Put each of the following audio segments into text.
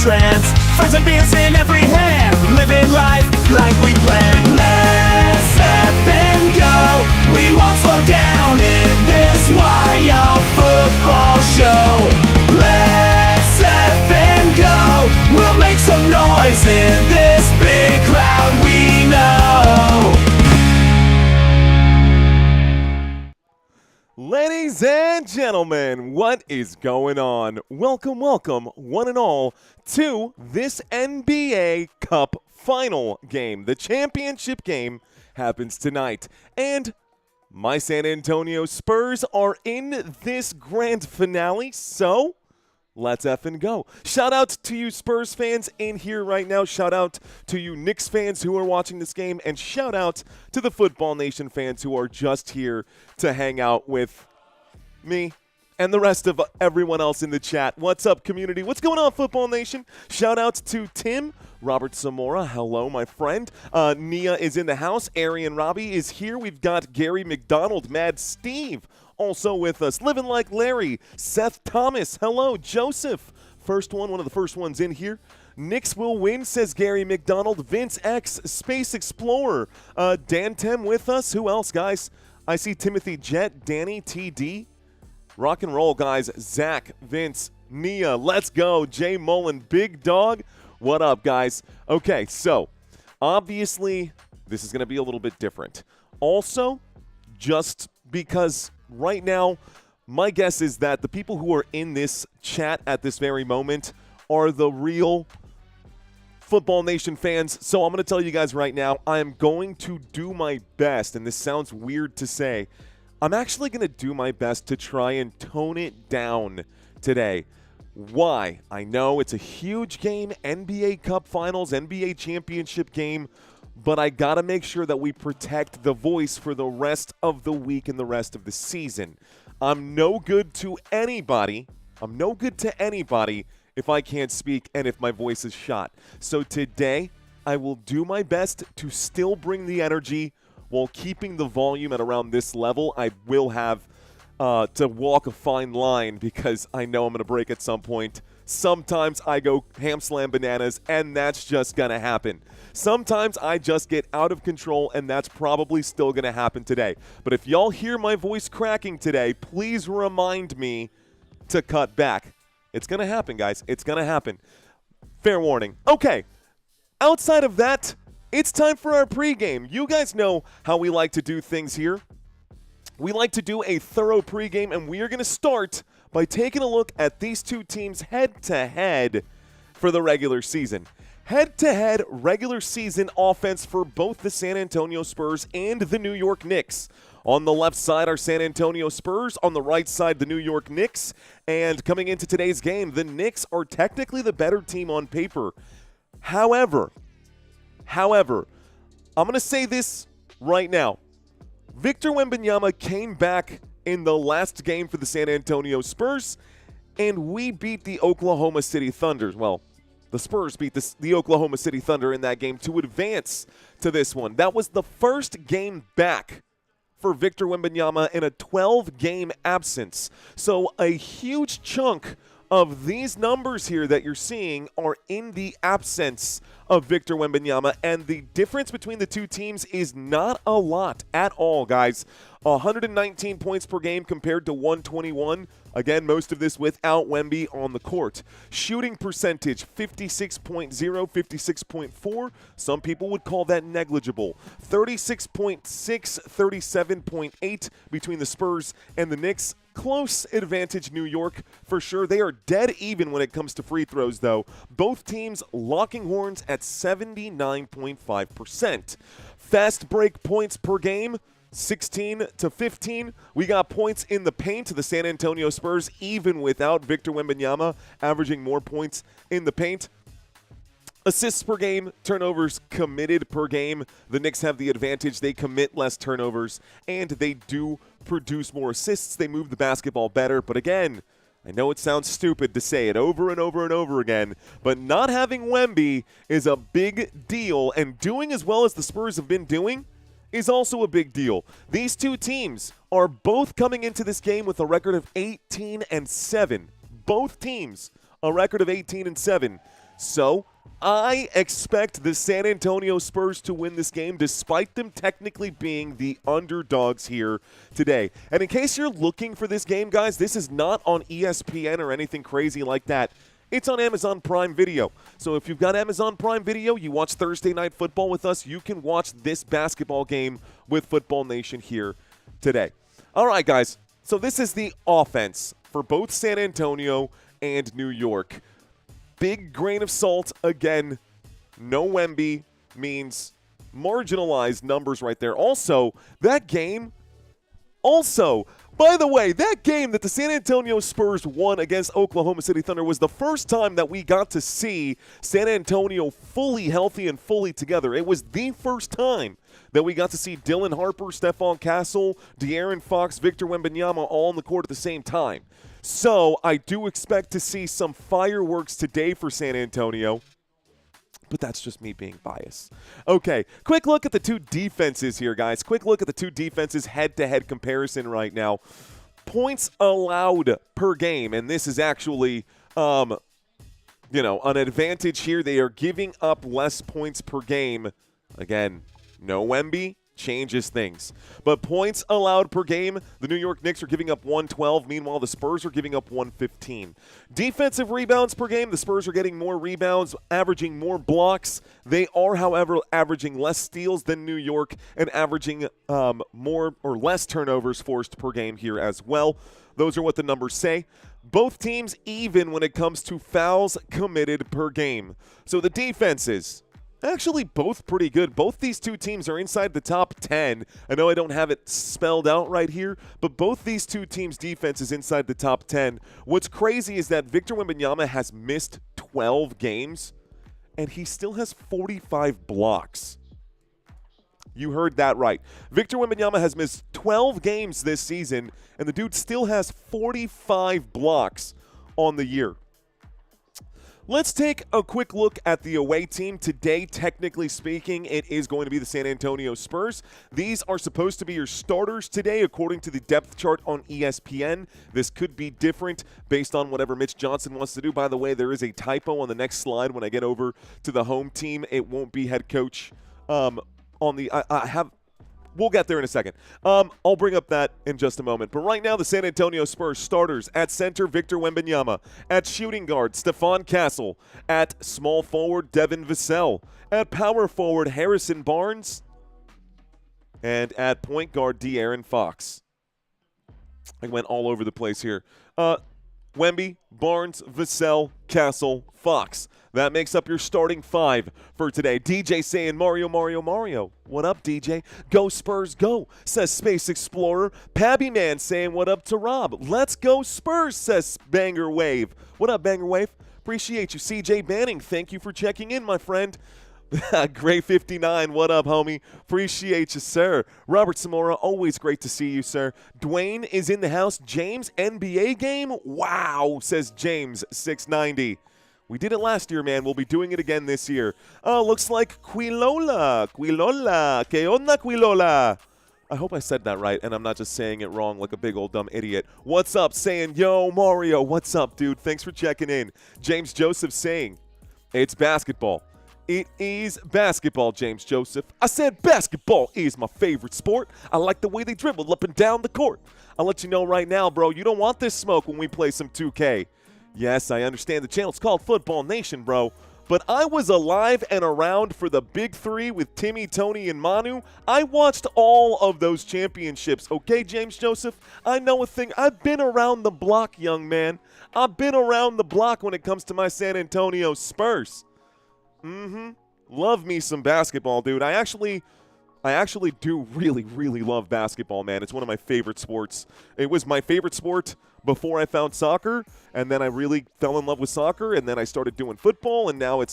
trance. Friends and beers in every hand, living life like we planned. Let's step and go, we won't slow down in this wild football show. Let's step and go, we'll make some noise in this big crowd we know. Ladies and gentlemen, what is going on? Welcome, one and all, to this NBA Cup final game. The championship game happens tonight, and my San Antonio Spurs are in this grand finale, so let's effing go. Shout out to you Spurs fans in here right now. Shout out to you Knicks fans who are watching this game. And shout out to the Football Nation fans who are just here to hang out with me and the rest of everyone else in the chat. What's up, community? What's going on, Football Nation? Shout out to Tim, Robert Zamora. Hello, my friend. Nia is in the house. Arian Robbie is here. We've got Gary McDonald, Mad Steve, also with us. Living Like Larry, Seth Thomas. Hello, Joseph. One of the first ones in here. Knicks will win, says Gary McDonald. Vince X, Space Explorer. Dan Tem with us. Who else, guys? I see Timothy Jet, Danny, TD. Rock and roll, guys. Zach, Vince, Nia, let's go. Jay Mullen, Big Dog. What up, guys? Okay, so obviously this is going to be a little bit different. Also, just because right now my guess is that the people who are in this chat at this very moment are the real Football Nation fans. So I'm going to tell you guys right now, I am going to do my best, and this sounds weird to say, I'm actually going to do my best to try and tone it down today. Why? I know it's a huge game, NBA Cup Finals, NBA Championship game, but I got to make sure that we protect the voice for the rest of the week and the rest of the season. I'm no good to anybody. If I can't speak and if my voice is shot. So today, I will do my best to still bring the energy while keeping the volume at around this level. I will have to walk a fine line because I know I'm going to break at some point. Sometimes I go ham slam bananas, and that's just going to happen. Sometimes I just get out of control, and that's probably still going to happen today. But if y'all hear my voice cracking today, please remind me to cut back. It's going to happen, guys. It's going to happen. Fair warning. Okay. Outside of that, it's time for our pregame. You guys know how we like to do things here. We like to do a thorough pregame, and we are going to start by taking a look at these two teams head-to-head for the regular season. Head-to-head regular season offense for both the San Antonio Spurs and the New York Knicks. On the left side are San Antonio Spurs. On the right side, the New York Knicks. And coming into today's game, the Knicks are technically the better team on paper. However, I'm going to say this right now. Victor Wembanyama came back in the last game for the San Antonio Spurs, and we beat the Oklahoma City Thunder. Well, the Spurs beat the Oklahoma City Thunder in that game to advance to this one. That was the first game back for Victor Wembanyama in a 12-game absence. So a huge chunk of these numbers here that you're seeing are in the absence of Victor Wembanyama, and the difference between the two teams is not a lot at all, guys. 119 points per game compared to 121. Again, most of this without Wemby on the court. Shooting percentage, 56.0, 56.4. Some people would call that negligible. 36.6, 37.8 between the Spurs and the Knicks. Close advantage New York for sure. They are dead even when it comes to free throws, though. Both teams locking horns at 79.5%. Fast break points per game, 16 to 15. We got points in the paint to the San Antonio Spurs, even without Victor Wembanyama, averaging more points in the paint. Assists per game, turnovers committed per game. The Knicks have the advantage. They commit less turnovers, and they do produce more assists. They move the basketball better. But again, I know it sounds stupid to say it over and over and over again, but not having Wemby is a big deal, and doing as well as the Spurs have been doing is also a big deal. These two teams are both coming into this game with a record of 18-7. Both teams a record of 18-7. So I expect the San Antonio Spurs to win this game despite them technically being the underdogs here today. And in case you're looking for this game, guys, this is not on ESPN or anything crazy like that. It's on Amazon Prime Video. So if you've got Amazon Prime Video, you watch Thursday Night Football with us, you can watch this basketball game with Football Nation here today. All right, guys. So this is the offense for both San Antonio and New York. Big grain of salt. Again, no Wemby means marginalized numbers right there. Also, that game by the way, that game that the San Antonio Spurs won against Oklahoma City Thunder was the first time that we got to see San Antonio fully healthy and fully together. It was the first time that we got to see Dylan Harper, Stephon Castle, De'Aaron Fox, Victor Wembanyama all on the court at the same time. So I do expect to see some fireworks today for San Antonio. But that's just me being biased. Okay, quick look at the two defenses here, guys. Quick look at the two defenses head-to-head comparison right now. Points allowed per game, and this is actually, an advantage here. They are giving up less points per game. Again, no Wemby changes things. But points allowed per game, the New York Knicks are giving up 112. Meanwhile, the Spurs are giving up 115. Defensive rebounds per game, the Spurs are getting more rebounds, averaging more blocks. They are, however, averaging less steals than New York and averaging more or less turnovers forced per game here as well. Those are what the numbers say. Both teams even when it comes to fouls committed per game. So the defenses, actually both pretty good. Both these two teams are inside the top 10. I know I don't have it spelled out right here, but both these two teams' defense is inside the top 10. What's crazy is that Victor Wembanyama has missed 12 games, and he still has 45 blocks. You heard that right. Victor Wembanyama has missed 12 games this season, and the dude still has 45 blocks on the year. Let's take a quick look at the away team. Today, technically speaking, it is going to be the San Antonio Spurs. These are supposed to be your starters today, according to the depth chart on ESPN. This could be different based on whatever Mitch Johnson wants to do. By the way, there is a typo on the next slide when I get over to the home team. It won't be head coach We'll get there in a second. I'll bring up that in just a moment. But right now, the San Antonio Spurs starters at center, Victor Wembanyama. At shooting guard, Stephon Castle. At small forward, Devin Vassell. At power forward, Harrison Barnes. And at point guard, De'Aaron Fox. I went all over the place here. Wemby, Barnes, Vassell, Castle, Fox. That makes up your starting five for today. DJ saying Mario, Mario, Mario. What up, DJ? Go Spurs, go, says Space Explorer. Pabby Man saying what up to Rob. Let's go Spurs, says Banger Wave. What up, Banger Wave? Appreciate you. CJ Banning, thank you for checking in, my friend. Gray 59, what up, homie? Appreciate you, sir. Robert Samora, always great to see you, sir. Dwayne is in the house. James, NBA game? Wow, says James 690. We did it last year, man. We'll be doing it again this year. Oh, looks like Quilola. Que onda, Quilola? I hope I said that right, and I'm not just saying it wrong like a big old dumb idiot. What's up, saying, yo, Mario, what's up, dude? Thanks for checking in. James Joseph saying, it's basketball. It is basketball, James Joseph. I said basketball is my favorite sport. I like the way they dribble up and down the court. I'll let you know right now, bro, you don't want this smoke when we play some 2K. Yes, I understand the channel. It's called Football Nation, bro. But I was alive and around for the Big Three with Timmy, Tony, and Manu. I watched all of those championships, okay, James Joseph? I know a thing. I've been around the block, young man. I've been around the block when it comes to my San Antonio Spurs. Love me some basketball, dude. I actually do really, really love basketball, man. It's one of my favorite sports. It was my favorite sport before I found soccer, and then I really fell in love with soccer, and then I started doing football, and now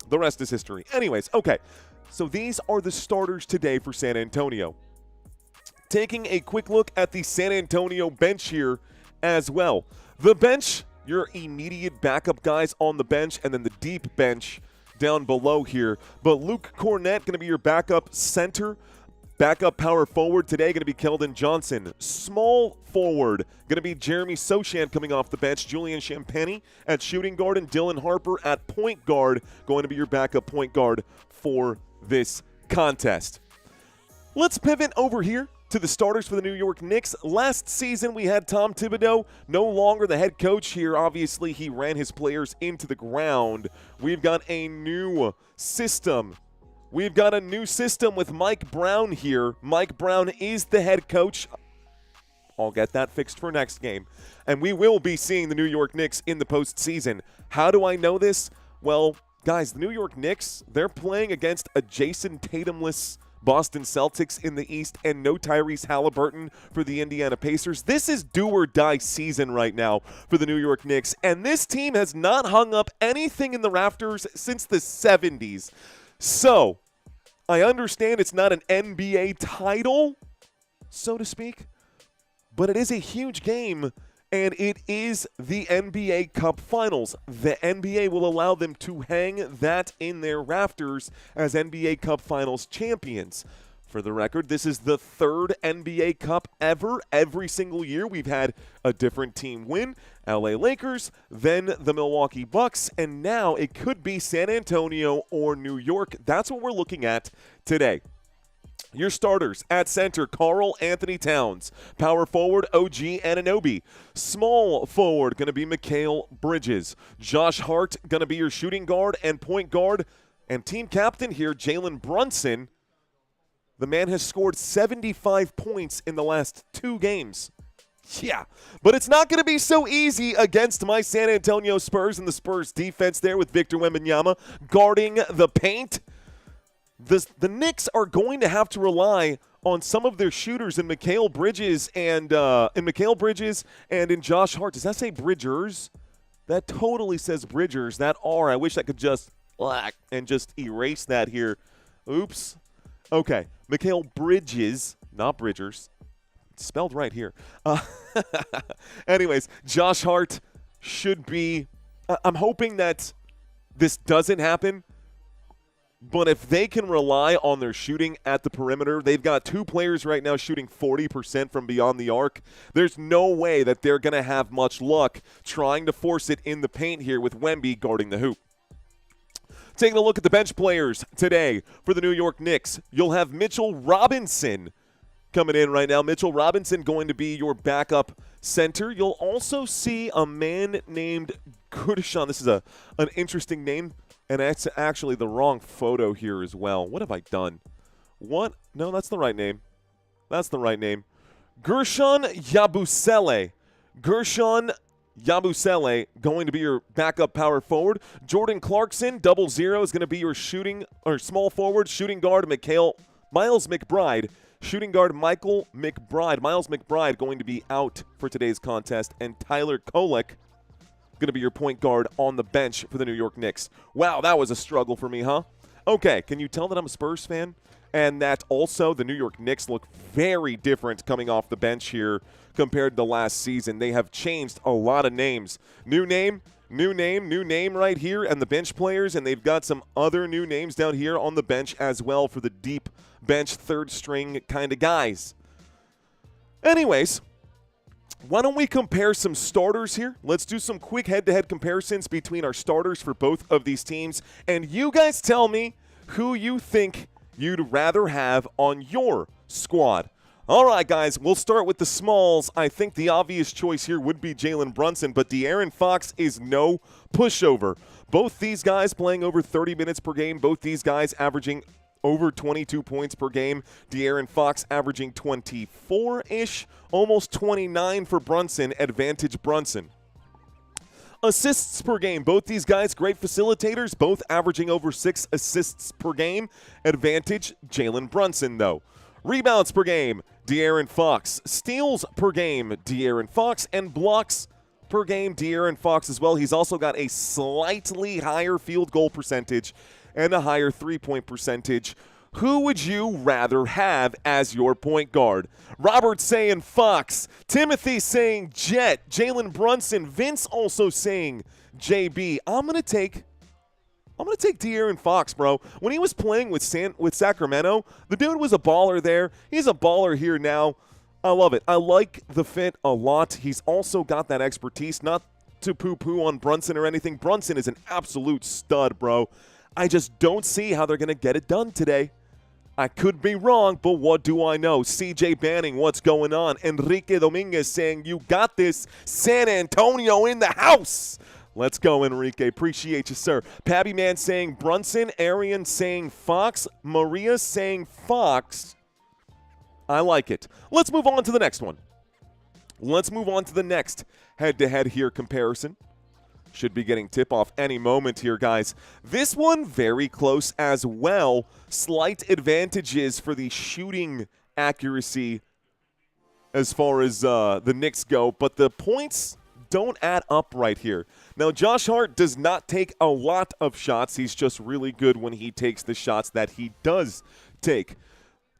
the rest is history. Anyways, okay. So these are the starters today for San Antonio. Taking a quick look at the San Antonio bench here as well. The bench, your immediate backup guys on the bench, and then the deep bench down below here. But Luke Cornett going to be your backup center. Backup power forward today going to be Keldon Johnson. Small forward going to be Jeremy Sochan coming off the bench. Julian Champagny at shooting guard and Dylan Harper at point guard going to be your backup point guard for this contest. Let's pivot over here to the starters for the New York Knicks. Last season, we had Tom Thibodeau, no longer the head coach here. Obviously, he ran his players into the ground. We've got a new system. We've got a new system with Mike Brown here. Mike Brown is the head coach. I'll get that fixed for next game. And we will be seeing the New York Knicks in the postseason. How do I know this? Well, guys, the New York Knicks, they're playing against a Jason Tatumless Boston Celtics in the East and no Tyrese Halliburton for the Indiana Pacers. This is do-or-die season right now for the New York Knicks, and this team has not hung up anything in the rafters since the 70s. So, I understand it's not an NBA title, so to speak, but it is a huge game, and it is the NBA Cup Finals. The NBA will allow them to hang that in their rafters as NBA Cup Finals champions. For the record, this is the third NBA Cup ever. Every single year we've had a different team win. LA Lakers, then the Milwaukee Bucks, and now it could be San Antonio or New York. That's what we're looking at today. Your starters at center, Karl Anthony Towns. Power forward, OG Anunoby. Small forward, going to be Mikal Bridges. Josh Hart, going to be your shooting guard and point guard. And team captain here, Jalen Brunson. The man has scored 75 points in the last 2 games. Yeah, but it's not going to be so easy against my San Antonio Spurs and the Spurs defense there with Victor Wembanyama guarding the paint. The Knicks are going to have to rely on some of their shooters in Mikal Bridges and in Josh Hart. Does that say Bridgers? That totally says Bridgers. That R, I wish I could just black and just erase that here. Oops. Okay, Mikal Bridges, not Bridgers. It's spelled right here. Anyways, Josh Hart should be I'm hoping that this doesn't happen. But if they can rely on their shooting at the perimeter, they've got 2 players right now shooting 40% from beyond the arc. There's no way that they're going to have much luck trying to force it in the paint here with Wemby guarding the hoop. Taking a look at the bench players today for the New York Knicks, you'll have Mitchell Robinson coming in right now. Mitchell Robinson going to be your backup center. You'll also see a man named Goodishan. This is an interesting name. And that's actually the wrong photo here as well. What have I done? What? No, that's the right name. That's the right name. Gershon Yabusele. Gershon Yabusele going to be your backup power forward. Jordan Clarkson, 00, is going to be your small forward. Shooting guard, Miles McBride. Shooting guard, Michael McBride. Miles McBride going to be out for today's contest. And Tyler Kolek going to be your point guard on the bench for the New York Knicks. Wow, that was a struggle for me, huh? Okay, can you tell that I'm a Spurs fan? And that also the New York Knicks look very different coming off the bench here compared to last season. They have changed a lot of names. New name right here, and the bench players, and they've got some other new names down here on the bench as well for the deep bench, third string kind of guys. Anyways, why don't we compare some starters here? Let's do some quick head-to-head comparisons between our starters for both of these teams. And you guys tell me who you think you'd rather have on your squad. All right, guys, we'll start with the smalls. I think the obvious choice here would be Jalen Brunson, but De'Aaron Fox is no pushover. Both these guys playing over 30 minutes per game. Both these guys averaging over 22 points per game. De'Aaron Fox averaging 24-ish, almost 29 for Brunson. Advantage Brunson. Assists per game. Both these guys, great facilitators, both averaging over 6 assists per game. Advantage Jalen Brunson, though. Rebounds per game, De'Aaron Fox. Steals per game, De'Aaron Fox. And blocks per game, De'Aaron Fox as well. He's also got a slightly higher field goal percentage and a higher three-point percentage. Who would you rather have as your point guard? Robert saying Fox. Timothy saying Jet. Jalen Brunson. Vince also saying JB. I'm going to take I'm going to take De'Aaron Fox, bro. When he was playing with Sacramento, the dude was a baller there. He's a baller here now. I love it. I like the fit a lot. He's also got that expertise. Not to poo-poo on Brunson or anything. Brunson is an absolute stud, bro. I just don't see how they're going to get it done today. I could be wrong, but what do I know? CJ Banning, what's going on? Enrique Dominguez saying, you got this. San Antonio in the house. Let's go, Enrique. Appreciate you, sir. Pabby Man saying Brunson. Arian saying Fox. Maria saying Fox. I like it. Let's move on to the next one. Let's move on to the next head-to-head here comparison. Should be getting tip-off any moment here, guys. This one very close as well. Slight advantages for the shooting accuracy as far as the Knicks go, but the points don't add up right here. Now, Josh Hart does not take a lot of shots. He's just really good when he takes the shots that he does take.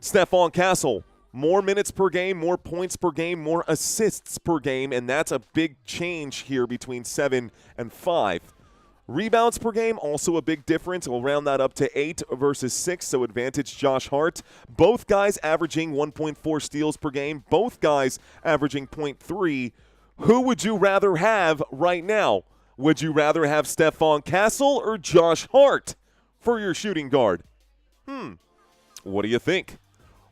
Stephon Castle, more minutes per game, more points per game, more assists per game, and that's a big change here between 7 and 5. Rebounds per game, also a big difference. We'll round that up to 8 versus 6, so advantage Josh Hart. Both guys averaging 1.4 steals per game. Both guys averaging 0.3. Who would you rather have right now? Would you rather have Stephon Castle or Josh Hart for your shooting guard? What do you think?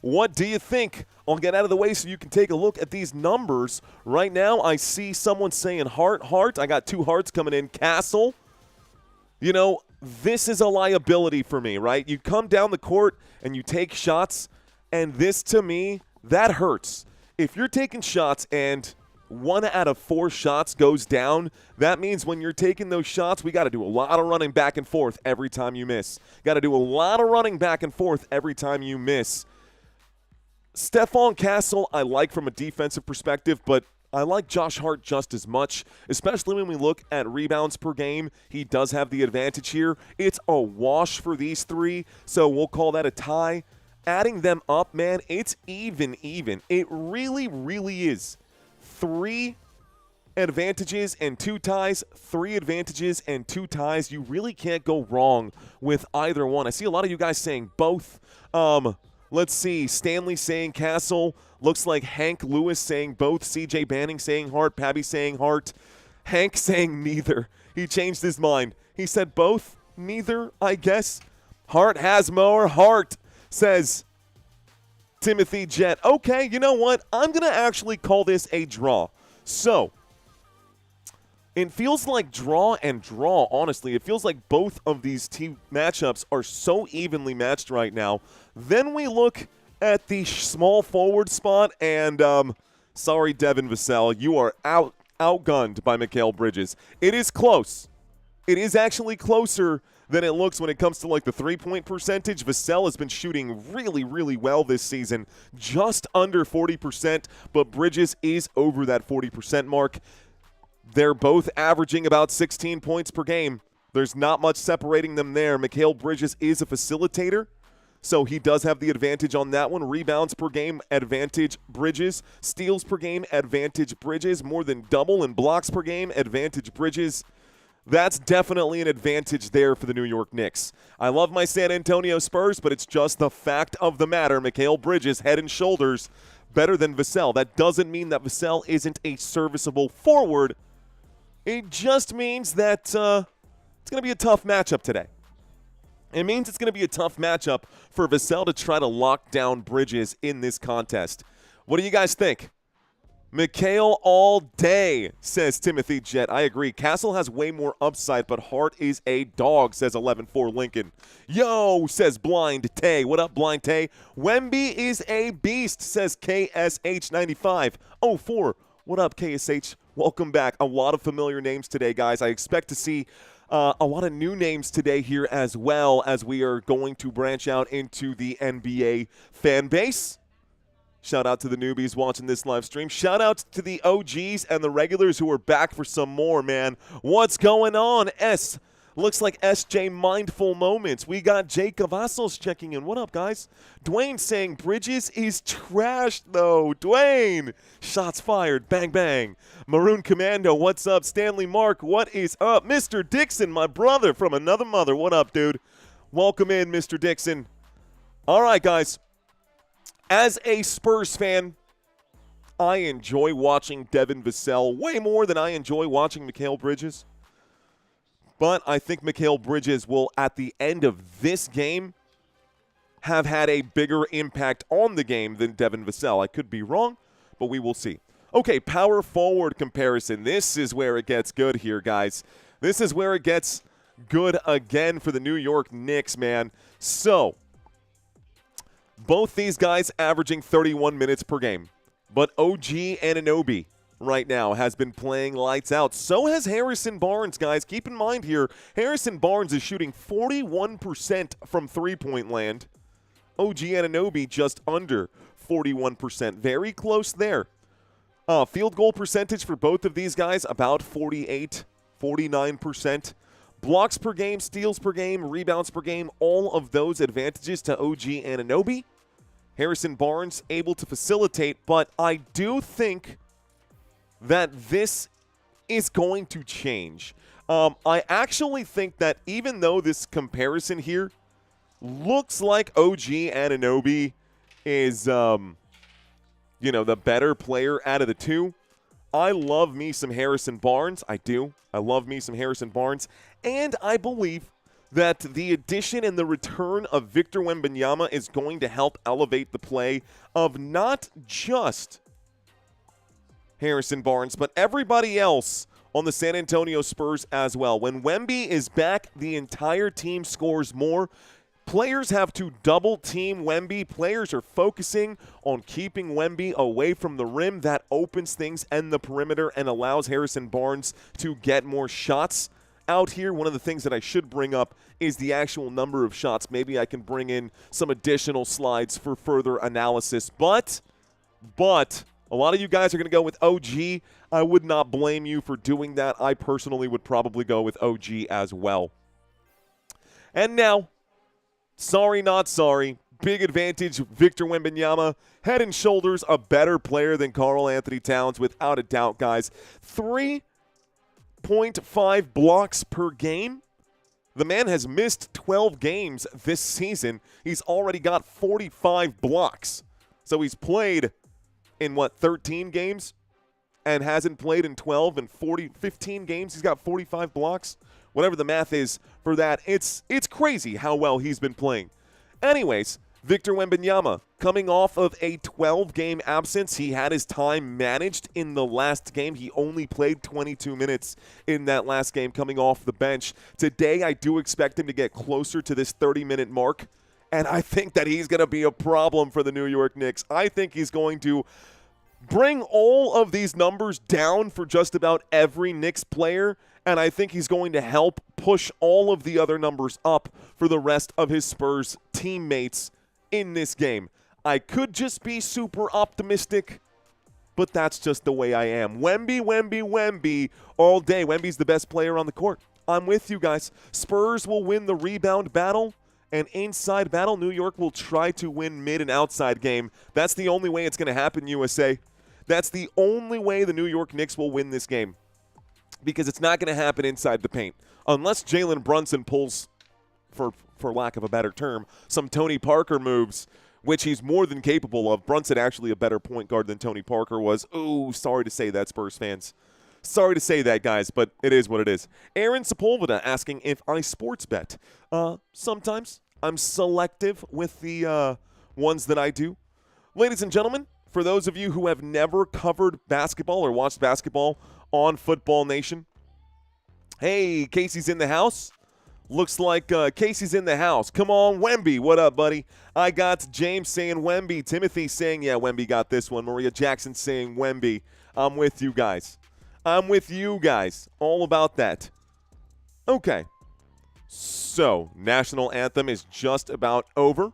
What do you think? I'll get out of the way so you can take a look at these numbers. Right now, I see someone saying Hart. I got 2 hearts coming in. Castle. You know, this is a liability for me, right? You come down the court and you take shots, and this, to me, that hurts. If you're taking shots and 1 out of 4 shots goes down, that means when you're taking those shots, we got to do a lot of running back and forth every time you miss. Got to do a lot of running back and forth every time you miss. Stephon Castle, I like from a defensive perspective, but I like Josh Hart just as much, especially when we look at rebounds per game. He does have the advantage here. It's a wash for these 3, so we'll call that a tie. Adding them up, man, it's even. It really, really is. 3 advantages and 2 ties, 3 advantages and 2 ties. You really can't go wrong with either one. I see a lot of you guys saying both. Let's see. Stanley saying Castle. Looks like Hank Lewis saying both. CJ Banning saying Hart. Pabby saying Hart. Hank saying neither. He changed his mind. He said both. Neither, I guess. Hart has more heart, says Timothy Jett. Okay, you know what? I'm going to actually call this a draw. So, it feels like draw and draw, honestly. It feels like both of these team matchups are so evenly matched right now. Then we look at the small forward spot, and sorry, Devin Vassell, you are outgunned by Mikal Bridges. It is close. It is actually closer than it looks when it comes to like the 3-point percentage. Vassell has been shooting really, really well this season, just under 40%, but Bridges is over that 40% mark. They're both averaging about 16 points per game. There's not much separating them there. Mikal Bridges is a facilitator, so he does have the advantage on that one. Rebounds per game, advantage Bridges. Steals per game, advantage Bridges. More than double in blocks per game, advantage Bridges. That's definitely an advantage there for the New York Knicks. I love my San Antonio Spurs, but it's just the fact of the matter. Mikal Bridges, head and shoulders better than Vassell. That doesn't mean that Vassell isn't a serviceable forward. It just means that it's going to be a tough matchup today. It means it's going to be a tough matchup for Vassell to try to lock down Bridges in this contest. What do you guys think? Mikal all day, says Timothy Jett. I agree. Castle has way more upside, but Hart is a dog, says 11-4 Lincoln. Yo, says Blind Tay. What up, Blind Tay? Wemby is a beast, says KSH9504. What up, KSH? Welcome back. A lot of familiar names today, guys. I expect to see a lot of new names today here as well, as we are going to branch out into the NBA fan base. Shout out to the newbies watching this live stream. Shout out to the OGs and the regulars who are back for some more, man. What's going on? Looks like SJ Mindful Moments. We got Jake Cavazos checking in. What up, guys? Dwayne saying Bridges is trash, though. Dwayne! Shots fired. Bang, bang. Maroon Commando, what's up? Stanley Mark, what is up? Mr. Dixon, my brother from another mother. What up, dude? Welcome in, Mr. Dixon. All right, guys. As a Spurs fan, I enjoy watching Devin Vassell way more than I enjoy watching Mikal Bridges. But I think Mikal Bridges will, at the end of this game, have had a bigger impact on the game than Devin Vassell. I could be wrong, but we will see. Okay, power forward comparison. This is where it gets good here, guys. This is where it gets good again for the New York Knicks, man. So, both these guys averaging 31 minutes per game. But OG Anunoby right now has been playing lights out. So has Harrison Barnes, guys. Keep in mind here, Harrison Barnes is shooting 41% from three-point land. OG Anunoby just under 41%. Very close there. Field goal percentage for both of these guys, about 48, 49%. Blocks per game, steals per game, rebounds per game, all of those advantages to OG Anunoby. Harrison Barnes able to facilitate, but I do think that this is going to change. I actually think that even though this comparison here looks like OG Anunoby is, the better player out of the two, I love me some Harrison Barnes. I do. I love me some Harrison Barnes. And I believe that the addition and the return of Victor Wembanyama is going to help elevate the play of not just Harrison Barnes, but everybody else on the San Antonio Spurs as well. When Wemby is back, the entire team scores more. Players have to double team Wemby. Players are focusing on keeping Wemby away from the rim. That opens things and the perimeter and allows Harrison Barnes to get more shots out here. One of the things that I should bring up is the actual number of shots. Maybe I can bring in some additional slides for further analysis. But a lot of you guys are going to go with OG. I would not blame you for doing that. I personally would probably go with OG as well. And now, sorry, not sorry. Big advantage, Victor Wembanyama. Head and shoulders a better player than Karl Anthony Towns, without a doubt, guys. 3.5 blocks per game. The man has missed 12 games this season. He's already got 45 blocks. So he's played in, 13 games? And hasn't played in 12 and 15 games. He's got 45 blocks. Whatever the math is for that, it's crazy how well he's been playing. Anyways, Victor Wembanyama coming off of a 12-game absence. He had his time managed in the last game. He only played 22 minutes in that last game coming off the bench. Today, I do expect him to get closer to this 30-minute mark, and I think that he's going to be a problem for the New York Knicks. I think he's going to bring all of these numbers down for just about every Knicks player, and I think he's going to help push all of the other numbers up for the rest of his Spurs teammates in this game. I could just be super optimistic, but that's just the way I am. Wemby all day. Wemby's the best player on the court. I'm with you guys. Spurs will win the rebound battle, and inside battle, New York will try to win mid and outside game. That's the only way it's going to happen, USA. That's the only way the New York Knicks will win this game, because it's not going to happen inside the paint. Unless Jalen Brunson pulls, for lack of a better term, some Tony Parker moves, which he's more than capable of. Brunson actually a better point guard than Tony Parker was. Ooh, sorry to say that, Spurs fans. Sorry to say that, guys, but it is what it is. Aaron Sepulveda asking if I sports bet. Sometimes. I'm selective with the ones that I do. Ladies and gentlemen, for those of you who have never covered basketball or watched basketball on Football Nation, hey, Casey's in the house. Looks like Casey's in the house. Come on, Wemby. What up, buddy? I got James saying Wemby. Timothy saying, yeah, Wemby got this one. Maria Jackson saying Wemby. I'm with you guys. All about that. Okay. So, national anthem is just about over.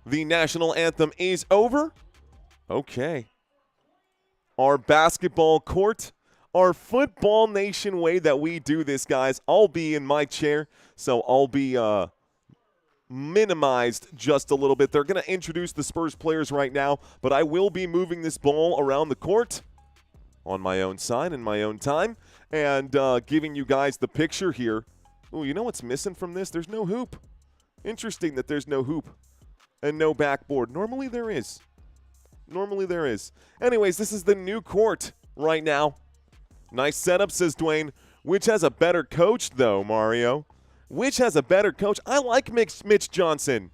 The national anthem is over. Okay. Our basketball court our Football Nation way that we do this, guys. I'll be in my chair, so I'll be minimized just a little bit. They're going to introduce the Spurs players right now, but I will be moving this ball around the court on my own side in my own time and giving you guys the picture here. Oh, you know what's missing from this? There's no hoop. Interesting that there's no hoop and no backboard. Normally there is. Anyways, this is the new court right now. Nice setup, says Dwayne. Which has a better coach, though, Mario? Which has a better coach? I like Mitch Johnson.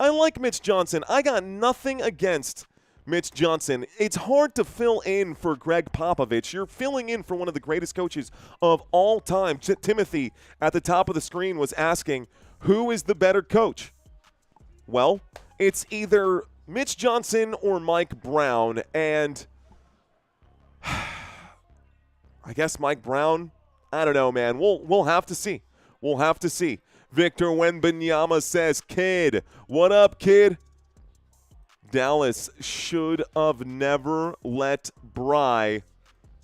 I got nothing against Mitch Johnson. It's hard to fill in for Greg Popovich. You're filling in for one of the greatest coaches of all time. Timothy at the top of the screen was asking, who is the better coach? Well, it's either Mitch Johnson or Mike Brown, and I guess Mike Brown, I don't know, man. We'll have to see. Victor Wembanyama says, kid, what up, kid? Dallas should have never let Bry.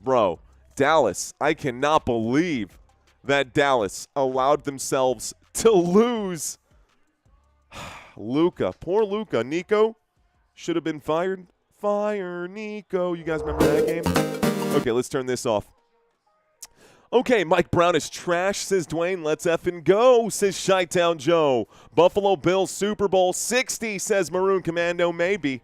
Bro, Dallas, I cannot believe that Dallas allowed themselves to lose. Luka, poor Luka. Nico should have been fired. Fire Nico. You guys remember that game? Okay, let's turn this off. Okay, Mike Brown is trash, says Dwayne. Let's effing go, says Chi-Town Joe. Buffalo Bills Super Bowl 60, says Maroon Commando. Maybe.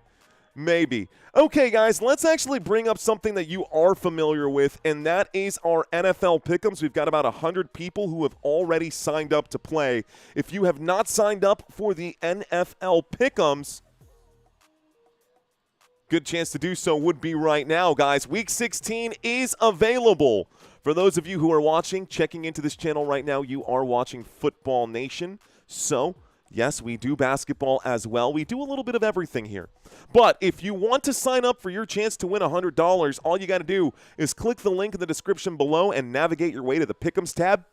Okay, guys, let's actually bring up something that you are familiar with, and that is our NFL Pick'ems. We've got about 100 people who have already signed up to play. If you have not signed up for the NFL Pick'ems, good chance to do so would be right now, guys. Week 16 is available. For those of you who are watching, checking into this channel right now, you are watching Football Nation. So, yes, we do basketball as well. We do a little bit of everything here. But if you want to sign up for your chance to win $100, all you got to do is click the link in the description below and navigate your way to the Pick'ems tab.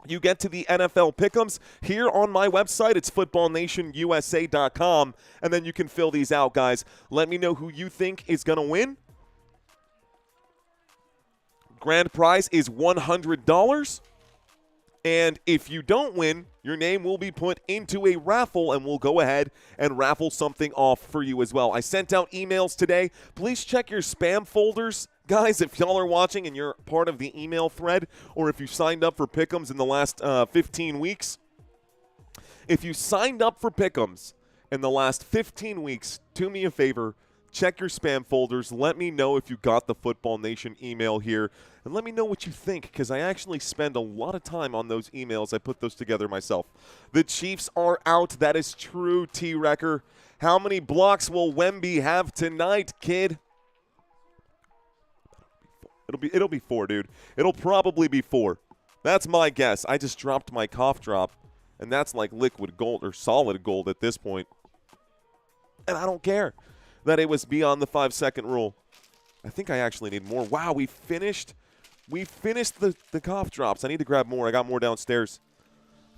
You get to the NFL Pick'ems here on my website. It's footballnationusa.com, and then you can fill these out, guys. Let me know who you think is going to win. Grand prize is $100. And if you don't win, your name will be put into a raffle, and we'll go ahead and raffle something off for you as well. I sent out emails today. Please check your spam folders, guys, if y'all are watching and you're part of the email thread, or if you signed up for Pick'ems in the last 15 weeks. If you signed up for Pick'ems in the last 15 weeks, do me a favor. Check your spam folders. Let me know if you got the Football Nation email here. And let me know what you think, because I actually spend a lot of time on those emails. I put those together myself. The Chiefs are out. That is true, T-Wrecker. How many blocks will Wemby have tonight, kid? It'll be 4, dude. It'll probably be 4. That's my guess. I just dropped my cough drop, and that's like liquid gold or solid gold at this point. And I don't care that it was beyond the 5-second rule. I think I actually need more. Wow, we finished the cough drops. I need to grab more. I got more downstairs.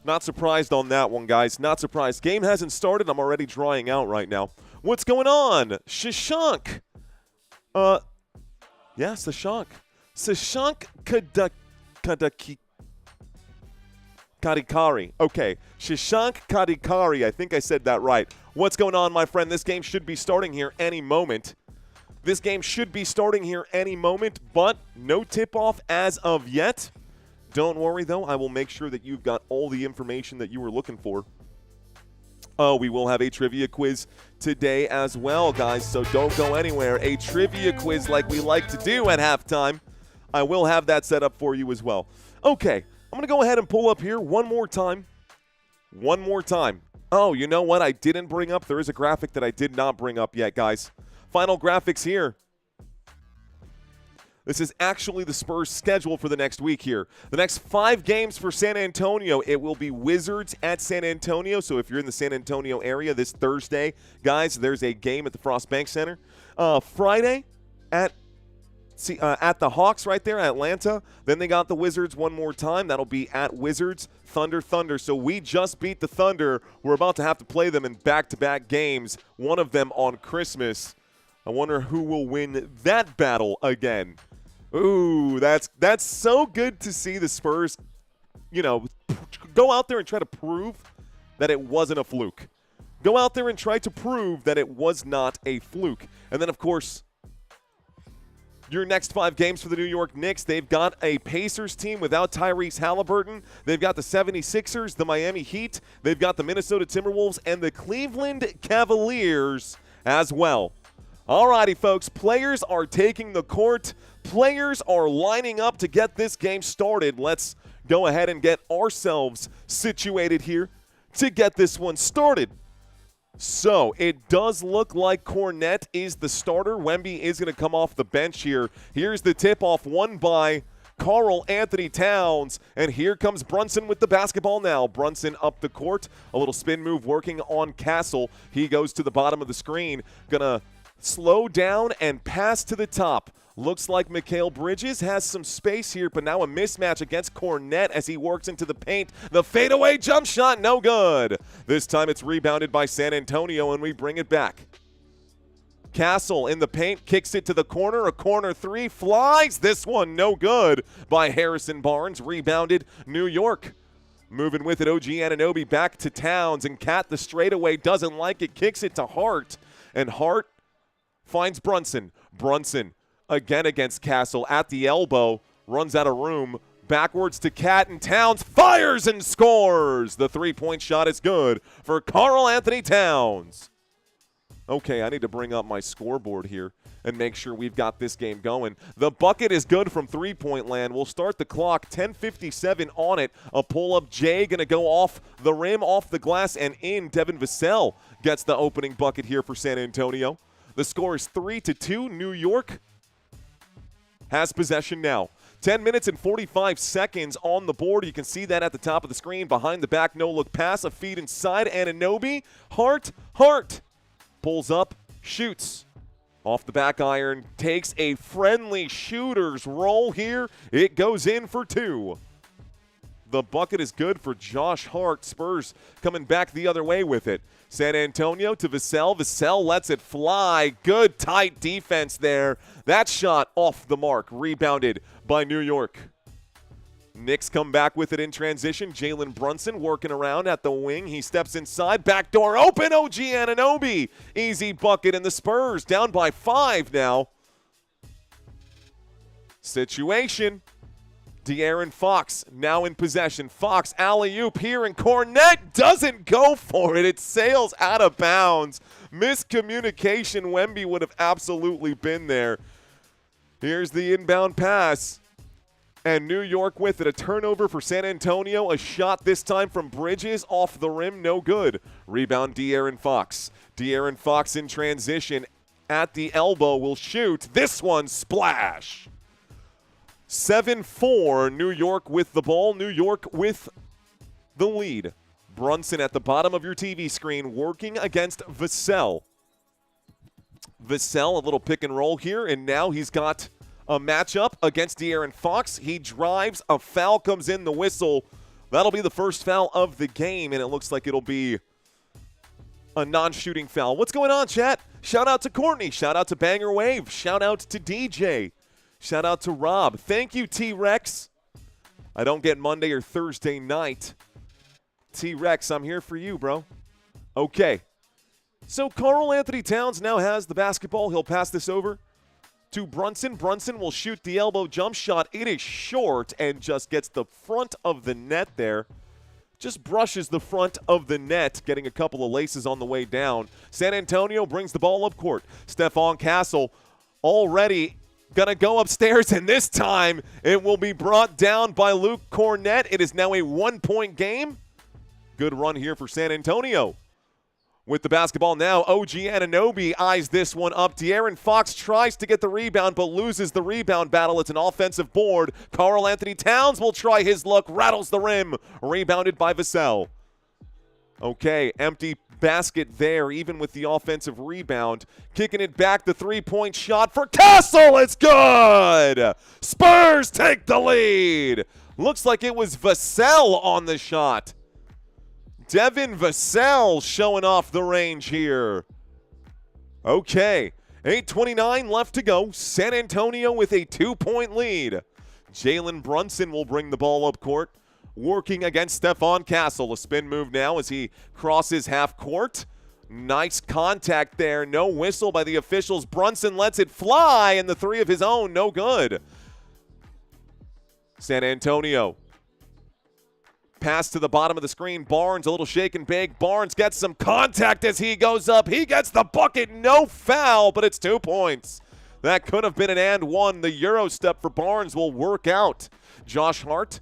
Not surprised on that one, guys. Not surprised. Game hasn't started. I'm already drying out right now. What's going on? Shashank. Yeah, Shashank. Shashank Kadikari. Okay, Shashank Kadikari. I think I said that right. What's going on, my friend? This game should be starting here any moment. But no tip-off as of yet. Don't worry, though. I will make sure that you've got all the information that you were looking for. Oh, we will have a trivia quiz today as well, guys, so don't go anywhere. A trivia quiz like we like to do at halftime. I will have that set up for you as well. Okay, I'm going to go ahead and pull up here one more time. Oh, you know what I didn't bring up? There is a graphic that I did not bring up yet, guys. Final graphics here. This is actually the Spurs' schedule for the next week here. The next 5 games for San Antonio, it will be Wizards at San Antonio. So if you're in the San Antonio area this Thursday, guys, there's a game at the Frost Bank Center. Friday at the Hawks right there, Atlanta. Then they got the Wizards one more time. That'll be at Wizards, Thunder. So we just beat the Thunder. We're about to have to play them in back-to-back games, one of them on Christmas. I wonder who will win that battle again. Ooh, that's so good to see the Spurs, go out there and try to prove that it wasn't a fluke. Go out there and try to prove that it was not a fluke. And then, of course, your next 5 games for the New York Knicks, they've got a Pacers team without Tyrese Halliburton. They've got the 76ers, the Miami Heat. They've got the Minnesota Timberwolves and the Cleveland Cavaliers as well. All righty, folks, players are taking the court. Players are lining up to get this game started. Let's go ahead and get ourselves situated here to get this one started. So it does look like Kornet is the starter. Wemby is going to come off the bench here. Here's the tip-off, won by Karl Anthony Towns. And here comes Brunson with the basketball now. Brunson up the court. A little spin move working on Castle. He goes to the bottom of the screen. Going to slow down and pass to the top. Looks like Mikal Bridges has some space here, but now a mismatch against Kornet as he works into the paint. The fadeaway jump shot, no good. This time it's rebounded by San Antonio, and we bring it back. Castle in the paint, kicks it to the corner. A corner three flies. This one no good by Harrison Barnes. Rebounded New York. Moving with it, OG Anunoby back to Towns, and Cat the straightaway doesn't like it. Kicks it to Hart, and Hart finds Brunson. Brunson again against Castle at the elbow, runs out of room, backwards to Cat, and Towns fires and scores. The three-point shot is good for Karl Anthony Towns. Okay, I need to bring up my scoreboard here and make sure we've got this game going. The bucket is good from three-point land. We'll start the clock, 10:57 on it. A pull-up J going to go off the rim, off the glass, and in. Devin Vassell gets the opening bucket here for San Antonio. The score is 3-2. New York has possession now. 10 minutes and 45 seconds on the board. You can see that at the top of the screen. Behind the back, no-look pass, a feed inside. Anunoby, Hart pulls up, shoots. Off the back iron, takes a friendly shooter's roll here. It goes in for 2. The bucket is good for Josh Hart. Spurs coming back the other way with it. San Antonio to Vassell. Vassell lets it fly. Good tight defense there. That shot off the mark. Rebounded by New York. Knicks come back with it in transition. Jalen Brunson working around at the wing. He steps inside. Back door open. OG Anunoby. Easy bucket, and the Spurs down by 5 now. Situation. De'Aaron Fox now in possession. Fox alley-oop here, and Kornet doesn't go for it. It sails out of bounds. Miscommunication. Wemby would have absolutely been there. Here's the inbound pass. And New York with it. A turnover for San Antonio. A shot this time from Bridges off the rim. No good. Rebound De'Aaron Fox. De'Aaron Fox in transition at the elbow will shoot. This one splash. 7-4, New York with the ball. New York with the lead. Brunson at the bottom of your TV screen working against Vassell. Vassell, a little pick and roll here, and now he's got a matchup against De'Aaron Fox. He drives, a foul comes in, the whistle. That'll be the first foul of the game, and it looks like it'll be a non-shooting foul. What's going on, chat? Shout out to Courtney. Shout out to Banger Wave. Shout out to DJ. Shout out to Rob. Thank you, T-Rex. I don't get Monday or Thursday night. T-Rex, I'm here for you, bro. Okay. So Karl Anthony Towns now has the basketball. He'll pass this over to Brunson. Brunson will shoot the elbow jump shot. It is short and just gets the front of the net there. Just brushes the front of the net, getting a couple of laces on the way down. San Antonio brings the ball up court. Stephon Castle already gonna go upstairs, and this time it will be brought down by Luke Kornet. It is now a 1-point game. Good run here for San Antonio. With the basketball now, OG Anunoby eyes this one up. De'Aaron Fox tries to get the rebound, but loses the rebound battle. It's an offensive board. Karl Anthony Towns will try his luck, rattles the rim. Rebounded by Vassell. Okay, empty basket there, even with the offensive rebound. Kicking it back, the three-point shot for Castle. It's good! Spurs take the lead. Looks like it was Vassell on the shot. Devin Vassell showing off the range here. Okay, 8:29 left to go. San Antonio with a 2-point lead. Jalen Brunson will bring the ball up court, working against Stephon Castle. A spin move now as he crosses half court. Nice contact there. No whistle by the officials. Brunson lets it fly, and the three of his own, no good. San Antonio. Pass to the bottom of the screen. Barnes, a little shake and bake. Barnes gets some contact as he goes up. He gets the bucket. No foul, but it's 2 points. That could have been an and one. The Euro step for Barnes will work out. Josh Hart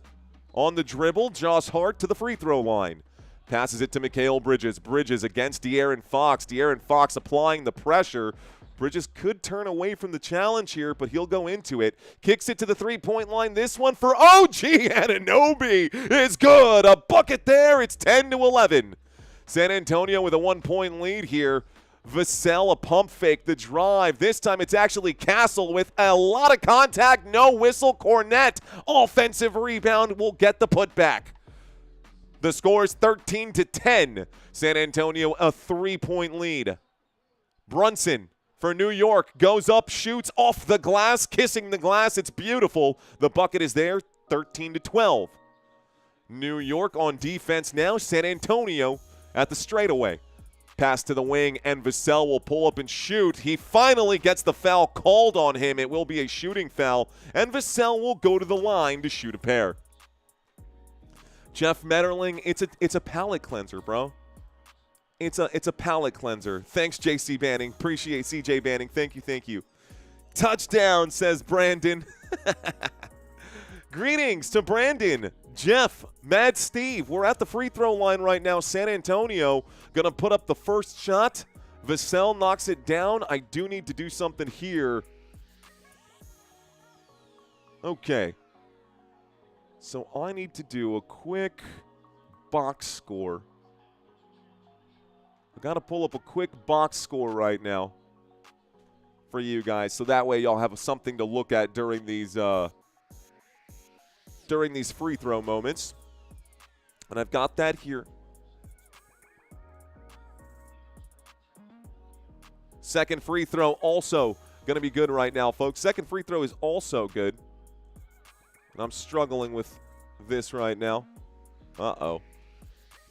on the dribble. Josh Hart to the free throw line. Passes it to Mikal Bridges. Bridges against De'Aaron Fox. De'Aaron Fox applying the pressure. Bridges could turn away from the challenge here, but he'll go into it. Kicks it to the three-point line. This one for OG Anunoby is good. A bucket there. It's 10-11. San Antonio with a 1-point lead here. Vassell, a pump fake, the drive. This time it's actually Castle with a lot of contact. No whistle. Cornette, offensive rebound, will get the putback. The score is 13-10. San Antonio a 3-point lead. Brunson for New York goes up, shoots off the glass, kissing the glass. It's beautiful. The bucket is there, 13-12. New York on defense now. San Antonio at the straightaway. Pass to the wing, and Vassell will pull up and shoot. He finally gets the foul called on him. It will be a shooting foul, and Vassell will go to the line to shoot a pair. Jeff Metterling, it's a palate cleanser, bro. It's a palate cleanser. Thanks, JC Banning. Appreciate CJ Banning. Thank you. Touchdown, says Brandon. Greetings to Brandon, Jeff, Mad Steve. We're at the free throw line right now. San Antonio going to put up the first shot. Vassell knocks it down. I do need to do something here. Okay. So I need to do a quick box score. I got to pull up a quick box score right now for you guys, so that way y'all have something to look at during these free throw moments. And I've got that here. Second free throw also going to be good right now, folks. Second free throw is also good. And I'm struggling with this right now. Uh-oh.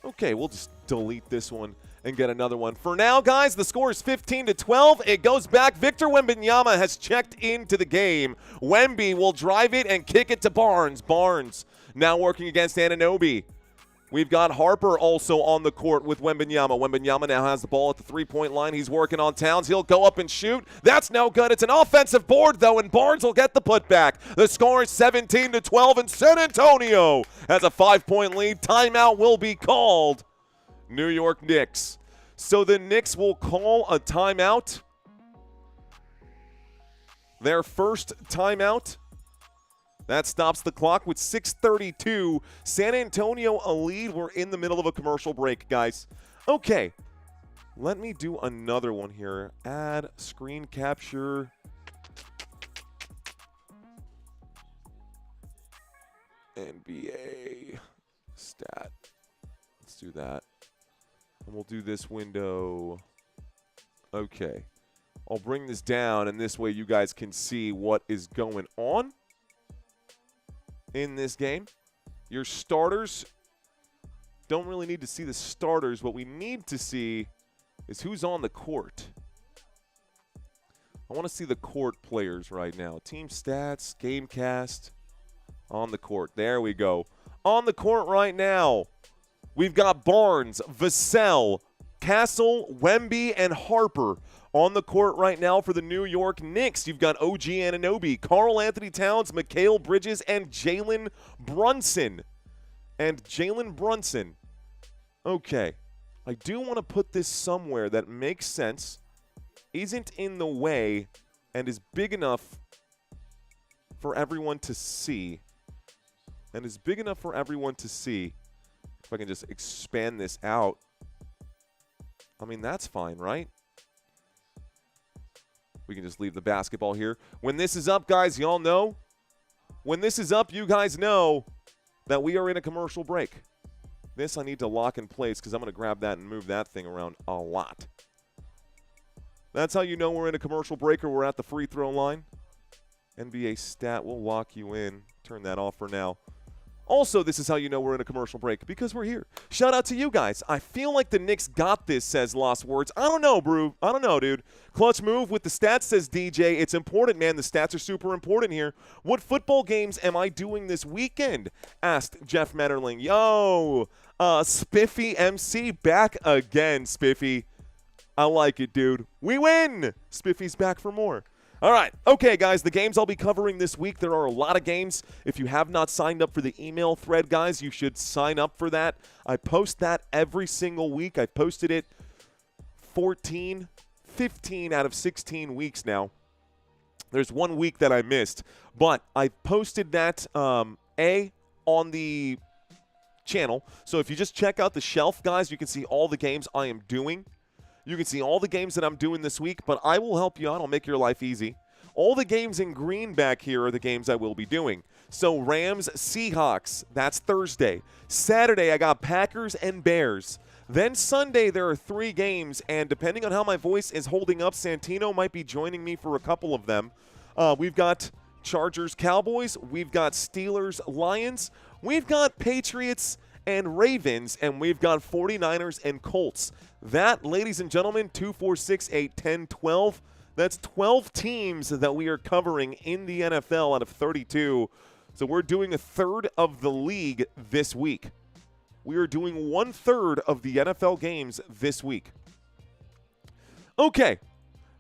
Okay, we'll just delete this one and get another one. For now, guys, the score is 15-12. It goes back. Victor Wembanyama has checked into the game. Wemby will drive it and kick it to Barnes. Barnes now working against Anunoby. We've got Harper also on the court with Wembanyama. Wembanyama now has the ball at the three-point line. He's working on Towns. He'll go up and shoot. That's no good. It's an offensive board, though, and Barnes will get the putback. The score is 17-12, and San Antonio has a 5-point lead. Timeout will be called. New York Knicks. So the Knicks will call a timeout. Their first timeout. That stops the clock with 6:32. San Antonio a lead. We're in the middle of a commercial break, guys. Okay. Let me do another one here. Add screen capture. NBA stat. Let's do that. And we'll do this window. Okay. I'll bring this down, and this way you guys can see what is going on in this game. Your starters, don't really need to see the starters. What we need to see is who's on the court. I want to see the court players right now. Team stats, Gamecast, on the court. There we go. On the court right now, we've got Barnes, Vassell, Castle, Wemby, and Harper on the court right now for the New York Knicks. You've got OG Anunoby, Karl Anthony Towns, Mikal Bridges, and Jalen Brunson. Okay. I do want to put this somewhere that makes sense, isn't in the way, and is big enough for everyone to see. If I can just expand this out. I mean, that's fine, right? We can just leave the basketball here. When this is up, guys, y'all know. When this is up, you guys know that we are in a commercial break. This I need to lock in place because I'm going to grab that and move that thing around a lot. That's how you know we're in a commercial break or we're at the free throw line. NBA stat will lock you in. Turn that off for now. Also, this is how you know we're in a commercial break, because we're here. Shout out to you guys. I feel like the Knicks got this, says Lost Words. I don't know, bro. I don't know, dude. Clutch move with the stats, says DJ. It's important, man. The stats are super important here. What football games am I doing this weekend? Asked Jeff Metterling. Yo, Spiffy MC back again, Spiffy. I like it, dude. We win. Spiffy's back for more. All right. Okay, guys, the games I'll be covering this week, there are a lot of games. If you have not signed up for the email thread, guys, you should sign up for that. I post that every single week. I posted it 15 out of 16 weeks now. There's 1 week that I missed, but I posted that, on the channel. So if you just check out the shelf, guys, you can see all the games I am doing. You can see all the games that I'm doing this week, but I will help you out. I'll make your life easy. All the games in green back here are the games I will be doing. So Rams, Seahawks, that's Thursday. Saturday, I got Packers and Bears. Then Sunday, there are 3 games, and depending on how my voice is holding up, Santino might be joining me for a couple of them. We've got Chargers, Cowboys. We've got Steelers, Lions. We've got Patriots and Ravens, and we've got 49ers and Colts. That, ladies and gentlemen, 2, 4, 6, 8, 10, 12. That's 12 teams that we are covering in the NFL out of 32. So we're doing a third of the league this week. We are doing 1/3 of the NFL games this week. Okay,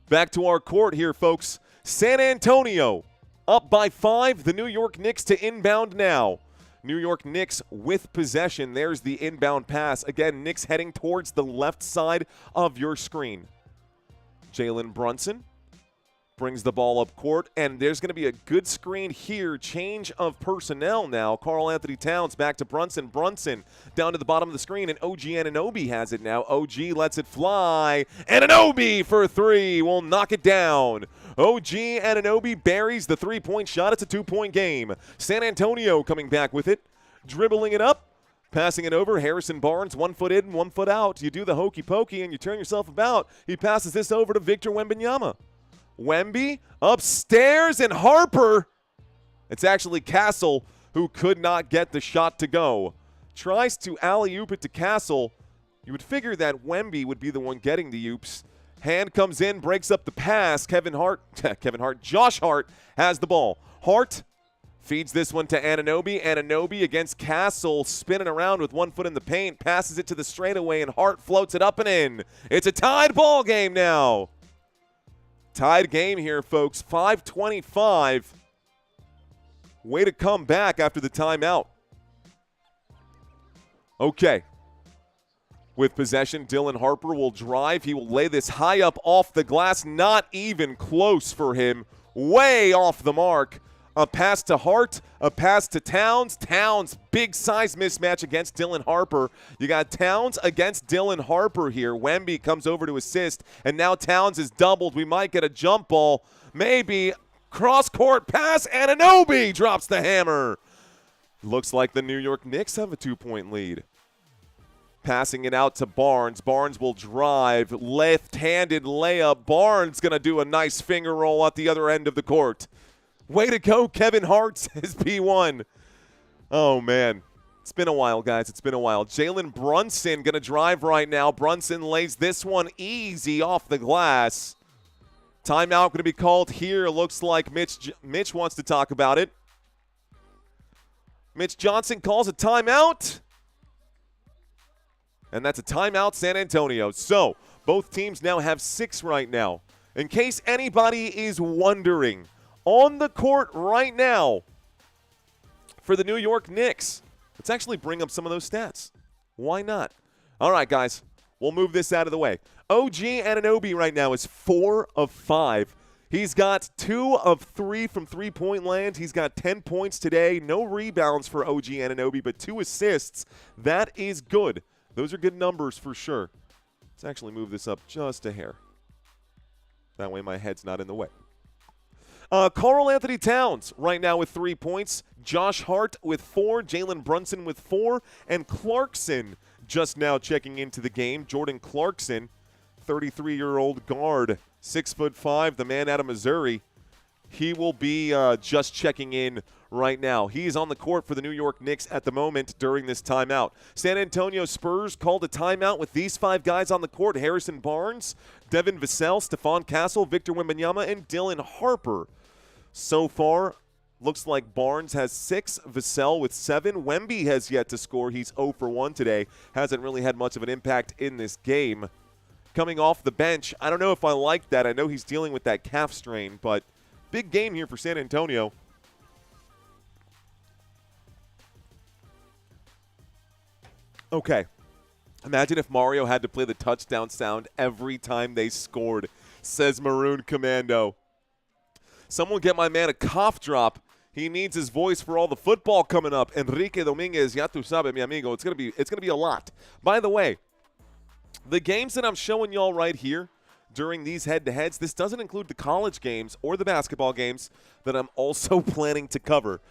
back to our court here, folks. San Antonio up by 5. The New York Knicks to inbound now. New York Knicks with possession. There's the inbound pass. Again, Knicks heading towards the left side of your screen. Jalen Brunson brings the ball up court, and there's going to be a good screen here. Change of personnel now. Karl Anthony Towns back to Brunson. Brunson down to the bottom of the screen, and OG Anunoby has it now. OG lets it fly. Anunoby for 3 will knock it down. OG Anunoby buries the 3-point shot. It's a 2-point game. San Antonio coming back with it, dribbling it up, passing it over. Harrison Barnes, 1 foot in, 1 foot out. You do the hokey pokey, and you turn yourself about. He passes this over to Victor Wembanyama. Wemby upstairs, and Harper. It's actually Castle who could not get the shot to go. Tries to alley-oop it to Castle. You would figure that Wemby would be the one getting the oops. Hand comes in, breaks up the pass. Josh Hart has the ball. Hart feeds this one to Anunoby. Anunoby against Castle, spinning around with 1 foot in the paint, passes it to the straightaway, and Hart floats it up and in. It's a tied ball game now. Tied game here, folks. 5:25. Way to come back after the timeout. Okay. With possession, Dylan Harper will drive. He will lay this high up off the glass. Not even close for him. Way off the mark. A pass to Hart, a pass to Towns. Towns, big size mismatch against Dylan Harper. You got Towns against Dylan Harper here. Wemby comes over to assist, and now Towns is doubled. We might get a jump ball. Maybe. Cross-court pass. Anunoby drops the hammer. Looks like the New York Knicks have a 2-point lead. Passing it out to Barnes. Barnes will drive. Left-handed layup. Barnes going to do a nice finger roll at the other end of the court. Way to go, Kevin Hart, says P1. Oh, man. It's been a while, guys. It's been a while. Jalen Brunson going to drive right now. Brunson lays this one easy off the glass. Timeout going to be called here. Looks like Mitch wants to talk about it. Mitch Johnson calls a timeout. And that's a timeout, San Antonio. So, both teams now have 6 right now. In case anybody is wondering, on the court right now for the New York Knicks. Let's actually bring up some of those stats. Why not? All right, guys. We'll move this out of the way. OG Anunoby right now is 4 of 5. He's got 2 of 3 from three-point land. He's got 10 points today. No rebounds for OG Anunoby, but 2 assists. That is good. Those are good numbers for sure. Let's actually move this up just a hair. That way my head's not in the way. Karl Anthony Towns right now with 3 points. Josh Hart with 4. Jalen Brunson with 4. And Clarkson just now checking into the game. Jordan Clarkson, 33-year-old guard 6'5", the man out of Missouri. He will be just checking in right now. He's on the court for the New York Knicks at the moment during this timeout. San Antonio Spurs called a timeout with these 5 guys on the court: Harrison Barnes, Devin Vassell, Stephon Castle, Victor Wembanyama, and Dylan Harper. So far, looks like Barnes has 6, Vassell with 7. Wemby has yet to score. He's 0 for 1 today. Hasn't really had much of an impact in this game. Coming off the bench, I don't know if I like that. I know he's dealing with that calf strain, but big game here for San Antonio. Okay. Imagine if Mario had to play the touchdown sound every time they scored, says Maroon Commando. Someone get my man a cough drop. He needs his voice for all the football coming up. Enrique Dominguez, ya tu sabe, mi amigo. It's gonna be a lot. By the way, the games that I'm showing y'all right here during these head-to-heads, this doesn't include the college games or the basketball games that I'm also planning to cover.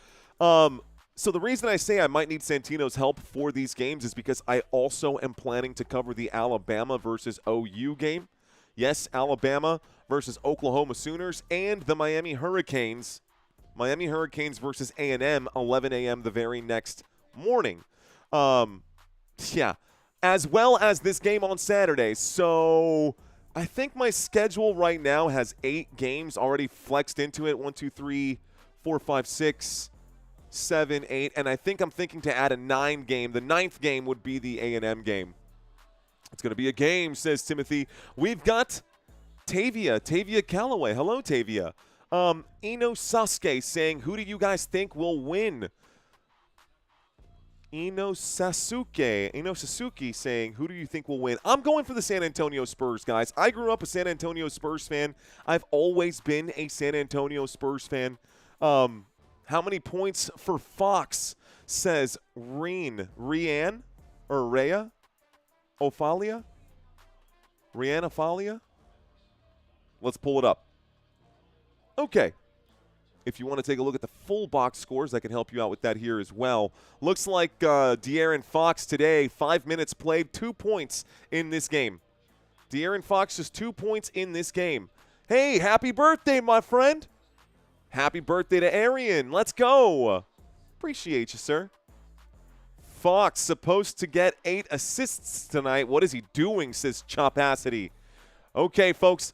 So the reason I say I might need Santino's help for these games is because I also am planning to cover the Alabama versus OU game. Yes, Alabama versus Oklahoma Sooners, and the Miami Hurricanes. Miami Hurricanes versus A&M, 11 a.m. the very next morning. Yeah, as well as this game on Saturday. So I think my schedule right now has 8 games already flexed into it. 1, 2, 3, 4, 5, 6, 7, 8. And I think I'm thinking to add a 9 game. The 9th game would be the A&M game. It's going to be a game, says Timothy. We've got Tavia Calloway. Hello, Tavia. Ino Sasuke saying, who do you guys think will win? Ino Sasuke saying, who do you think will win? I'm going for the San Antonio Spurs, guys. I grew up a San Antonio Spurs fan. I've always been a San Antonio Spurs fan. How many points for Fox, says Rianne or Rhea? Ophalia? Rihanna Ophalia? Let's pull it up. Okay. If you want to take a look at the full box scores, I can help you out with that here as well. Looks like De'Aaron Fox today, 5 minutes played, 2 points in this game. De'Aaron Fox just 2 points in this game. Hey, happy birthday, my friend. Happy birthday to Arian. Let's go. Appreciate you, sir. Fox supposed to get 8 assists tonight. What is he doing, says Chopacity. Okay, folks.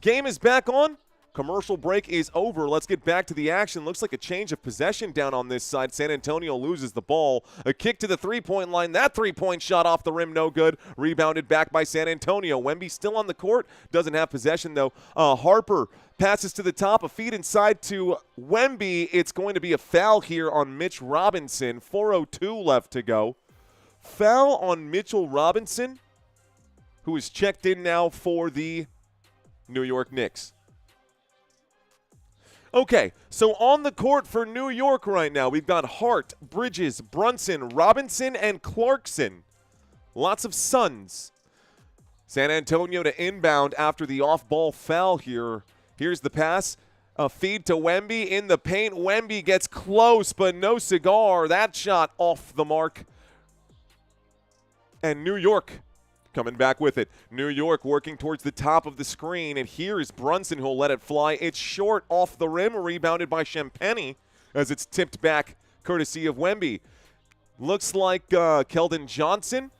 Game is back on. Commercial break is over. Let's get back to the action. Looks like a change of possession down on this side. San Antonio loses the ball. A kick to the three-point line. That three-point shot off the rim, no good. Rebounded back by San Antonio. Wemby still on the court. Doesn't have possession, though. Harper passes to the top. A feed inside to Wemby. It's going to be a foul here on Mitch Robinson. 4:02 left to go. Foul on Mitchell Robinson, who is checked in now for the New York Knicks. Okay, so on the court for New York right now, we've got Hart, Bridges, Brunson, Robinson, and Clarkson. Lots of Suns. San Antonio to inbound after the off-ball foul here. Here's the pass. A feed to Wemby in the paint. Wemby gets close, but no cigar. That shot off the mark. And New York coming back with it. New York working towards the top of the screen, and here is Brunson who'll let it fly. It's short off the rim, rebounded by Champagny as it's tipped back courtesy of Wemby. Looks like Keldon Johnson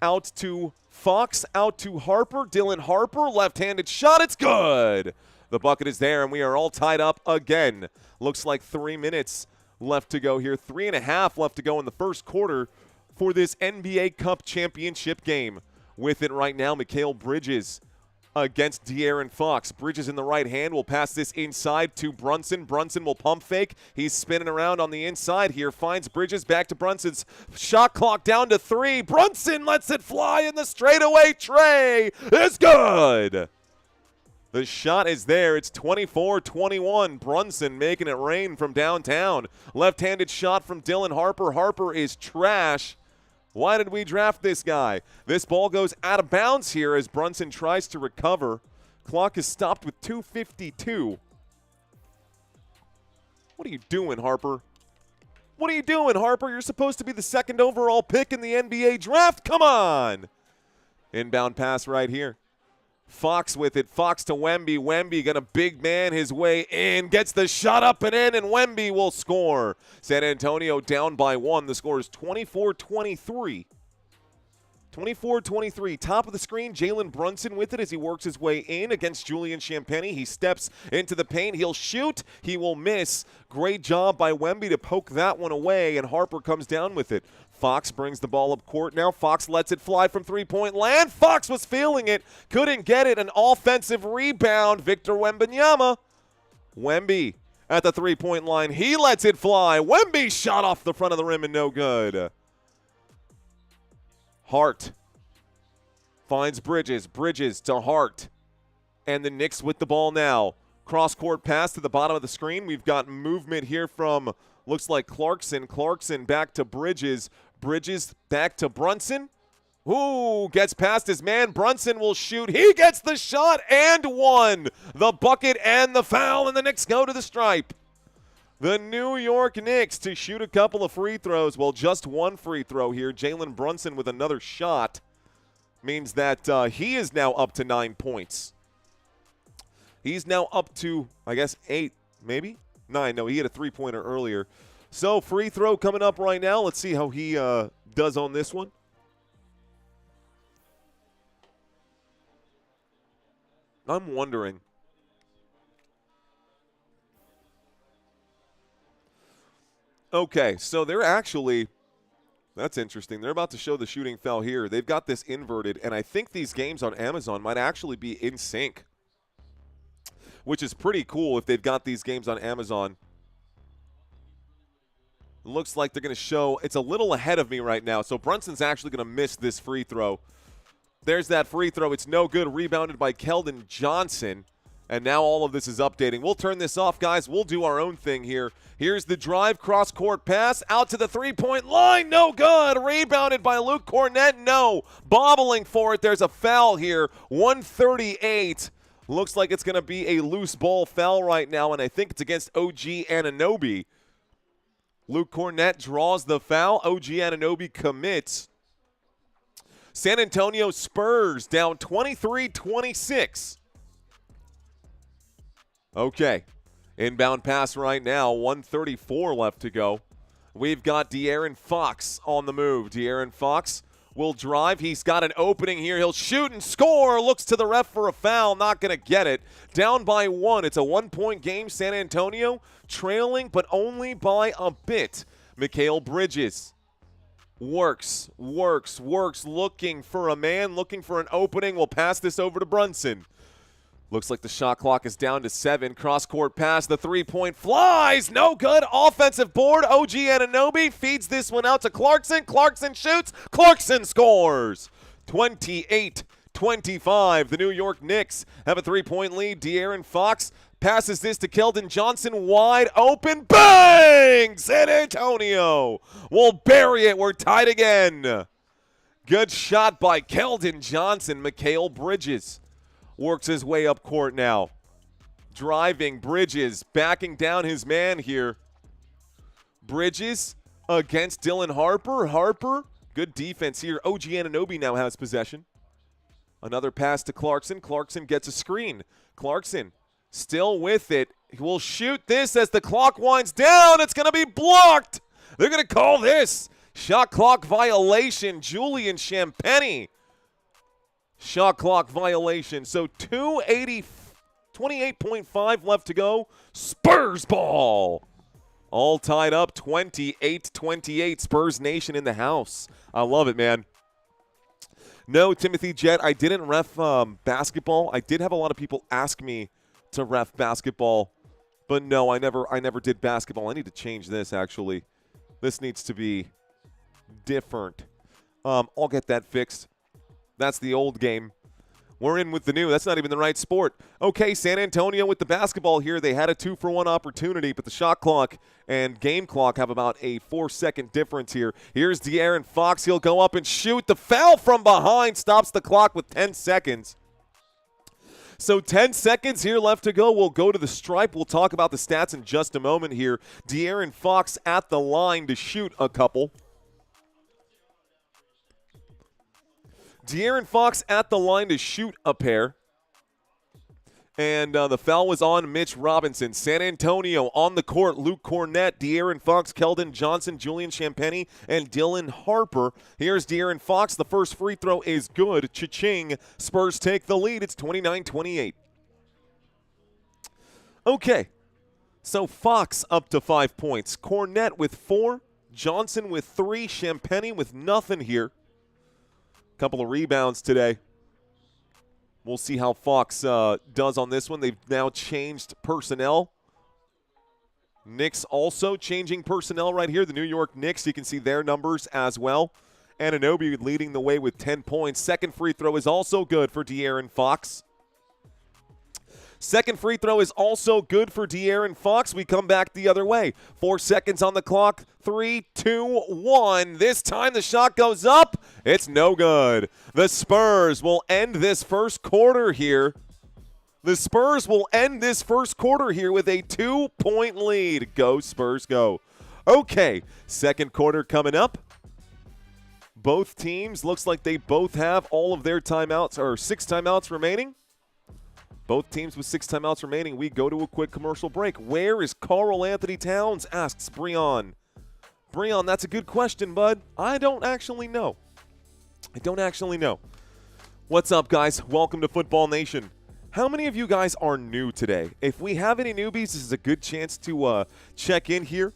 out to Fox, out to Harper. Dylan Harper, left-handed shot. It's good. The bucket is there, and we are all tied up again. Looks like 3 minutes left to go here. 3.5 left to go in the first quarter for this NBA Cup championship game. With it right now, Mikal Bridges against De'Aaron Fox. Bridges in the right hand will pass this inside to Brunson. Brunson will pump fake. He's spinning around on the inside here. Finds Bridges back to Brunson's shot clock down to 3. Brunson lets it fly in the straightaway tray. It's good. The shot is there. It's 24-21. Brunson making it rain from downtown. Left-handed shot from Dylan Harper. Harper is trash. Why did we draft this guy? This ball goes out of bounds here as Brunson tries to recover. Clock is stopped with 2:52. What are you doing, Harper? What are you doing, Harper? You're supposed to be the 2nd overall pick in the NBA draft. Come on. Inbound pass right here. Fox with it. Fox to Wemby. Wemby got a big man his way in. Gets the shot up and in, and Wemby will score. San Antonio down by 1. The score is 24-23. 24-23. Top of the screen, Jalen Brunson with it as he works his way in against Julian Champagnie. He steps into the paint. He'll shoot. He will miss. Great job by Wemby to poke that one away, and Harper comes down with it. Fox brings the ball up court now. Fox lets it fly from three-point land. Fox was feeling it. Couldn't get it. An offensive rebound. Victor Wembanyama. Wemby at the three-point line. He lets it fly. Wemby shot off the front of the rim and no good. Hart finds Bridges. Bridges to Hart. And the Knicks with the ball now. Cross-court pass to the bottom of the screen. We've got movement here from, looks like Clarkson. Clarkson back to Bridges. Bridges back to Brunson. Ooh, gets past his man. Brunson will shoot. He gets the shot and one. The bucket and the foul, and the Knicks go to the stripe. The New York Knicks to shoot a couple of free throws. Well, just one free throw here. Jalen Brunson with another shot means that he is now up to 9 points. He's now up to, I guess, 8, maybe? 9. No, he had a three-pointer earlier. So, free throw coming up right now. Let's see how he does on this one. I'm wondering. Okay, so they're actually, that's interesting. They're about to show the shooting foul here. They've got this inverted, and I think these games on Amazon might actually be in sync, which is pretty cool if they've got these games on Amazon. Looks like they're going to show, it's a little ahead of me right now, so Brunson's actually going to miss this free throw. There's that free throw. It's no good. Rebounded by Keldon Johnson. And now all of this is updating. We'll turn this off, guys. We'll do our own thing here. Here's the drive, cross-court pass, out to the three-point line. No good. Rebounded by Luke Cornett. No. Bobbling for it. There's a foul here. 138. Looks like it's going to be a loose ball foul right now, and I think it's against OG Anunoby. Luke Cornett draws the foul. OG Anunoby commits. San Antonio Spurs down 23-26. Okay, inbound pass right now, 1:34 left to go. We've got De'Aaron Fox on the move. De'Aaron Fox will drive. He's got an opening here. He'll shoot and score. Looks to the ref for a foul. Not going to get it. Down by 1. It's a 1-point game. San Antonio trailing, but only by a bit. Mikal Bridges works, looking for a man, looking for an opening. We'll pass this over to Brunson. Looks like the shot clock is down to 7. Cross-court pass. The three-point flies. No good. Offensive board. OG Anunoby feeds this one out to Clarkson. Clarkson shoots. Clarkson scores. 28-25. The New York Knicks have a 3-point lead. De'Aaron Fox passes this to Keldon Johnson. Wide open. Bang! San Antonio will bury it. We're tied again. Good shot by Keldon Johnson. Mikal Bridges works his way up court now. Driving, Bridges, backing down his man here. Bridges against Dylan Harper. Harper, good defense here. OG Anunoby now has possession. Another pass to Clarkson. Clarkson gets a screen. Clarkson still with it. He will shoot this as the clock winds down. It's going to be blocked. They're going to call this shot clock violation. Julian Champagnie. Shot clock violation. So 28.5 left to go. Spurs ball. All tied up 28-28. Spurs Nation in the house. I love it, man. No, Timothy Jett, I didn't ref basketball. I did have a lot of people ask me to ref basketball, but no, I never did basketball. I need to change this, actually. This needs to be different. I'll get that fixed. That's the old game. We're in with the new. That's not even the right sport. Okay, San Antonio with the basketball here. They had a 2-for-1 opportunity, but the shot clock and game clock have about a 4-second difference here. Here's De'Aaron Fox. He'll go up and shoot. The foul from behind stops the clock with 10 seconds. So 10 seconds here left to go. We'll go to the stripe. We'll talk about the stats in just a moment here. De'Aaron Fox at the line to shoot a couple. De'Aaron Fox at the line to shoot a pair. And the foul was on Mitch Robinson. San Antonio on the court. Luke Cornett, De'Aaron Fox, Keldon Johnson, Julian Champagny, and Dylan Harper. Here's De'Aaron Fox. The first free throw is good. Cha-ching. Spurs take the lead. It's 29-28. Okay. So Fox up to 5 points. Cornett with 4. Johnson with 3. Champagny with nothing here. Couple of rebounds today. We'll see how Fox does on this one. They've now changed personnel. Knicks also changing personnel right here. The New York Knicks, you can see their numbers as well. Anunoby leading the way with 10 points. Second free throw is also good for De'Aaron Fox. Second free throw is also good for De'Aaron Fox. We come back the other way. 4 seconds on the clock. 3, 2, 1. This time the shot goes up. It's no good. The Spurs will end this first quarter here. The Spurs will end this first quarter here with a 2-point lead. Go Spurs, go. Okay, second quarter coming up. Both teams, looks like they both have all of their timeouts, or 6 timeouts remaining. Both teams with 6 timeouts remaining. We go to a quick commercial break. Where is Karl Anthony Towns? Asks Breon. Breon, that's a good question, bud. I don't actually know. What's up, guys? Welcome to Football Nation. How many of you guys are new today? If we have any newbies, this is a good chance to check in here.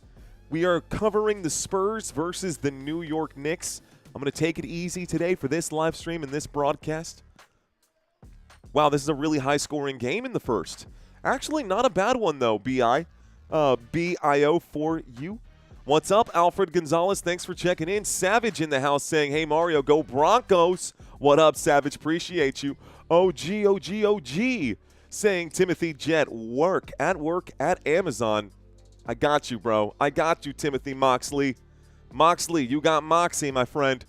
We are covering the Spurs versus the New York Knicks. I'm going to take it easy today for this live stream and this broadcast. Wow, this is a really high-scoring game in the first. Actually, not a bad one, though, B.I. B-I-O for you. What's up, Alfred Gonzalez? Thanks for checking in. Savage in the house saying, hey, Mario, go Broncos. What up, Savage? Appreciate you. OG, saying Timothy Jett, work at Amazon. I got you, bro. I got you, Timothy Moxley. Moxley, you got Moxie, my friend.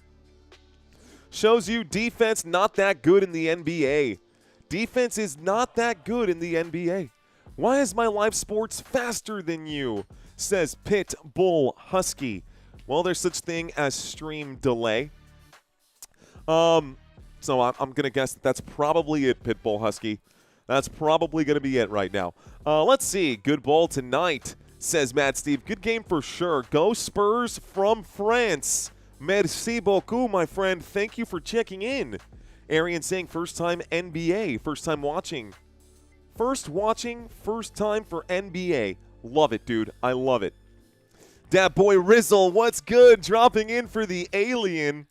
Shows you defense not that good in the NBA. Defense is not that good in the NBA. Why is my live sports faster than you? Says Pit Bull Husky. Well, there's such thing as stream delay. So I'm going to guess that's probably it, Pit Bull Husky. That's probably going to be it right now. Let's see. Good ball tonight, says Matt Steve. Good game for sure. Go Spurs from France. Merci beaucoup, my friend. Thank you for checking in. Arian saying first time NBA, first time watching. First time for NBA. Love it, dude. I love it. Dat boy Rizzle, what's good? Dropping in for the alien.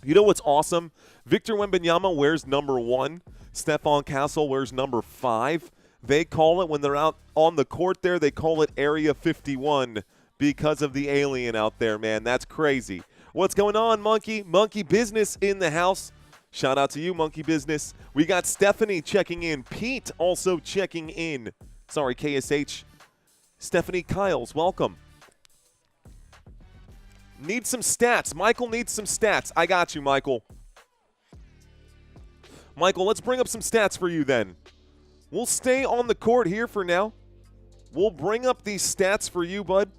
You know what's awesome? Victor Wembanyama wears number 1. Stephon Castle wears number 5. They call it, when they're out on the court there, they call it Area 51 because of the alien out there, man. That's crazy. What's going on, Monkey? Monkey Business in the house. Shout out to you, Monkey Business. We got Stephanie checking in. Pete also checking in. Sorry, KSH. Stephanie Kyles, welcome. Need some stats. Michael needs some stats. I got you, Michael. Michael, let's bring up some stats for you then. We'll stay on the court here for now. We'll bring up these stats for you, bud.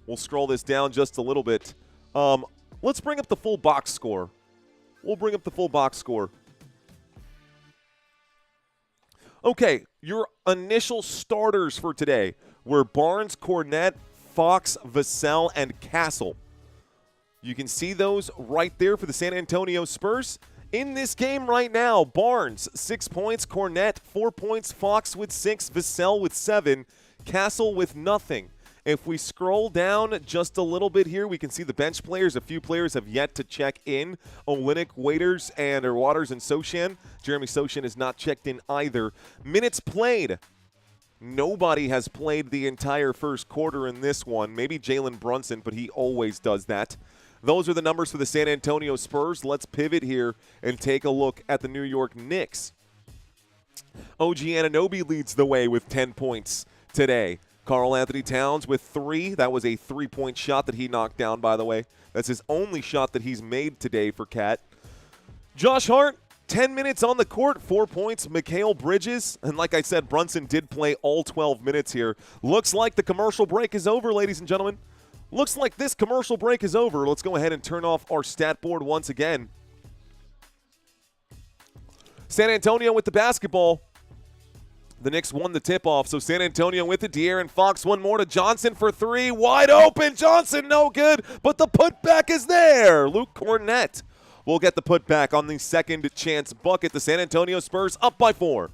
We'll scroll this down just a little bit. Let's bring up the full box score. We'll bring up the full box score. Okay, your initial starters for today were Barnes, Cornett, Fox, Vassell, and Castle. You can see those right there for the San Antonio Spurs. In this game right now, Barnes, 6 points, Cornett, 4 points, Fox with 6, Vassell with 7, Castle with nothing. If we scroll down just a little bit here, we can see the bench players. A few players have yet to check in. Olynyk, Waters, and Sochan. Jeremy Sochan is not checked in either. Minutes played. Nobody has played the entire first quarter in this one. Maybe Jalen Brunson, but he always does that. Those are the numbers for the San Antonio Spurs. Let's pivot here and take a look at the New York Knicks. OG Anunoby leads the way with 10 points today. Karl Anthony Towns with 3. That was a 3-point shot that he knocked down, by the way. That's his only shot that he's made today for Cat. Josh Hart, 10 minutes on the court, 4 points. Mikal Bridges, and like I said, Brunson did play all 12 minutes here. Looks like the commercial break is over, ladies and gentlemen. Looks like this commercial break is over. Let's go ahead and turn off our stat board once again. San Antonio with the basketball. The Knicks won the tip-off, so San Antonio with it. De'Aaron Fox, one more to Johnson for three. Wide open. Johnson, no good, but the putback is there. Luke Cornett will get the putback on the second chance bucket. The San Antonio Spurs up by 4.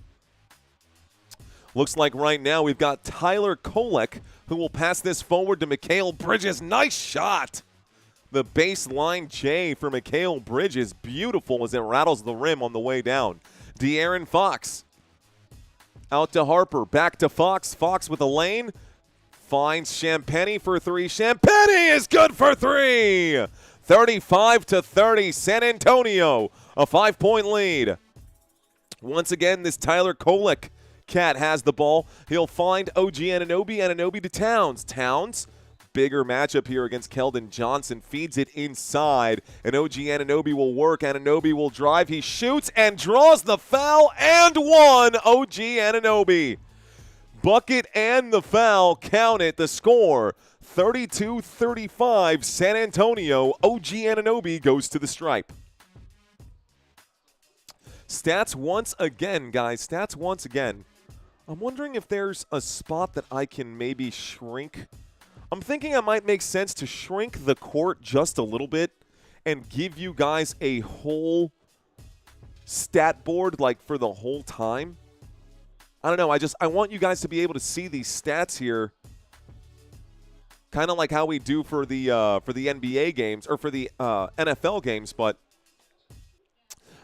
Looks like right now we've got Tyler Kolek, who will pass this forward to Mikal Bridges. Nice shot. The baseline J for Mikal Bridges. Beautiful as it rattles the rim on the way down. De'Aaron Fox. Out to Harper, back to Fox. Fox with a lane. Finds Champagnie for three. Champagnie is good for three. 35-30, San Antonio. A 5-point lead. Once again, this Tyler Kolek cat has the ball. He'll find OG Anunoby. Anunoby to Towns. Towns. Bigger matchup here against Keldon Johnson. Feeds it inside, and OG Anunoby will work. Anunoby will drive. He shoots and draws the foul, and one. OG Anunoby. Bucket and the foul. Count it. The score, 32-35, San Antonio. OG Anunoby goes to the stripe. Stats once again, guys. Stats once again. I'm wondering if there's a spot that I can maybe shrink. I'm thinking it might make sense to shrink the court just a little bit and give you guys a whole stat board like for the whole time. I don't know. I want you guys to be able to see these stats here, kind of like how we do for the NBA games or for the NFL games. But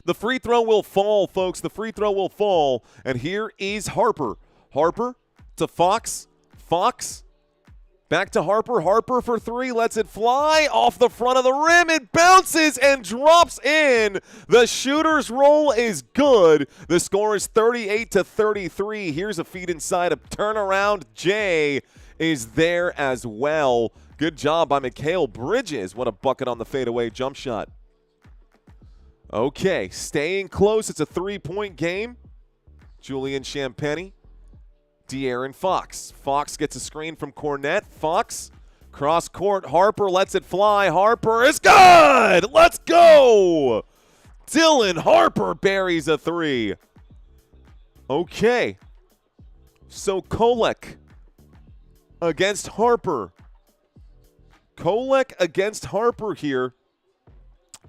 the free throw will fall, folks. The free throw will fall, and here is Harper. Harper to Fox. Fox. Back to Harper. Harper for three. Lets it fly off the front of the rim. It bounces and drops in. The shooter's roll is good. The score is 38-33. Here's a feed inside. A turnaround. Jay is there as well. Good job by Mikal Bridges. What a bucket on the fadeaway jump shot. Okay, staying close. It's a 3-point game. Julian Champagnie. De'Aaron Fox. Fox gets a screen from Cornett. Fox, cross court. Harper lets it fly. Harper is good. Let's go. Dylan Harper buries a three. Okay. So Kolek against Harper. Kolek against Harper here.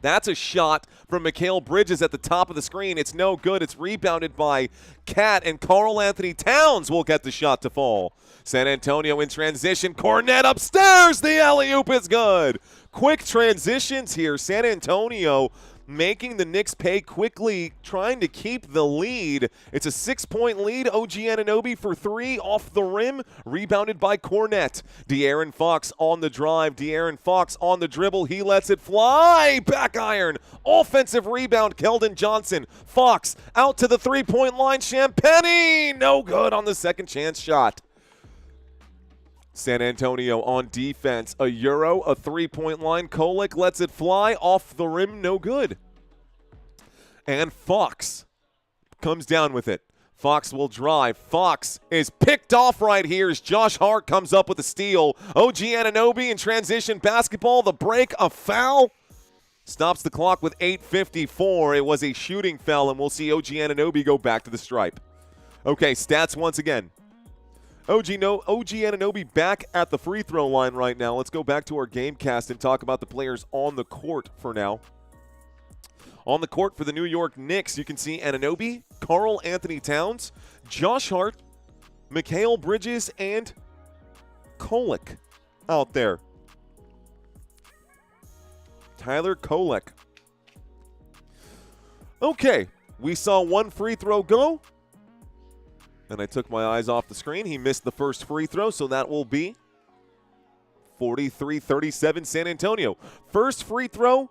That's a shot from Mikal Bridges at the top of the screen. It's no good. It's rebounded by Cat, and Karl Anthony Towns will get the shot to fall. San Antonio in transition. Cornett upstairs. The alley-oop is good. Quick transitions here. San Antonio making the Knicks pay quickly, trying to keep the lead. It's a 6-point lead. OG Anunoby for three off the rim, rebounded by Cornett. De'Aaron Fox on the drive. De'Aaron Fox on the dribble. He lets it fly. Back iron. Offensive rebound, Keldon Johnson. Fox out to the three-point line. Champagnie, no good on the second chance shot. San Antonio on defense. A euro, a three-point line. Kolek lets it fly off the rim. No good. And Fox comes down with it. Fox will drive. Fox is picked off right here as Josh Hart comes up with a steal. OG Anunoby in transition basketball. The break, a foul. Stops the clock with 8:54. It was a shooting foul, and we'll see OG Anunoby go back to the stripe. Okay, stats once again. OG Anunoby back at the free throw line right now. Let's go back to our game cast and talk about the players on the court for now. On the court for the New York Knicks, you can see Anunoby, Karl Anthony Towns, Josh Hart, Mikal Bridges, and Kolek out there. Tyler Kolek. Okay, we saw one free throw go. And I took my eyes off the screen. He missed the first free throw, so that will be 43-37 San Antonio. First free throw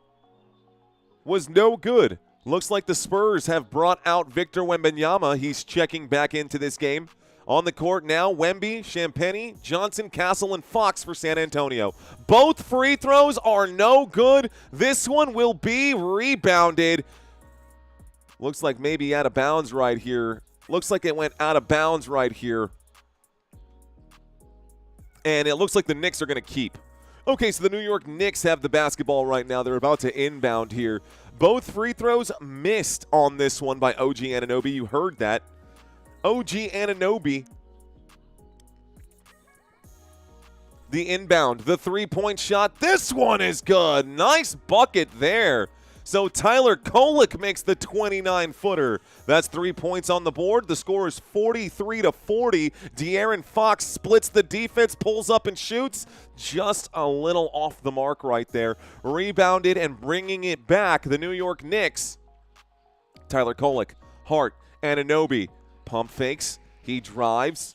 was no good. Looks like the Spurs have brought out Victor Wembanyama. He's checking back into this game. On the court now, Wemby, Champagnie, Johnson, Castle, and Fox for San Antonio. Both free throws are no good. This one will be rebounded. Looks like maybe out of bounds right here. Looks like it went out of bounds right here. And it looks like the Knicks are going to keep. Okay, so the New York Knicks have the basketball right now. They're about to inbound here. Both free throws missed on this one by OG Anunoby. You heard that. OG Anunoby. The inbound, the three-point shot. This one is good. Nice bucket there. So Tyler Kolek makes the 29-footer. That's 3 points on the board. The score is 43-40. De'Aaron Fox splits the defense, pulls up and shoots. Just a little off the mark right there. Rebounded and bringing it back, the New York Knicks. Tyler Kolek, Hart, Anunoby. Pump fakes. He drives.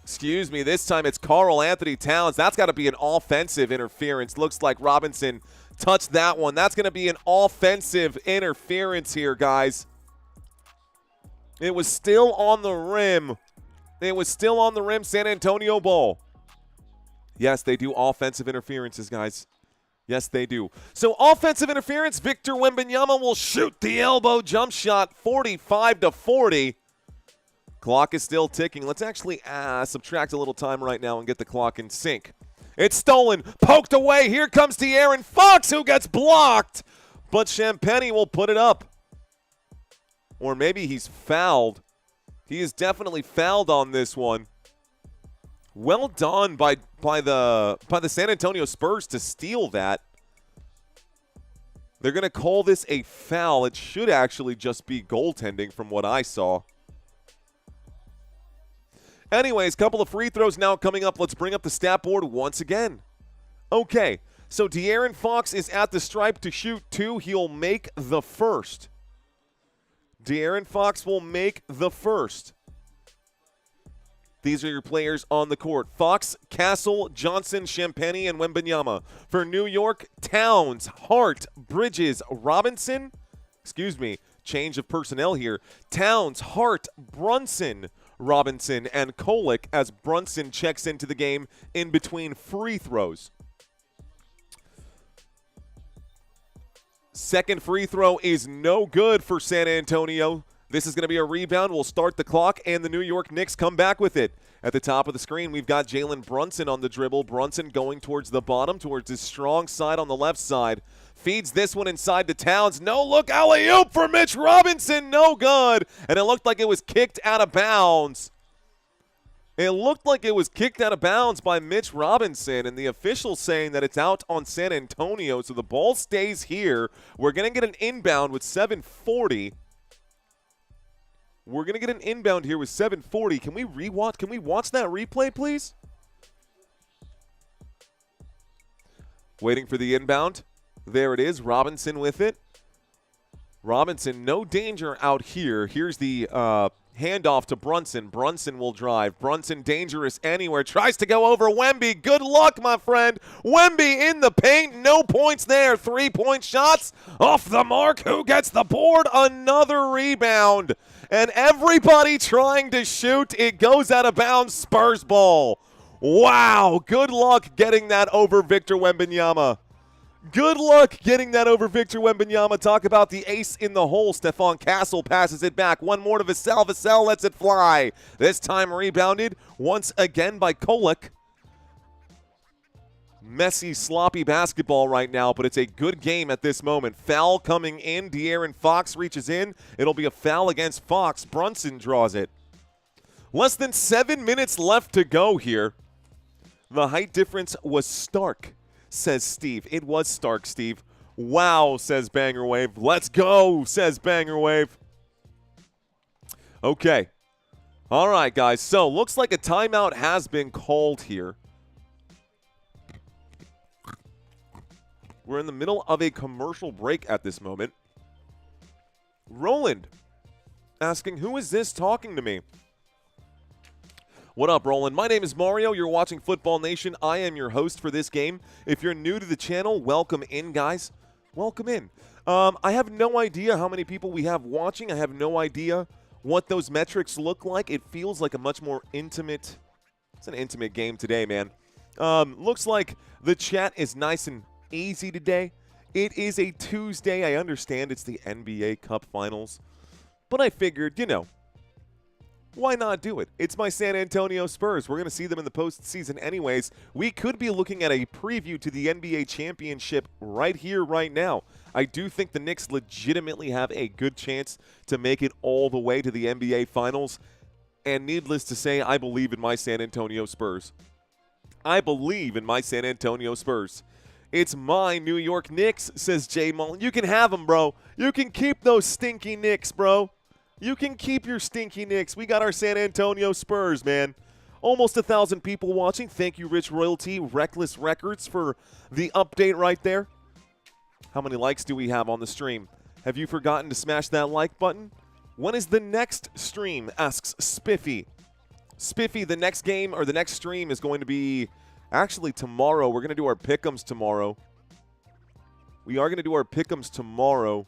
Excuse me, this time it's Karl Anthony Towns. That's got to be an offensive interference. Looks like Robinson touched that one. That's going to be an offensive interference here, guys. It was still on the rim. It was still on the rim, San Antonio ball. Yes, they do offensive interferences, guys. Yes, they do. So offensive interference, Victor Wembanyama will shoot the elbow jump shot, 45-40. Clock is still ticking. Let's actually subtract a little time right now and get the clock in sync. It's stolen, poked away. Here comes De'Aaron Fox, who gets blocked. But Champagnie will put it up. Or maybe he's fouled. He is definitely fouled on this one. Well done by the San Antonio Spurs to steal that. They're going to call this a foul. It should actually just be goaltending from what I saw. Anyways, couple of free throws now coming up. Let's bring up the stat board once again. Okay, so De'Aaron Fox is at the stripe to shoot two. He'll make the first. De'Aaron Fox will make the first. These are your players on the court. Fox, Castle, Johnson, Champagnie, and Wembanyama. For New York, Towns, Hart, Bridges, Robinson. Excuse me, change of personnel here. Towns, Hart, Brunson, Robinson, and Kolek as Brunson checks into the game in between free throws. Second free throw is no good for San Antonio. This is going to be a rebound. We'll start the clock, and the New York Knicks come back with it. At the top of the screen, we've got Jalen Brunson on the dribble. Brunson going towards the bottom, towards his strong side on the left side. Feeds this one inside to Towns. No look, alley-oop for Mitch Robinson. No good. And it looked like it was kicked out of bounds. It looked like it was kicked out of bounds by Mitch Robinson, and the official saying that it's out on San Antonio, so the ball stays here. We're going to get an inbound with 7:40. We're going to get an inbound here with 7:40. Can we rewatch? Can we watch that replay, please? Waiting for the inbound. There it is. Robinson with it. Robinson, no danger out here. Here's the handoff to Brunson. Brunson will drive. Brunson dangerous anywhere. Tries to go over Wemby. Good luck, my friend. Wemby in the paint. No points there. 3-point shots off the mark. Who gets the board? Another rebound. And everybody trying to shoot. It goes out of bounds. Spurs ball. Wow. Good luck getting that over Victor Wembanyama. Good luck getting that over Victor Wembanyama. Talk about the ace in the hole. Stephon Castle passes it back. One more to Vassell. Vassell lets it fly. This time rebounded once again by Kolek. Messy, sloppy basketball right now, but it's a good game at this moment. Foul coming in. De'Aaron Fox reaches in. It'll be a foul against Fox. Brunson draws it. Less than 7 minutes left to go here. The height difference was stark, says Steve. It was stark, Steve. Wow, says Banger Wave. Let's go, says Banger Wave. Okay. All right, guys. So, looks like a timeout has been called here. We're in the middle of a commercial break at this moment. Roland asking, who is this talking to me? What up, Roland? My name is Mario. You're watching Football Nation. I am your host for this game. If you're new to the channel, welcome in, guys. Welcome in. I have no idea how many people we have watching. I have no idea what those metrics look like. It feels like a much more intimate, it's an intimate game today, man. Looks like the chat is nice and easy today. It is a Tuesday. I understand it's the NBA Cup Finals. But I figured, you know, Why not do it? It's my San Antonio Spurs. We're going to see them in the postseason anyways. We could be looking at a preview to the NBA championship right here, right now. I do think the Knicks legitimately have a good chance to make it all the way to the NBA Finals. And needless to say, I believe in my San Antonio Spurs. I believe in my San Antonio Spurs. It's my New York Knicks, says Jay Mullen. You can have them, bro. You can keep those stinky Knicks, bro. You can keep your stinky Knicks. We got our San Antonio Spurs, man. Almost 1,000 people watching. Thank you, Rich Royalty, Reckless Records, for the update right there. How many likes do we have on the stream? Have you forgotten to smash that like button? When is the next stream, asks Spiffy. Spiffy, the next game or the next stream is going to be actually tomorrow. We're going to do our pick'ems tomorrow. We are going to do our pick'ems tomorrow.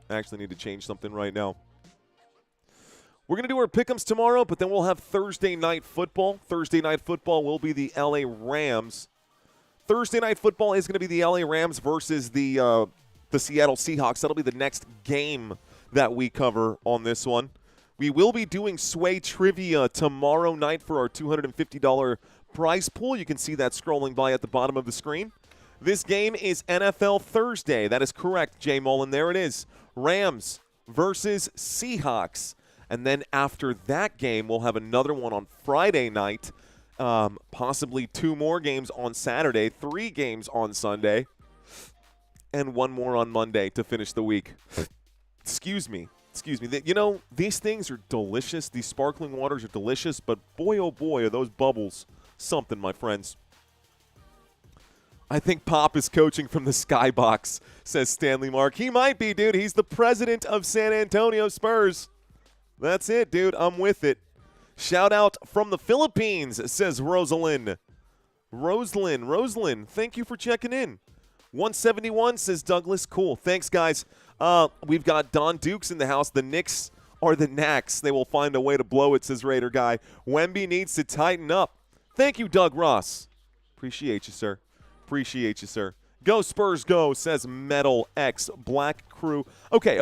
I actually need to change something right now. We're going to do our pick'ems tomorrow, but then we'll have Thursday Night Football. Thursday Night Football will be the LA Rams. Thursday Night Football is going to be the LA Rams versus the Seattle Seahawks. That'll be the next game that we cover on this one. We will be doing Sway Trivia tomorrow night for our $250 prize pool. You can see that scrolling by at the bottom of the screen. This game is NFL Thursday. That is correct, Jay Mullen. There it is. Rams versus Seahawks. And then after that game, we'll have another one on Friday night, possibly 2 more games on Saturday, 3 games on Sunday, and 1 more on Monday to finish the week. Excuse me. You know, these things are delicious. These sparkling waters are delicious, but boy, oh boy, are those bubbles something, my friends. I think Pop is coaching from the skybox, says Stanley Mark. He might be, dude. He's the president of San Antonio Spurs. That's it, dude. I'm with it. Shout out from the Philippines, says Rosalind. Rosalind, thank you for checking in. 171 says Douglas. Cool. Thanks, guys. We've got Don Dukes in the house. The Knicks are the Knacks. They will find a way to blow it, says Raider Guy. Wemby needs to tighten up. Thank you, Doug Ross. Appreciate you, sir. Go Spurs, go, says Metal X Black Crew. Okay.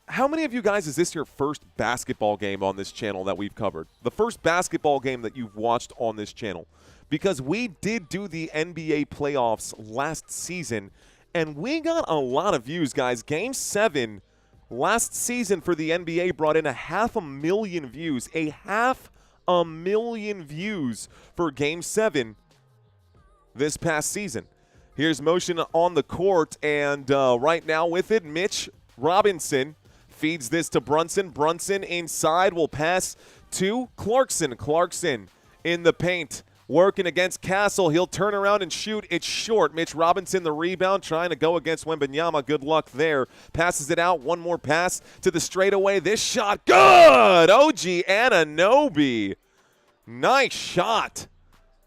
How many of you guys, is this your first basketball game on this channel that we've covered? The first basketball game that you've watched on this channel? Because we did do the NBA playoffs last season, and we got a lot of views, guys. Game 7 last season for the NBA brought in 500,000 views. 500,000 views for Game 7 this past season. Here's motion on the court, and right now with it, Mitch Robinson feeds this to Brunson. Brunson inside will pass to Clarkson. Clarkson in the paint, working against Castle. He'll turn around and shoot. It's short. Mitch Robinson, the rebound, trying to go against Wembanyama. Good luck there. Passes it out. One more pass to the straightaway. This shot, good! OG Anunoby. Nice shot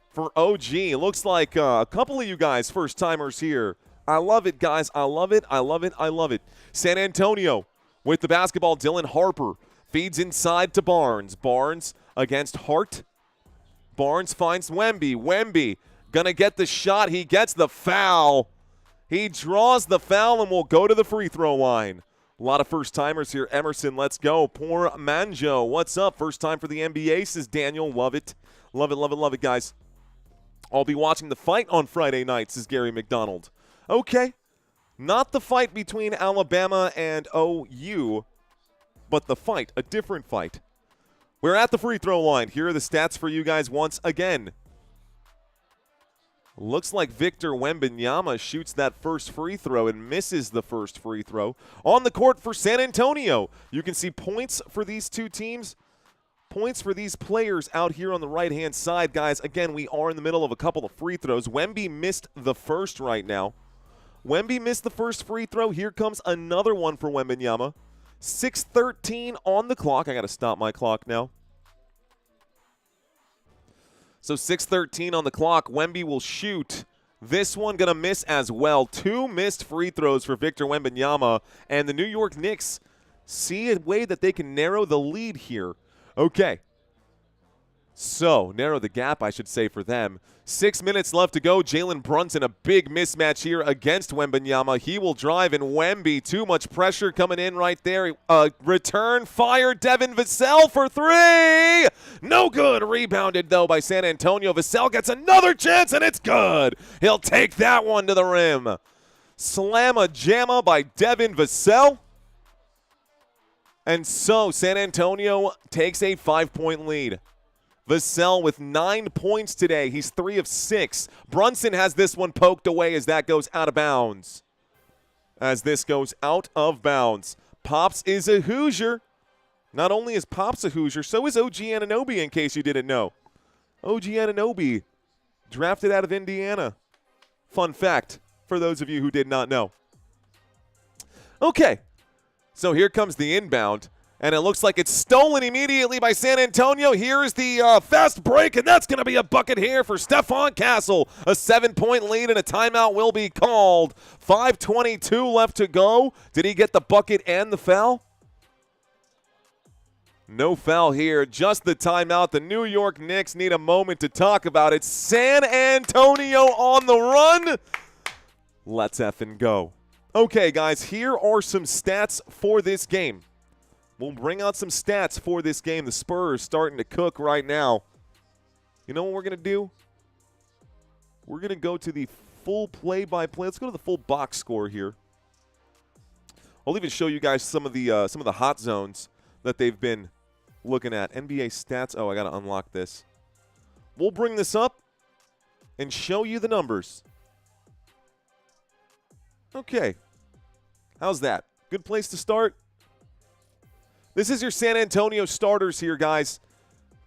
for OG. Looks like a couple of you guys, first-timers here. I love it, guys. I love it. San Antonio with the basketball. Dylan Harper feeds inside to Barnes. Barnes against Hart. Barnes finds Wemby. Wemby gonna get the shot. He gets the foul. He draws the foul and will go to the free throw line. A lot of first-timers here. Emerson, let's go. Poor Manjo. What's up? First time for the NBA, says Daniel. Love it, guys. I'll be watching the fight on Friday night, says Gary McDonald. Okay. Not the fight between Alabama and OU, but the fight, a different fight. We're at the free throw line. Here are the stats for you guys once again. Looks like Victor Wembanyama shoots that first free throw and misses the first free throw. On the court for San Antonio, you can see points for these two teams. Points for these players out here on the right-hand side, guys. Again, we are in the middle of a couple of free throws. Wemby missed the first right now. Wemby missed the first free throw. Here comes another one for Wembanyama. 6:13 on the clock. I got to stop my clock now. So 6:13 on the clock. Wemby will shoot. This one going to miss as well. 2 missed free throws for Victor Wembanyama. And the New York Knicks see a way that they can narrow the lead here. Okay. So, narrow the gap, I should say, for them. 6 minutes left to go. Jalen Brunson, a big mismatch here against Wembanyama. He will drive, and Wemby, too much pressure coming in right there. Return, fire, Devin Vassell for three. No good. Rebounded, though, by San Antonio. Vassell gets another chance, and it's good. He'll take that one to the rim. Slamma-jamma by Devin Vassell. And so, San Antonio takes a 5-point lead. Vassell with 9 points today. He's 3 of 6. Brunson has this one poked away as that goes out of bounds. Pops is a Hoosier. Not only is Pops a Hoosier, so is OG Anunoby, in case you didn't know. OG Anunoby, drafted out of Indiana. Fun fact for those of you who did not know. Okay, so here comes the inbound. And it looks like it's stolen immediately by San Antonio. Here's the fast break, and that's going to be a bucket here for Stephon Castle. A 7-point lead, and a timeout will be called. 5:22 left to go. Did he get the bucket and the foul? No foul here, just the timeout. The New York Knicks need a moment to talk about it. San Antonio on the run. Let's effing go. Okay, guys, here are some stats for this game. We'll bring out some stats for this game. The Spurs starting to cook right now. You know what we're going to do? We're going to go to the full play-by-play. Let's go to the full box score here. I'll even show you guys some of the hot zones that they've been looking at. NBA stats. Oh, I got to unlock this. We'll bring this up and show you the numbers. Okay. How's that? Good place to start? This is your San Antonio starters here, guys.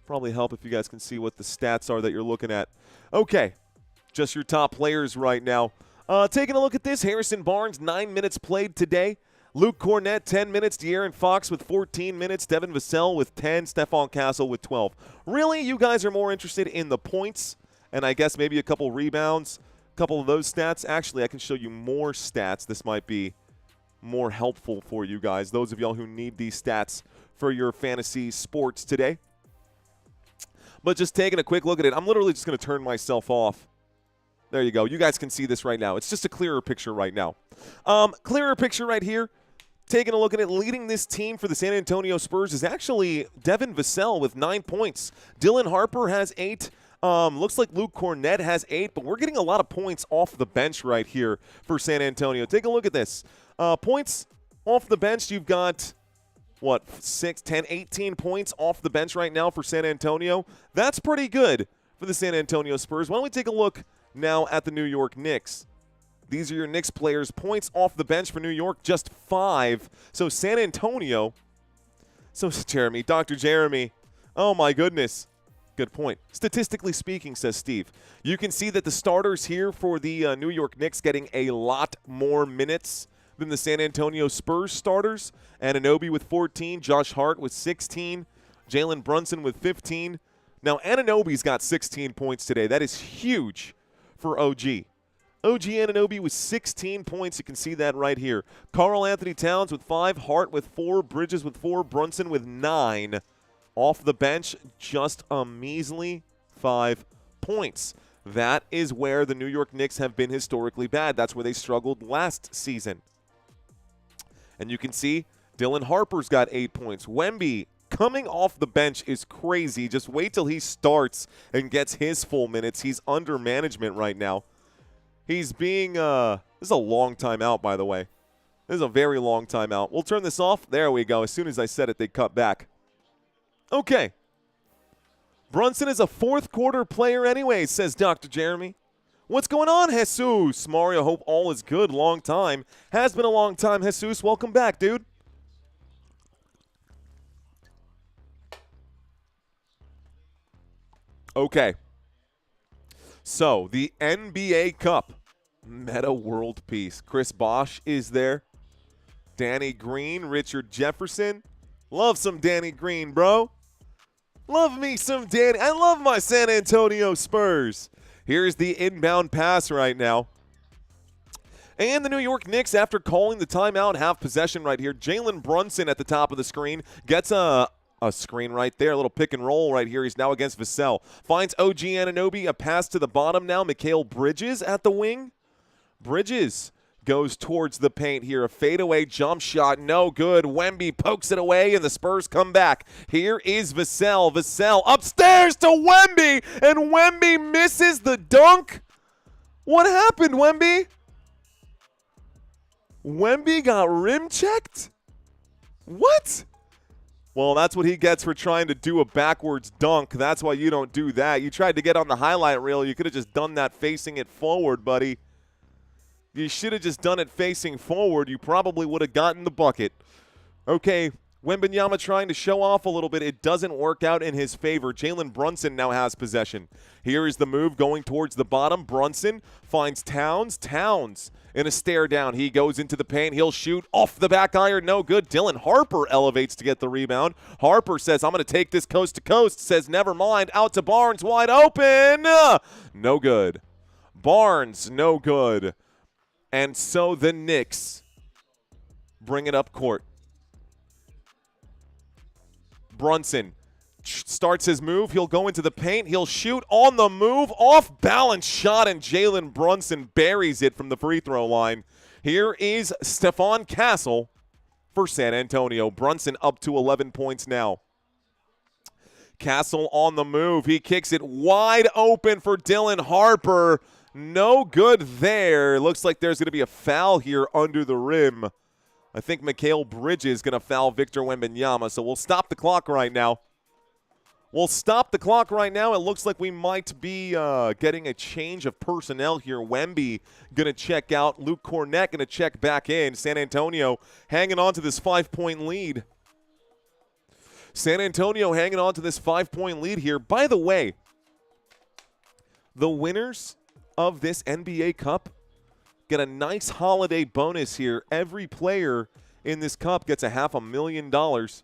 Probably help if you guys can see what the stats are that you're looking at. Okay, just your top players right now. Taking a look at this, Harrison Barnes, 9 minutes played today. Luke Cornett, 10 minutes. De'Aaron Fox with 14 minutes. Devin Vassell with 10. Stephon Castle with 12. Really, you guys are more interested in the points and I guess maybe a couple rebounds, a couple of those stats. Actually, I can show you more stats. This might be more helpful for you guys, those of y'all who need these stats for your fantasy sports today. But just taking a quick look at it, I'm literally just going to turn myself off. There you go. You guys can see this right now. It's just a clearer picture right now. Clearer picture right here. Taking a look at it, leading this team for the San Antonio Spurs is actually Devin Vassell with 9 points. Dylan Harper has 8. Looks like Luke Cornett has 8, but we're getting a lot of points off the bench right here for San Antonio. Take a look at this. Points off the bench, you've got, 6, 10, 18 points off the bench right now for San Antonio. That's pretty good for the San Antonio Spurs. Why don't we take a look now at the New York Knicks? These are your Knicks players. Points off the bench for New York, just 5. So San Antonio, Dr. Jeremy, oh my goodness. Good point. Statistically speaking, says Steve, you can see that the starters here for the New York Knicks getting a lot more minutes than the San Antonio Spurs starters. Anunoby with 14, Josh Hart with 16, Jalen Brunson with 15. Now, Anunoby's got 16 points today. That is huge for OG. OG Anunoby with 16 points. You can see that right here. Karl Anthony Towns with 5, Hart with 4, Bridges with 4, Brunson with 9. Off the bench, just a measly 5 points. That is where the New York Knicks have been historically bad. That's where they struggled last season. And you can see Dylan Harper's got 8 points. Wemby coming off the bench is crazy. Just wait till he starts and gets his full minutes. He's under management right now. He's being this is a long time out, by the way. This is a very long time out. We'll turn this off. There we go. As soon as I said it, they cut back. Okay. Brunson is a fourth quarter player anyway, says Dr. Jeremy. What's going on, Jesus? Mario, hope all is good. Long time. Has been a long time, Jesus. Welcome back, dude. Okay. So, the NBA Cup. Meta World Peace. Chris Bosh is there. Danny Green, Richard Jefferson. Love some Danny Green, bro. Love me some Danny. I love my San Antonio Spurs. Here's the inbound pass right now. And the New York Knicks, after calling the timeout, have possession right here. Jalen Brunson at the top of the screen gets a A screen right there, a little pick and roll right here. He's now against Vassell. Finds OG Anunoby, a pass to the bottom now. Mikal Bridges at the wing. Bridges goes towards the paint here. A fadeaway jump shot, no good. Wemby pokes it away, and the Spurs come back. Here is Vassell. Vassell upstairs to Wemby, and Wemby misses the dunk. What happened, Wemby? Wemby got rim checked? What? Well, that's what he gets for trying to do a backwards dunk. That's why you don't do that. You tried to get on the highlight reel. You could have just done that facing it forward, buddy. You should have just done it facing forward. You probably would have gotten the bucket. Okay, Wembanyama trying to show off a little bit. It doesn't work out in his favor. Jalen Brunson now has possession. Here is the move going towards the bottom. Brunson finds Towns. Towns in a stare down. He goes into the paint. He'll shoot off the back iron. No good. Dylan Harper elevates to get the rebound. Harper says, I'm going to take this coast to coast. Says, never mind. Out to Barnes. Wide open. No good. Barnes, no good. And so the Knicks bring it up court. Brunson starts his move. He'll go into the paint. He'll shoot on the move. Off balance shot, and Jalen Brunson buries it from the free throw line. Here is Stephon Castle for San Antonio. Brunson up to 11 points now. Castle on the move. He kicks it wide open for Dylan Harper. No good there. Looks like there's going to be a foul here under the rim. I think Mikal Bridges is going to foul Victor Wembanyama, so we'll stop the clock right now. We'll stop the clock right now. It looks like we might be getting a change of personnel here. Wemby going to check out. Luke Cornett going to check back in. San Antonio hanging on to this 5-point lead. San Antonio hanging on to this 5-point lead here. By the way, the winners of this NBA Cup get a nice holiday bonus here. Every player in this cup gets a $500,000.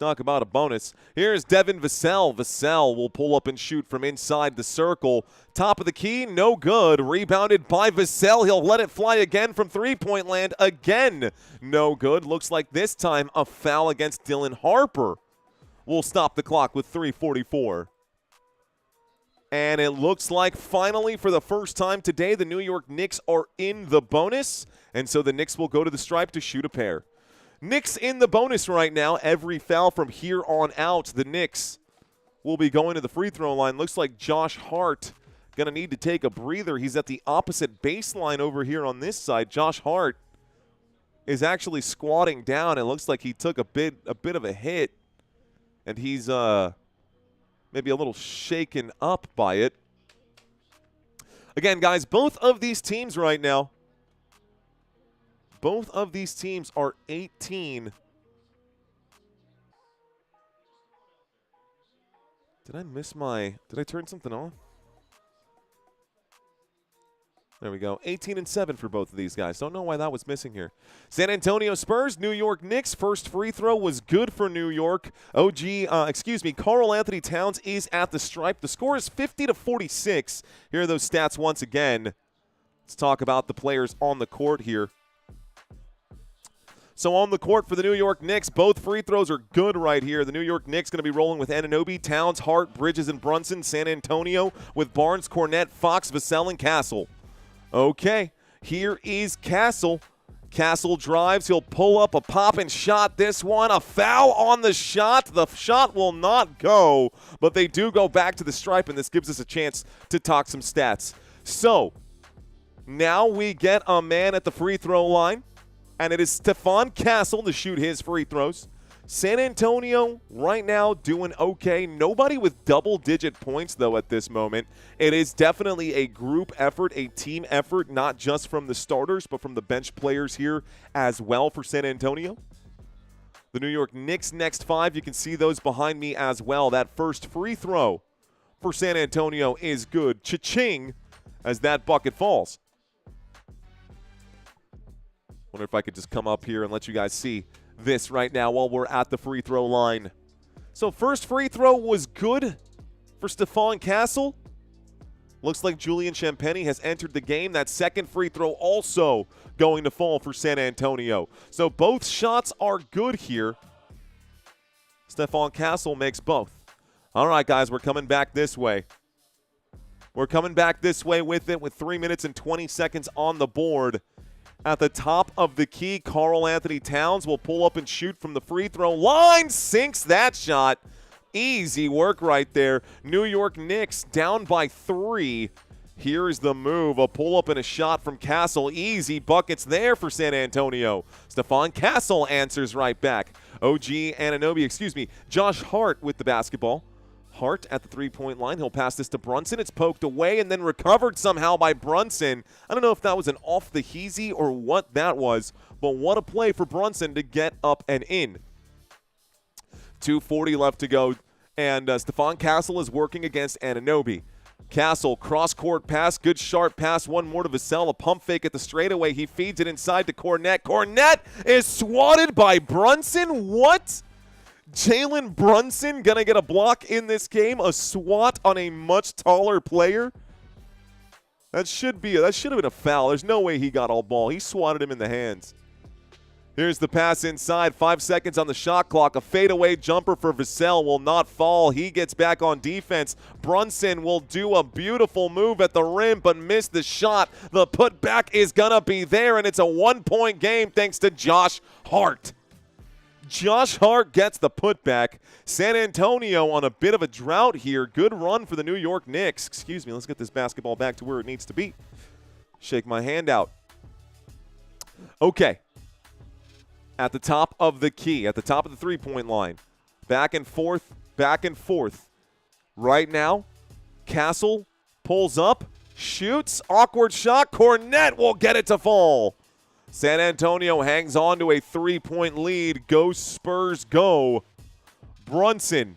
Talk about a bonus. Here's Devin Vassell. Vassell will pull up and shoot from inside the circle. Top of the key, no good. Rebounded by Vassell. He'll let it fly again from three-point land. Again, no good. Looks like this time a foul against Dylan Harper. We'll stop the clock with 3:44. And it looks like finally for the first time today, the New York Knicks are in the bonus. And so the Knicks will go to the stripe to shoot a pair. Knicks in the bonus right now. Every foul from here on out, the Knicks will be going to the free throw line. Looks like Josh Hart going to need to take a breather. He's at the opposite baseline over here on this side. Josh Hart is actually squatting down. It looks like he took a bit of a hit. And he's maybe a little shaken up by it. Again, guys, both of these teams right now, both of these teams are 18. Did I turn something off? There we go. 18-7 for both of these guys. Don't know why that was missing here. San Antonio Spurs, New York Knicks. First free throw was good for New York. Karl Anthony Towns is at the stripe. The score is 50-46. Here are those stats once again. Let's talk about the players on the court here. So on the court for the New York Knicks, both free throws are good right here. The New York Knicks going to be rolling with Anunoby, Towns, Hart, Bridges, and Brunson. San Antonio with Barnes, Cornett, Fox, Vassell, and Castle. Okay, here is Castle. Castle drives. He'll pull up a pop-in shot. This one, a foul on the shot. The shot will not go, but they do go back to the stripe, and this gives us a chance to talk some stats. So now we get a man at the free throw line, and it is Stephon Castle to shoot his free throws. San Antonio right now doing okay. Nobody with double-digit points, though, at this moment. It is definitely a group effort, a team effort, not just from the starters, but from the bench players here as well for San Antonio. The New York Knicks next five, you can see those behind me as well. That first free throw for San Antonio is good. Cha-ching as that bucket falls. Wonder if I could just come up here and let you guys see this right now while we're at the free throw line. So first free throw was good for Stephon Castle. Looks like Julian Champagnie has entered the game. That second free throw also going to fall for San Antonio. So both shots are good here. Stephon Castle makes both. All right, guys, we're coming back this way. We're coming back this way with it with 3 minutes and 20 seconds on the board. At the top of the key, Karl Anthony Towns will pull up and shoot from the free throw line. Sinks that shot. Easy work right there. New York Knicks down by 3. Here's the move. A pull-up and a shot from Castle. Easy buckets there for San Antonio. Stephon Castle answers right back. Josh Hart with the basketball. Hart at the three-point line. He'll pass this to Brunson. It's poked away and then recovered somehow by Brunson. I don't know if that was an off the heezy or what that was, but what a play for Brunson to get up and in. 2:40 left to go, and Stephon Castle is working against Anunoby. Castle, cross-court pass, good sharp pass, one more to Vassell, a pump fake at the straightaway. He feeds it inside to Cornette. Cornette is swatted by Brunson. What? Jalen Brunson going to get a block in this game, a swat on a much taller player? That should have been a foul. There's no way he got all ball. He swatted him in the hands. Here's the pass inside. 5 seconds on the shot clock. A fadeaway jumper for Vassell will not fall. He gets back on defense. Brunson will do a beautiful move at the rim but miss the shot. The putback is going to be there, and it's a one-point game thanks to Josh Hart. Josh Hart gets the putback. San Antonio on a bit of a drought here. Good run for the New York Knicks. Excuse me, let's get this basketball back to where it needs to be. Shake my hand out. Okay. At the top of the key, at the top of the three-point line. Back and forth, back and forth. Right now, Castle pulls up, shoots, awkward shot. Cornette will get it to fall. San Antonio hangs on to a three-point lead. Go Spurs, go. Brunson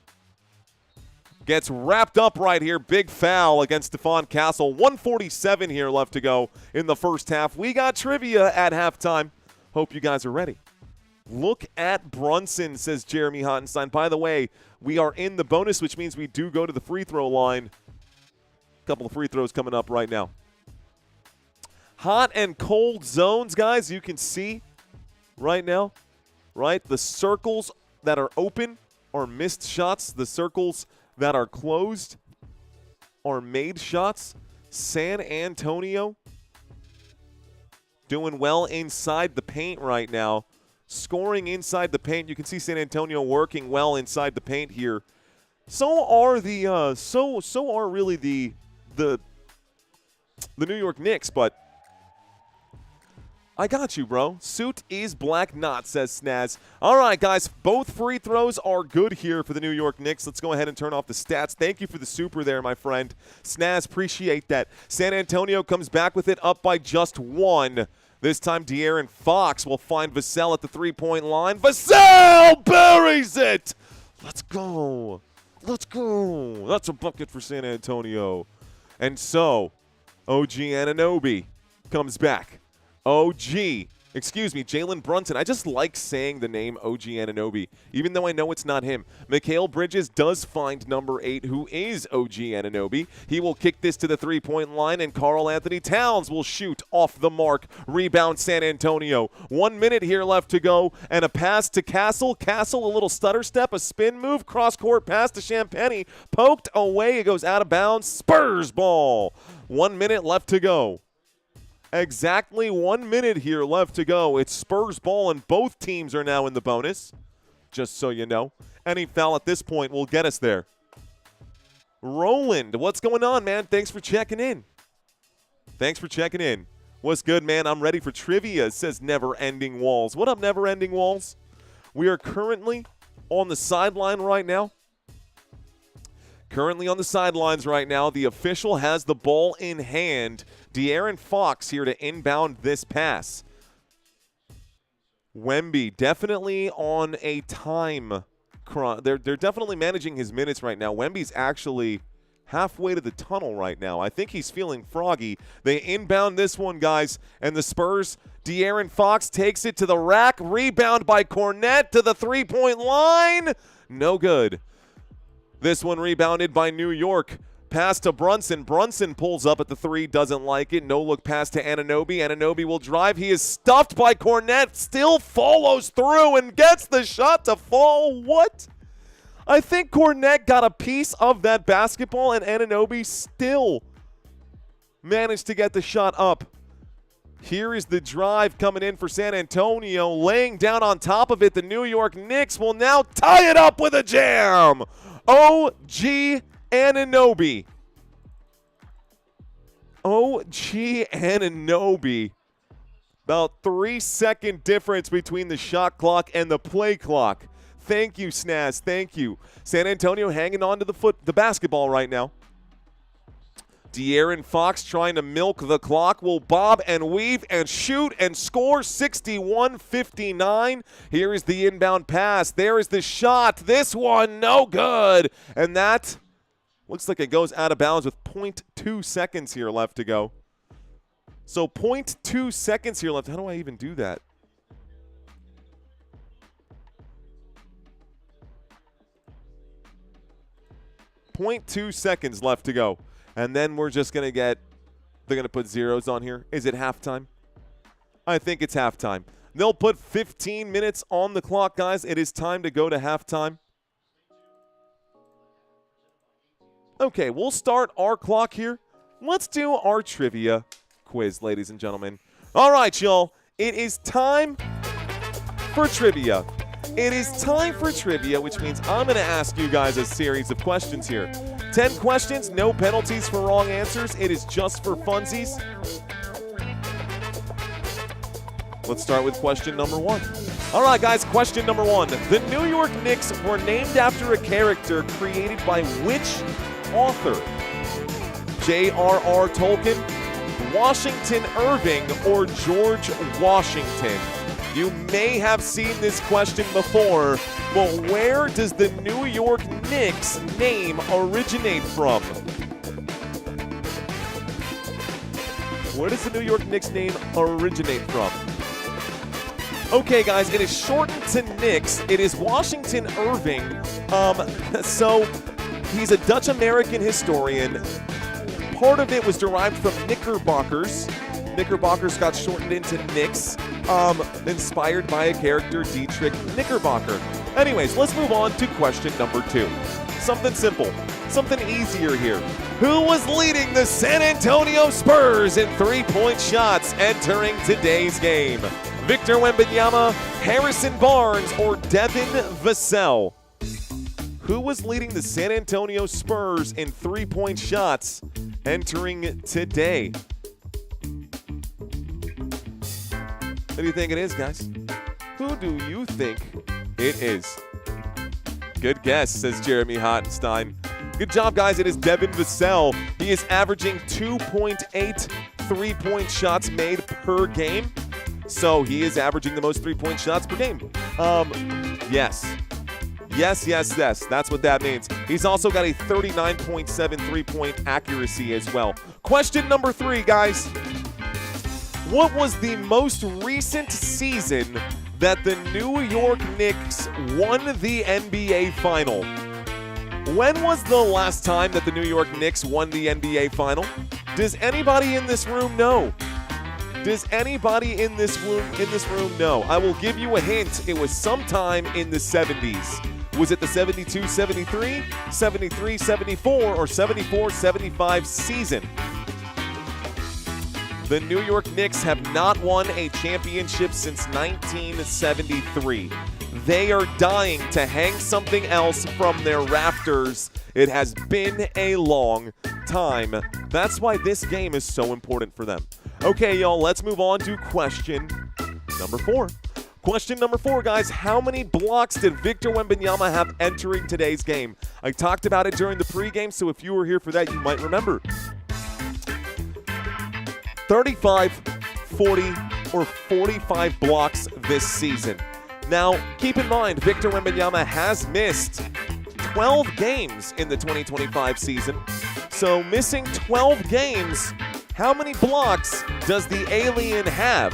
gets wrapped up right here. Big foul against Stephon Castle. 1:47 here left to go in the first half. We got trivia at halftime. Hope you guys are ready. Look at Brunson, says Jeremy Hottenstein. By the way, we are in the bonus, which means we do go to the free throw line. A couple of free throws coming up right now. Hot and cold zones, guys, you can see right now, right? The circles that are open are missed shots. The circles that are closed are made shots. San Antonio doing well inside the paint right now. Scoring inside the paint. You can see San Antonio working well inside the paint here. So are the really the New York Knicks, but I got you, bro. Suit is black knot, says Snaz. All right, guys, both free throws are good here for the New York Knicks. Let's go ahead and turn off the stats. Thank you for the super there, my friend. Snaz, appreciate that. San Antonio comes back with it up by just 1. This time, De'Aaron Fox will find Vassell at the three-point line. Vassell buries it! Let's go. Let's go. That's a bucket for San Antonio. And so, OG Anunoby comes back. Jalen Brunson. I just like saying the name OG Anunoby, even though I know it's not him. Mikal Bridges does find number 8, who is OG Anunoby. He will kick this to the three-point line, and Karl Anthony Towns will shoot off the mark. Rebound San Antonio. 1 minute here left to go, and a pass to Castle. Castle, a little stutter step, a spin move, cross-court pass to Champagnie. Poked away. It goes out of bounds. Spurs ball. 1 minute left to go. Exactly 1 minute here left to go. It's Spurs ball, and both teams are now in the bonus, just so you know. Any foul at this point will get us there. Roland, what's going on, man? Thanks for checking in. What's good, man? I'm ready for trivia, says Never Ending Walls. What up, Never Ending Walls? We are currently on the sideline right now. The official has the ball in hand. De'Aaron Fox here to inbound this pass. Wemby definitely on a time. They're definitely managing his minutes right now. Wemby's actually halfway to the tunnel right now. I think he's feeling froggy. They inbound this one, guys, and the Spurs, De'Aaron Fox takes it to the rack. Rebound by Cornette to the three-point line. No good. This one rebounded by New York. Pass to Brunson. Brunson pulls up at the 3, doesn't like it. No-look pass to Anunoby. Anunoby will drive. He is stuffed by Cornette. Still follows through and gets the shot to fall. What? I think Cornette got a piece of that basketball, and Anunoby still managed to get the shot up. Here is the drive coming in for San Antonio, laying down on top of it. The New York Knicks will now tie it up with a jam. OG Anunoby. OG Anunoby. About 3-second difference between the shot clock and the play clock. Thank you, Snaz. Thank you. San Antonio hanging on to the basketball right now. De'Aaron Fox trying to milk the clock, will bob and weave and shoot and score 61-59. Here is the inbound pass. There is the shot. This one, no good. And that looks like it goes out of bounds with 0.2 seconds here left to go. So 0.2 seconds here left. How do I even do that? .2 seconds left to go. And then we're just going to they're going to put zeros on here. Is it halftime? I think it's halftime. They'll put 15 minutes on the clock, guys. It is time to go to halftime. Okay, we'll start our clock here. Let's do our trivia quiz, ladies and gentlemen. All right, y'all. It is time for trivia. It is time for trivia, which means I'm going to ask you guys a series of questions here. 10 questions, no penalties for wrong answers. It is just for funsies. Let's start with question number 1. All right, guys, question number 1. The New York Knicks were named after a character created by which author? J.R.R. Tolkien, Washington Irving, or George Washington? You may have seen this question before, but where does the New York Knicks name originate from? Where does the New York Knicks name originate from? Okay, guys, it is shortened to Knicks. It is Washington Irving. So he's a Dutch-American historian. Part of it was derived from Knickerbockers. Knickerbockers got shortened into Knicks, inspired by a character, Dietrich Knickerbocker. Anyways, let's move on to question number 2. Something simple, something easier here. Who was leading the San Antonio Spurs in three-point shots entering today's game? Victor Wembanyama, Harrison Barnes, or Devin Vassell? Who was leading the San Antonio Spurs in three-point shots entering today? Who do you think it is, guys? Who do you think it is? Good guess, says Jeremy Hottenstein. Good job, guys. It is Devin Vassell. He is averaging 2.8 three-point shots made per game. So he is averaging the most three-point shots per game. Yes. Yes. That's what that means. He's also got a 39.7 three-point accuracy as well. Question number 3, guys. What was the most recent season that the New York Knicks won the NBA Final? When was the last time that the New York Knicks won the NBA Final? Does anybody in this room know? Does anybody in this room know? I will give you a hint. It was sometime in the 70s. Was it the 72-73, 73-74, or 74-75 season? The New York Knicks have not won a championship since 1973. They are dying to hang something else from their rafters. It has been a long time. That's why this game is so important for them. Okay, y'all, let's move on to question number 4. Question number 4, guys. How many blocks did Victor Wembanyama have entering today's game? I talked about it during the pregame, so if you were here for that, you might remember. 35, 40, or 45 blocks this season. Now, keep in mind, Victor Wembanyama has missed 12 games in the 2025 season. So, missing 12 games, how many blocks does the alien have?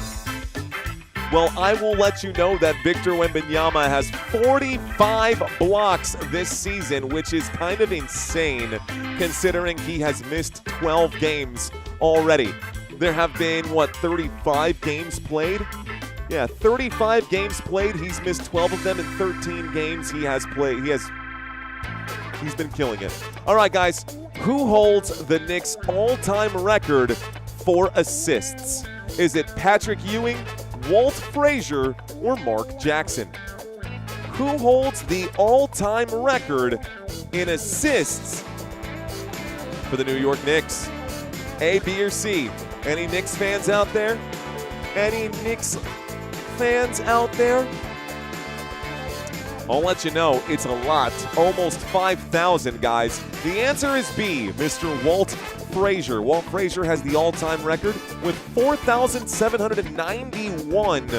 Well, I will let you know that Victor Wembanyama has 45 blocks this season, which is kind of insane considering he has missed 12 games already. There have been, 35 games played? Yeah, 35 games played. He's missed 12 of them in 13 games he has played. He has He's been killing it. All right, guys. Who holds the Knicks' all-time record for assists? Is it Patrick Ewing, Walt Frazier, or Mark Jackson? Who holds the all-time record in assists for the New York Knicks? A, B, or C? Any Knicks fans out there? Any Knicks fans out there? I'll let you know, it's a lot. Almost 5,000, guys. The answer is B, Mr. Walt Frazier. Walt Frazier has the all-time record with 4,791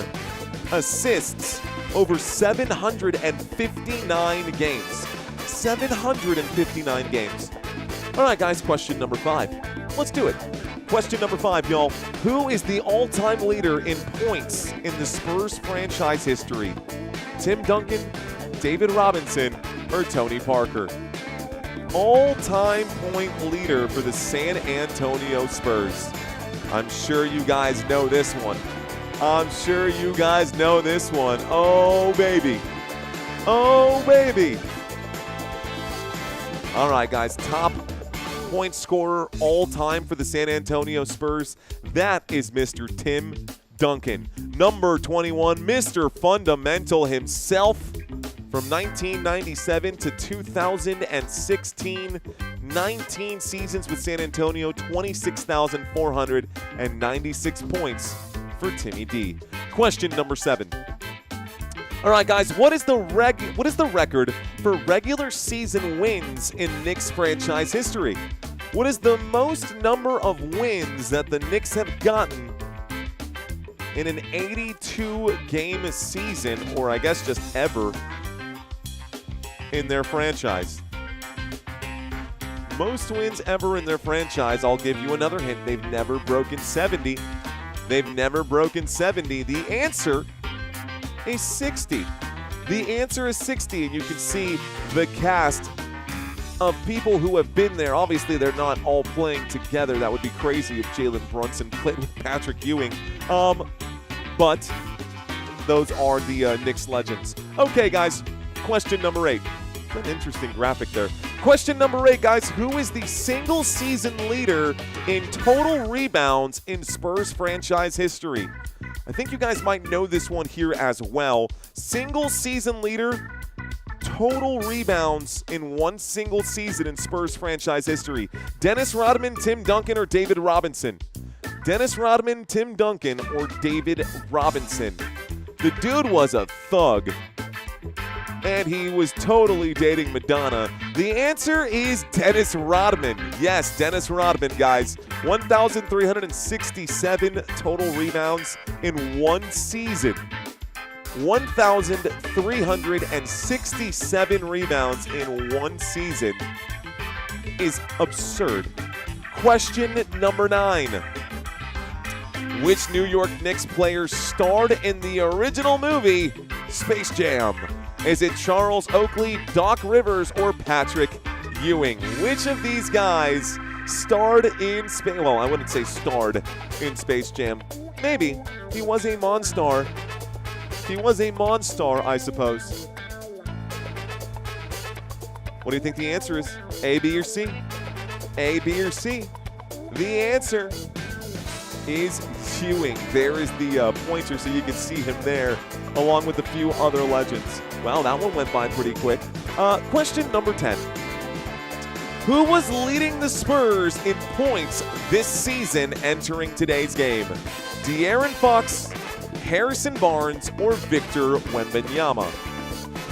assists over 759 games. 759 games. All right, guys, question number 5. Let's do it. Question number 5, y'all. Who is the all-time leader in points in the Spurs franchise history? Tim Duncan, David Robinson, or Tony Parker? All-time point leader for the San Antonio Spurs. I'm sure you guys know this one. I'm sure you guys know this one. Oh, baby. Oh, baby. All right, guys. Top point scorer all time for the San Antonio Spurs. That is Mr. Tim Duncan. Number 21, Mr. Fundamental himself. From 1997 to 2016, 19 seasons with San Antonio, 26,496 points for Timmy D. Question number 7. All right, guys, what is the record for regular season wins in Knicks franchise history? What is the most number of wins that the Knicks have gotten in an 82-game season, or I guess just ever, in their franchise? Most wins ever in their franchise. I'll give you another hint. They've never broken 70. They've never broken 70. The answer is 60. The answer is 60, and you can see the cast of people who have been there. Obviously, they're not all playing together. That would be crazy if Jalen Brunson played with Patrick Ewing. But those are the Knicks legends. Okay, guys, question number 8. An interesting graphic there. Question number 8, guys. Who is the single season leader in total rebounds in Spurs franchise history? I think you guys might know this one here as well. Single season leader, total rebounds in one single season in Spurs franchise history. Dennis Rodman, Tim Duncan, or David Robinson? Dennis Rodman, Tim Duncan, or David Robinson? The dude was a thug, and he was totally dating Madonna. The answer is Dennis Rodman. Yes, Dennis Rodman, guys. 1,367 total rebounds in one season. 1,367 rebounds in one season is absurd. Question number 9. Which New York Knicks players starred in the original movie, Space Jam? Is it Charles Oakley, Doc Rivers, or Patrick Ewing? Which of these guys starred in Space? Well, I wouldn't say starred in Space Jam. Maybe. He was a Monstar. He was a Monstar, I suppose. What do you think the answer is? A, B, or C? A, B, or C? The answer is Ewing. There is the pointer, so you can see him there, along with a few other legends. Well, that one went by pretty quick. Question number 10. Who was leading the Spurs in points this season entering today's game? De'Aaron Fox, Harrison Barnes, or Victor Wembanyama?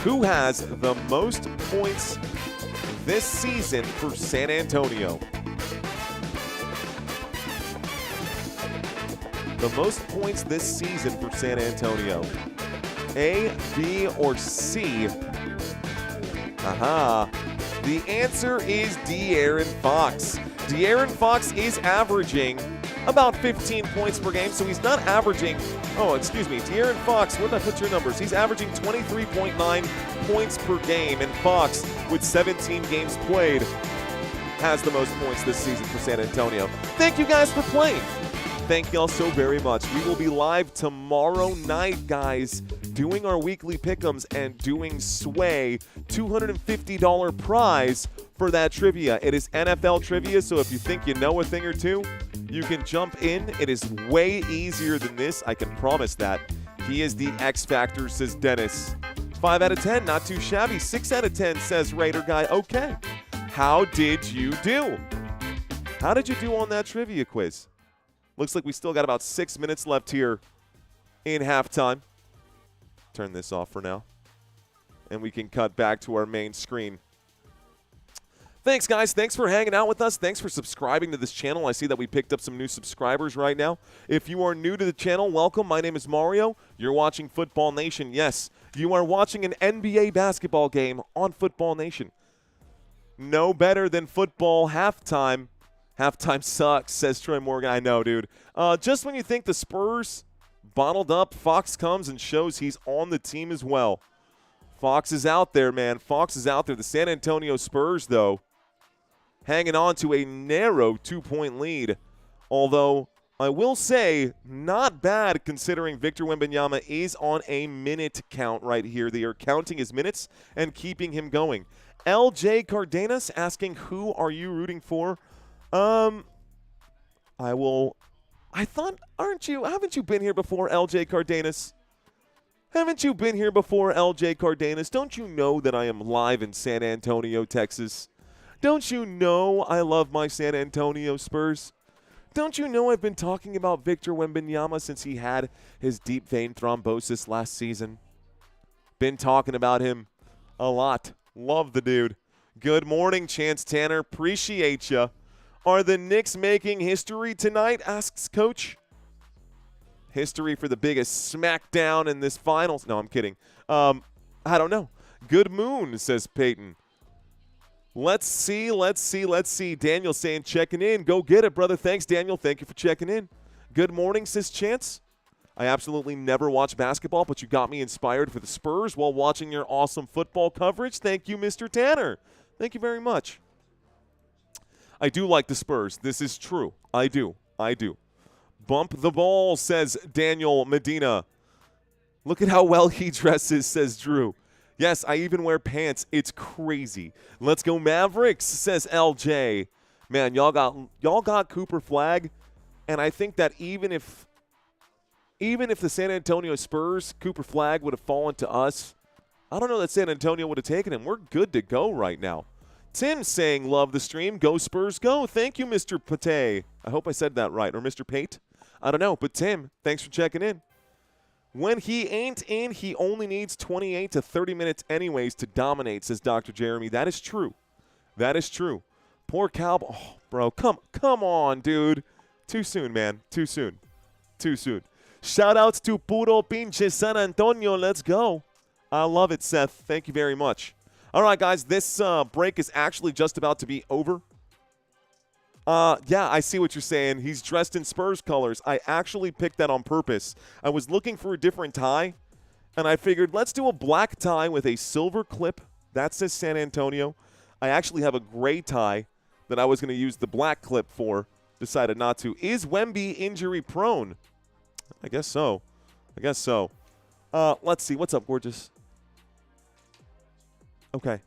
Who has the most points this season for San Antonio? The most points this season for San Antonio. A, B, or C? Aha. The answer is De'Aaron Fox. De'Aaron Fox is averaging about 15 points per game, so he's not averaging, De'Aaron Fox, where did I put your numbers? He's averaging 23.9 points per game, and Fox, with 17 games played, has the most points this season for San Antonio. Thank you guys for playing. Thank y'all so very much. We will be live tomorrow night, guys, doing our weekly pick'ems and doing Sway $250 prize for that trivia. It is NFL trivia, so if you think you know a thing or two, you can jump in. It is way easier than this, I can promise that. He is the X Factor, says Dennis. 5 out of 10, not too shabby. 6 out of 10, says Raider Guy. Okay. How did you do? How did you do on that trivia quiz? Looks like we still got about 6 minutes left here in halftime. Turn this off for now. And we can cut back to our main screen. Thanks, guys. Thanks for hanging out with us. Thanks for subscribing to this channel. I see that we picked up some new subscribers right now. If you are new to the channel, welcome. My name is Mario. You're watching Football Nation. Yes, you are watching an NBA basketball game on Football Nation. No better than football halftime. Halftime sucks, says Troy Morgan. I know, dude. Just when you think the Spurs bottled up, Fox comes and shows he's on the team as well. Fox is out there, man. Fox is out there. The San Antonio Spurs, though, hanging on to a narrow 2-point lead. Although, I will say, not bad considering Victor Wembanyama is on a minute count right here. They are counting his minutes and keeping him going. LJ Cardenas asking, who are you rooting for? Haven't you been here before, LJ Cardenas? Haven't you been here before, LJ Cardenas? Don't you know that I am live in San Antonio, Texas? Don't you know I love my San Antonio Spurs? Don't you know I've been talking about Victor Wembanyama since he had his deep vein thrombosis last season? Been talking about him a lot. Love the dude. Good morning, Chance Tanner. Appreciate ya. Are the Knicks making history tonight, asks Coach. History for the biggest smackdown in this finals. No, I'm kidding. I don't know. Good moon, says Peyton. Let's see. Daniel saying checking in. Go get it, brother. Thanks, Daniel. Thank you for checking in. Good morning, says Chance. I absolutely never watch basketball, but you got me inspired for the Spurs while watching your awesome football coverage. Thank you, Mr. Tanner. Thank you very much. I do like the Spurs. This is true. I do. Bump the ball, says Daniel Medina. Look at how well he dresses, says Drew. Yes, I even wear pants. It's crazy. Let's go Mavericks, says LJ. Man, y'all got Cooper Flag, and I think that even if the San Antonio Spurs, Cooper Flag would have fallen to us, I don't know that San Antonio would have taken him. We're good to go right now. Tim saying, love the stream. Go Spurs, go. Thank you, Mr. Pate. I hope I said that right. Or Mr. Pate. I don't know. But, Tim, thanks for checking in. When he ain't in, he only needs 28 to 30 minutes anyways to dominate, says Dr. Jeremy. That is true. That is true. Poor Cowboy. Oh, bro, come on, dude. Too soon, man. Too soon. Shout-outs to Puro Pinche San Antonio. Let's go. I love it, Seth. Thank you very much. All right, guys, this break is actually just about to be over. Yeah, I see what you're saying. He's dressed in Spurs colors. I actually picked that on purpose. I was looking for a different tie, and I figured let's do a black tie with a silver clip. That says San Antonio. I actually have a gray tie that I was going to use the black clip for. Decided not to. Is Wemby injury prone? I guess so. Let's see. What's up, gorgeous? Okay.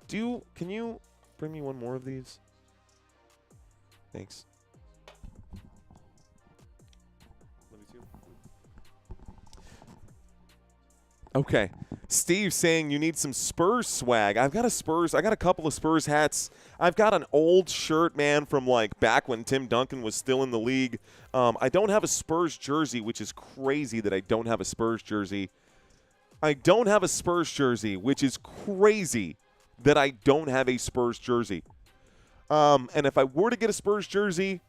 Can you bring me one more of these? Thanks. Love you too. Okay. Steve saying you need some Spurs swag. I got a couple of Spurs hats. I've got an old shirt, man, from like back when Tim Duncan was still in the league. I don't have a Spurs jersey, which is crazy that I don't have a Spurs jersey. And if I were to get a Spurs jersey,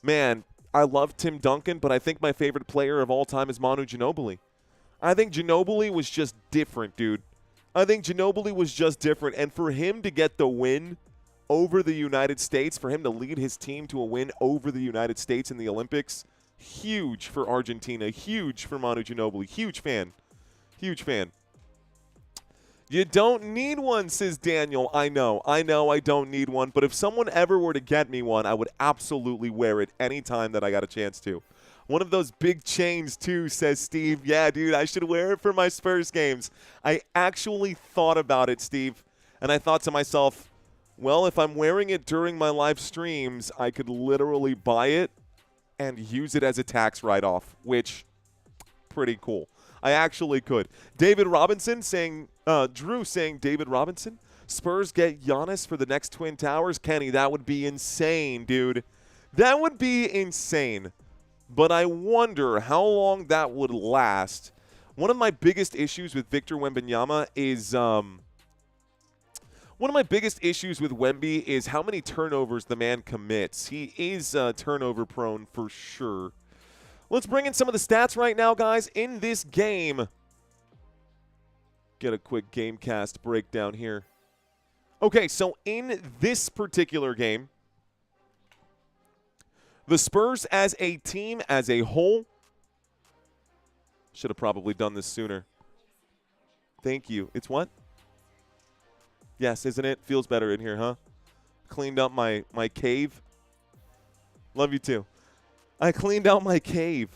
man, I love Tim Duncan, but I think my favorite player of all time is Manu Ginobili. I think Ginobili was just different, dude. And for him to get the win over the United States, for him to lead his team to a win over the United States in the Olympics, huge for Argentina, huge for Manu Ginobili. Huge fan. You don't need one, says Daniel. I know I don't need one, but if someone ever were to get me one, I would absolutely wear it anytime that I got a chance to. One of those big chains, too, says Steve. Yeah, dude, I should wear it for my Spurs games. I actually thought about it, Steve, and I thought to myself, well, if I'm wearing it during my live streams, I could literally buy it and use it as a tax write-off, which, pretty cool. I actually could. David Robinson saying, Drew saying David Robinson, Spurs get Giannis for the next Twin Towers. Kenny, that would be insane, dude. That would be insane. But I wonder how long that would last. One of my biggest issues with Victor Wembanyama is Wemby is how many turnovers the man commits. He is turnover prone for sure. Let's bring in some of the stats right now, guys, in this game. Get a quick GameCast breakdown here. Okay, so in this particular game, the Spurs as a team, as a whole, should have probably done this sooner. Thank you. It's what? Yes, isn't it? Feels better in here, huh? Cleaned up my cave. Love you too. I cleaned out my cave.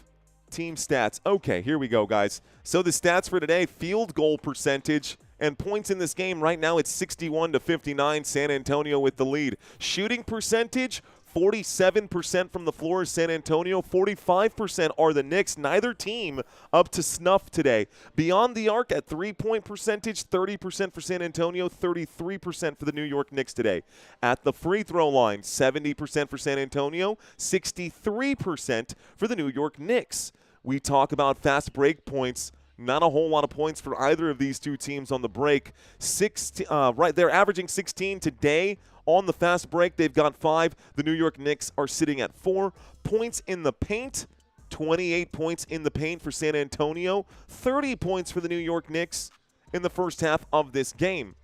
Team stats. Okay, here we go, guys. So the stats for today, field goal percentage and points in this game. Right now it's 61-59, San Antonio with the lead. Shooting percentage, 47% from the floor is San Antonio. 45% are the Knicks. Neither team up to snuff today. Beyond the arc at three-point percentage, 30% for San Antonio, 33% for the New York Knicks today. At the free throw line, 70% for San Antonio, 63% for the New York Knicks. We talk about fast break points. Not a whole lot of points for either of these two teams on the break. They're averaging 16 today on the fast break. They've got 5. The New York Knicks are sitting at 4. Points in the paint, 28 points in the paint for San Antonio, 30 points for the New York Knicks in the first half of this game.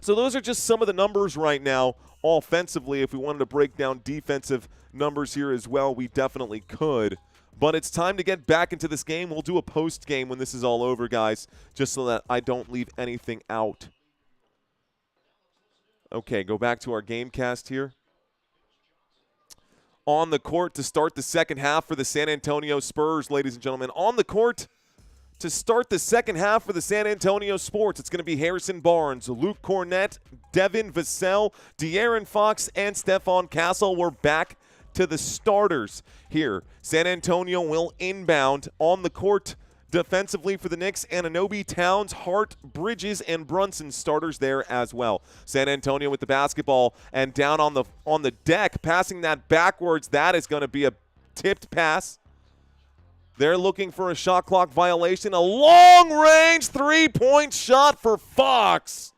So those are just some of the numbers right now offensively. If we wanted to break down defensive numbers here as well, we definitely could. But it's time to get back into this game. We'll do a post game when this is all over, guys, just so that I don't leave anything out. Okay, go back to our game cast here. On the court to start the second half for the San Antonio Spurs, ladies and gentlemen. On the court to start the second half for the San Antonio Sports, it's going to be Harrison Barnes, Luke Cornett, Devin Vassell, De'Aaron Fox, and Stephon Castle. We're back to the starters here. San Antonio will inbound on the court defensively for the Knicks. Anunoby, Towns, Hart, Bridges, and Brunson starters there as well. San Antonio with the basketball and down on the deck, passing that backwards. That is going to be a tipped pass. They're looking for a shot clock violation. A long-range three-point shot for Fox.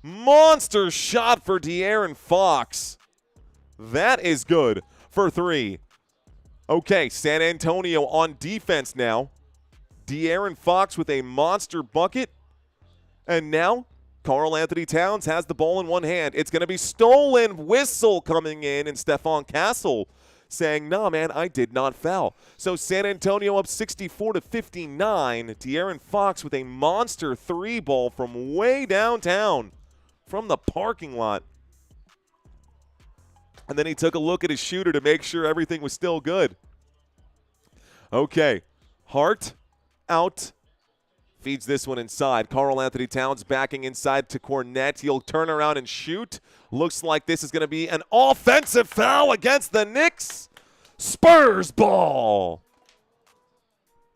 Monster shot for De'Aaron Fox. That is good for 3. Okay, San Antonio on defense now. De'Aaron Fox with a monster bucket. And now Karl Anthony Towns has the ball in one hand. It's going to be stolen. Whistle coming in, and Stephon Castle saying, nah, man, I did not foul. So San Antonio up 64-59. De'Aaron Fox with a monster 3-ball from way downtown from the parking lot. And then he took a look at his shooter to make sure everything was still good. Okay, Hart out. Feeds this one inside. Karl Anthony Towns backing inside to Cornett. He'll turn around and shoot. Looks like this is going to be an offensive foul against the Knicks. Spurs ball.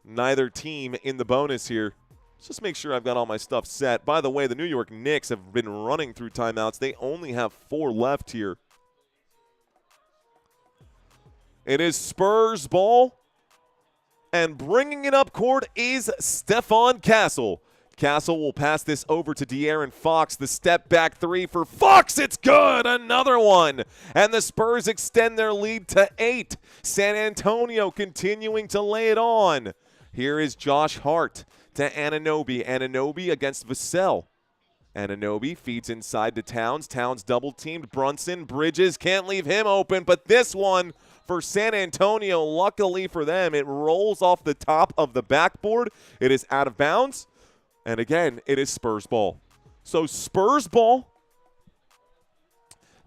Neither team in the bonus here. Let's just make sure I've got all my stuff set. By the way, the New York Knicks have been running through timeouts. They only have 4 left here. It is Spurs ball, and bringing it up court is Stephon Castle. Castle will pass this over to De'Aaron Fox. The step back 3 for Fox. It's good. Another one. And the Spurs extend their lead to 8. San Antonio continuing to lay it on. Here is Josh Hart to Anunoby. Anunoby against Vassell. Anunoby feeds inside to Towns. Towns double-teamed. Brunson, Bridges, can't leave him open. But this one for San Antonio, luckily for them, it rolls off the top of the backboard. It is out of bounds. And again, it is Spurs ball. So Spurs ball.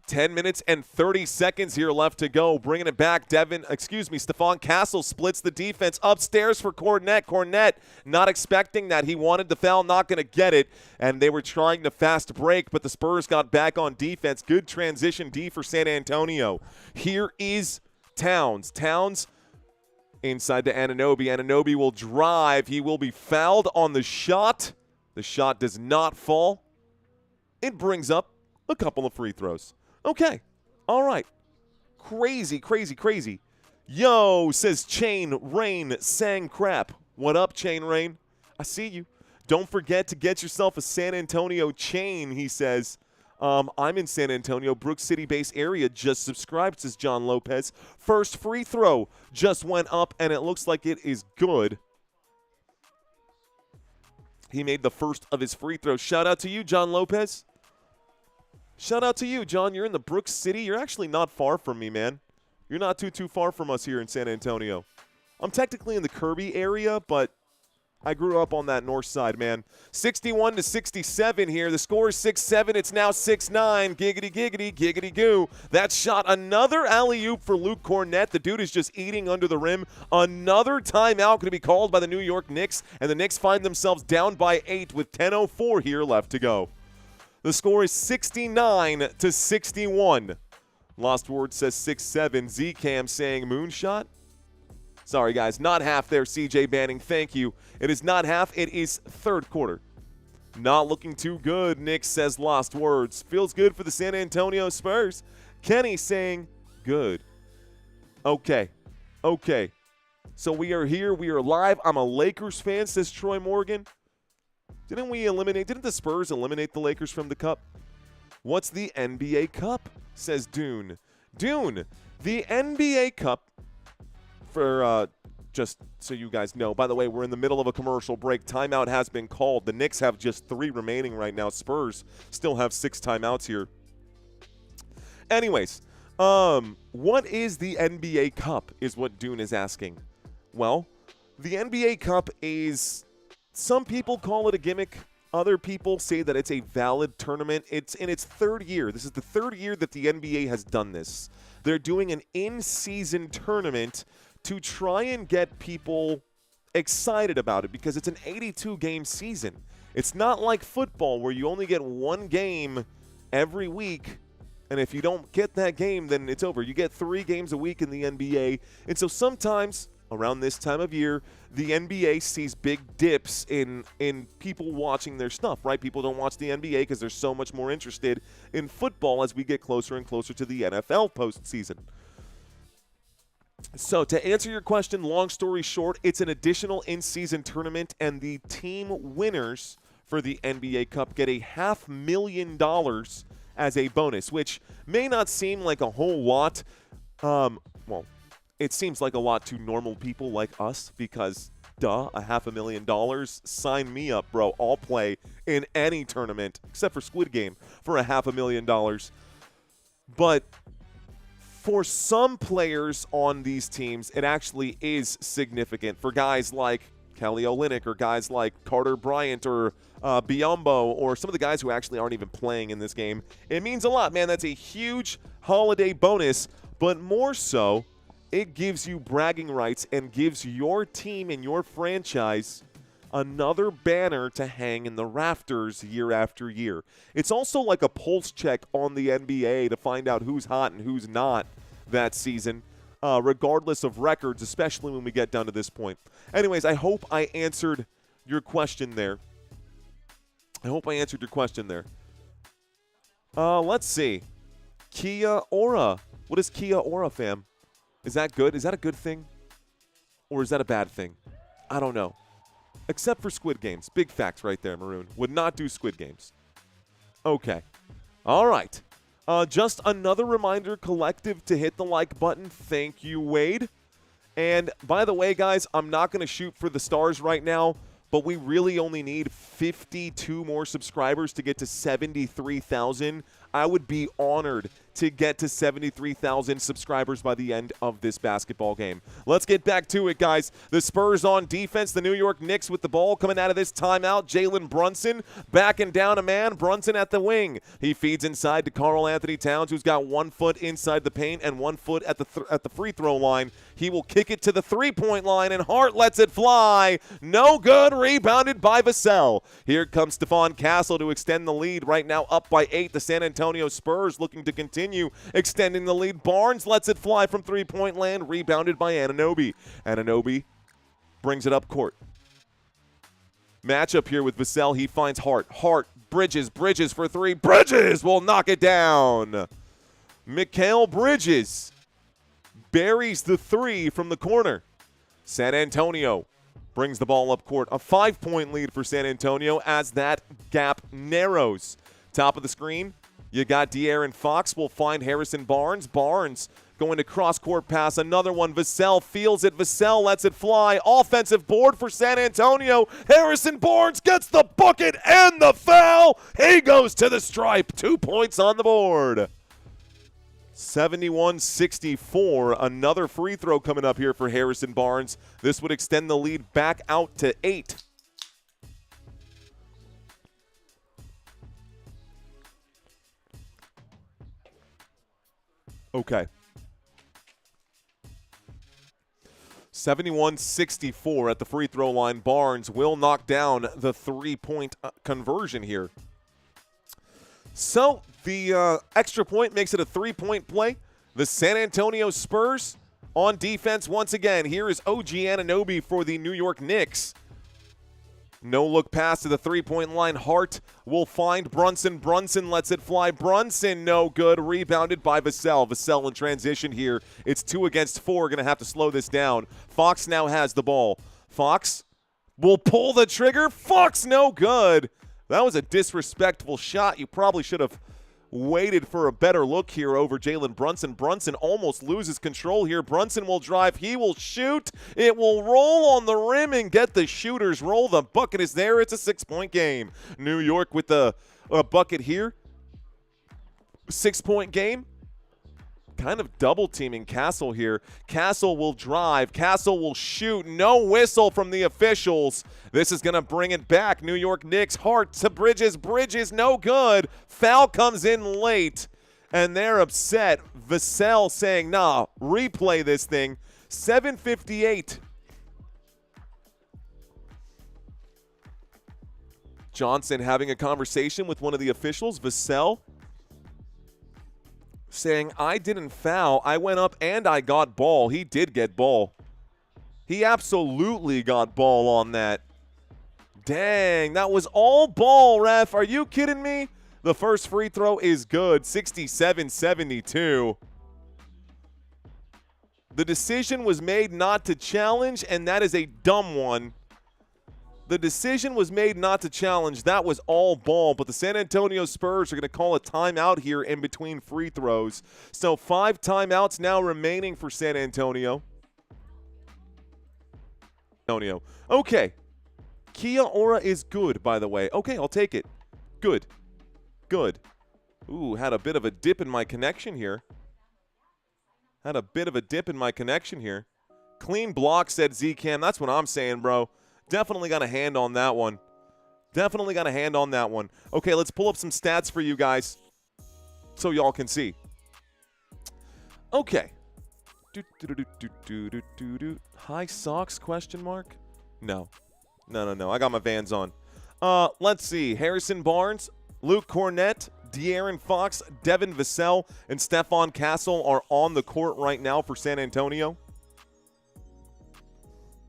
10 minutes and 30 seconds here left to go. Bringing it back, Stephon Castle splits the defense upstairs for Cornette. Cornette not expecting that. He wanted the foul, not going to get it. And they were trying to fast break, but the Spurs got back on defense. Good transition D for San Antonio. Here is Towns. Towns inside to Anunoby. Anunoby will drive. He will be fouled on the shot. The shot does not fall. It brings up a couple of free throws. Okay. All right. Crazy, crazy, crazy. Yo, says Chain Rain sang crap. What up, Chain Rain? I see you. Don't forget to get yourself a San Antonio chain, he says. I'm in San Antonio, Brook City-based area. Just subscribed, says John Lopez. First free throw just went up, and it looks like it is good. He made the first of his free throws. Shout out to you, John Lopez. Shout out to you, John. You're in the Brook City. You're actually not far from me, man. You're not too far from us here in San Antonio. I'm technically in the Kirby area, but I grew up on that north side, man. 61-67 here. The score is 6-7. It's now 6-9. Giggity, giggity, giggity goo. That shot. Another alley-oop for Luke Cornette. The dude is just eating under the rim. Another timeout going to be called by the New York Knicks, and the Knicks find themselves down by 8 with 10:04 here left to go. The score is 69-61. Lost Word says 6-7. Z-Cam saying moonshot. Sorry, guys. Not half there, CJ Banning. Thank you. It is not half. It is third quarter. Not looking too good, Nick says Lost Words. Feels good for the San Antonio Spurs. Kenny saying good. Okay. Okay. So we are here. We are live. I'm a Lakers fan, says Troy Morgan. Didn't the Spurs eliminate the Lakers from the Cup? What's the NBA Cup, says Dune. Dune, the NBA Cup, for just so you guys know. By the way, we're in the middle of a commercial break. Timeout has been called. The Knicks have just 3 remaining right now. Spurs still have 6 timeouts here. Anyways, what is the NBA Cup is what Dune is asking. Well, the NBA Cup is... Some people call it a gimmick. Other people say that it's a valid tournament. It's in its 3rd year. This is the 3rd year that the NBA has done this. They're doing an in-season tournament to try and get people excited about it because it's an 82-game season. It's not like football where you only get 1 game every week, and if you don't get that game, then it's over. You get 3 games a week in the NBA, and so sometimes around this time of year, the NBA sees big dips in people watching their stuff, right? People don't watch the NBA because they're so much more interested in football as we get closer and closer to the NFL postseason. So to answer your question, long story short, it's an additional in-season tournament, and the team winners for the NBA Cup get $500,000 as a bonus, which may not seem like a whole lot. Well, it seems like a lot to normal people like us because, duh, $500,000. Sign me up, bro. I'll play in any tournament except for Squid Game for $500,000. But for some players on these teams, it actually is significant. For guys like Kelly Olynyk or guys like Carter Bryant or Biyombo or some of the guys who actually aren't even playing in this game, it means a lot, man. That's a huge holiday bonus, but more so, it gives you bragging rights and gives your team and your franchise another banner to hang in the rafters year after year. It's also like a pulse check on the NBA to find out who's hot and who's not that season, regardless of records, especially when we get down to this point. Anyways, I hope I answered your question there. Let's see. Kia Ora. What is Kia Ora, fam? Is that good? Is that a good thing? Or is that a bad thing? I don't know. Except for Squid Games. Big facts right there, Maroon. Would not do Squid Games. Okay. All right. Just another reminder, collective, to hit the like button. Thank you, Wade. And by the way, guys, I'm not going to shoot for the stars right now, but we really only need 52 more subscribers to get to 73,000. I would be honored to get to 73,000 subscribers by the end of this basketball game. Let's get back to it, guys. The Spurs on defense. The New York Knicks with the ball coming out of this timeout. Jalen Brunson backing down a man. Brunson at the wing. He feeds inside to Karl Anthony Towns, who's got 1 foot inside the paint and 1 foot at the free throw line. He will kick it to the three-point line, and Hart lets it fly. No good. Rebounded by Vassell. Here comes Stephon Castle to extend the lead. Right now up by 8. The San Antonio Spurs looking to continue extending the lead. Barnes lets it fly from three-point land. Rebounded by Anunoby. Anunoby brings it up court. Matchup here with Vassell. He finds Hart. Hart, Bridges for three. Bridges will knock it down. Mikal Bridges buries the three from the corner. San Antonio brings the ball up court. A 5-point lead for San Antonio as that gap narrows. Top of the screen, you got De'Aaron Fox will find Harrison Barnes. Barnes going to cross-court pass. Another one. Vassell feels it. Vassell lets it fly. Offensive board for San Antonio. Harrison Barnes gets the bucket and the foul. He goes to the stripe. 2 points on the board. 71-64. Another free throw coming up here for Harrison Barnes. This would extend the lead back out to 8. Okay. 71-64 at the free throw line. Barnes will knock down the three-point conversion here. So the extra point makes it a 3-point play. The San Antonio Spurs on defense once again. Here is OG Anunoby for the New York Knicks. No-look pass to the three-point line. Hart will find Brunson. Brunson lets it fly. Brunson, no good. Rebounded by Vassell. Vassell in transition here. It's 2 against 4. Going to have to slow this down. Fox now has the ball. Fox will pull the trigger. Fox, no good. That was a disrespectful shot. You probably should have waited for a better look here over Jalen Brunson. Brunson almost loses control here. Brunson will drive. He will shoot. It will roll on the rim and get the shooter's roll. The bucket is there. It's a 6-point game. New York with the bucket here. 6-point game. Kind of double teaming Castle here. Castle will drive. Castle will shoot. No whistle from the officials. This is going to bring it back. New York Knicks. Hart to Bridges. Bridges, no good. Foul comes in late, and they're upset. Vassell saying, nah, replay this thing. 7:58. Johnson having a conversation with one of the officials. Vassell saying, I didn't foul. I went up and I got ball. He did get ball. He absolutely got ball on that. Dang, that was all ball, ref. Are you kidding me? The first free throw is good. 67-72. The decision was made not to challenge, and that is a dumb one. The decision was made not to challenge. That was all ball, but the San Antonio Spurs are going to call a timeout here in between free throws. So 5 timeouts now remaining for San Antonio. Okay. Kia Ora is good, by the way. Okay, I'll take it. Good. Ooh, had a bit of a dip in my connection here. Clean block, said Zcam. That's what I'm saying, bro. Definitely got a hand on that one. Okay, let's pull up some stats for you guys so y'all can see. Okay. High socks, question mark? No. I got my Vans on. Let's see. Harrison Barnes, Luke Cornett, De'Aaron Fox, Devin Vassell, and Stephon Castle are on the court right now for San Antonio.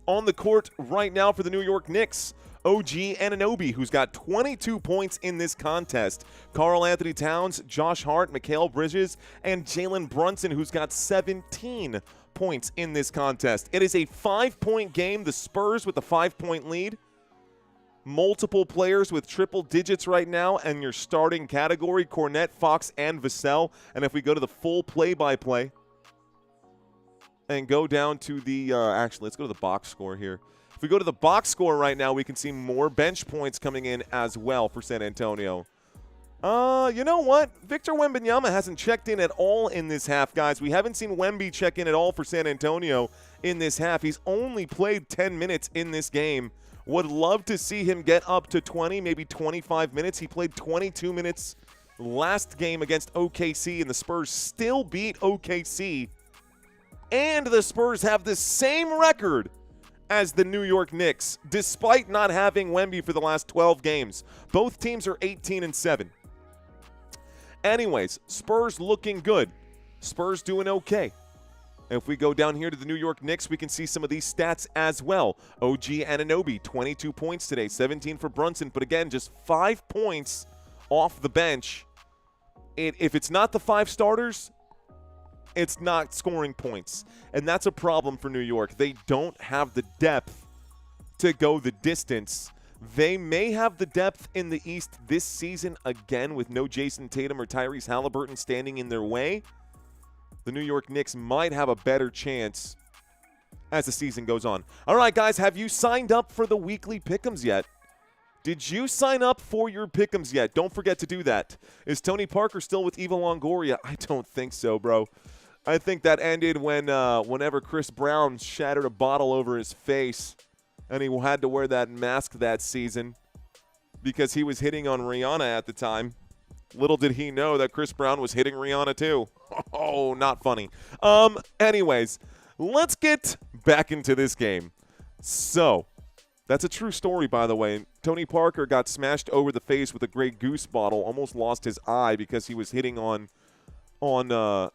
On the court right now for the New York Knicks, OG Anunoby, who's got 22 points in this contest. Karl Anthony Towns, Josh Hart, Mikal Bridges, and Jalen Brunson, who's got 17 points in this contest. It is a 5-point game. The Spurs with a 5-point lead. Multiple players with triple digits right now, and your starting category, Cornett, Fox, and Vassell. And if we go to the full play-by-play, and go down to the, actually, let's go to the box score here. If we go to the box score right now, we can see more bench points coming in as well for San Antonio. You know what? Victor Wembanyama hasn't checked in at all in this half, guys. We haven't seen Wemby check in at all for San Antonio in this half. He's only played 10 minutes in this game. Would love to see him get up to 20, maybe 25 minutes. He played 22 minutes last game against OKC, and the Spurs still beat OKC. And the Spurs have the same record as the New York Knicks, despite not having Wemby for the last 12 games. Both teams are 18-7. Anyways, Spurs looking good. Spurs doing okay. If we go down here to the New York Knicks, we can see some of these stats as well. OG Anunoby, 22 points today, 17 for Brunson, but again, just 5 points off the bench. If it's not the 5 starters, it's not scoring points. And that's a problem for New York. They don't have the depth to go the distance. They may have the depth in the East this season again with no Jason Tatum or Tyrese Halliburton standing in their way. The New York Knicks might have a better chance as the season goes on. All right, guys, have you signed up for the weekly pick'ems yet? Did you sign up for your pick'ems yet? Don't forget to do that. Is Tony Parker still with Eva Longoria? I don't think so, bro. I think that ended when whenever Chris Brown shattered a bottle over his face and he had to wear that mask that season because he was hitting on Rihanna at the time. Little did he know that Chris Brown was hitting Rihanna too. Oh, not funny. Anyways, let's get back into this game. So, that's a true story, by the way. Tony Parker got smashed over the face with a Grey Goose bottle, almost lost his eye because he was hitting on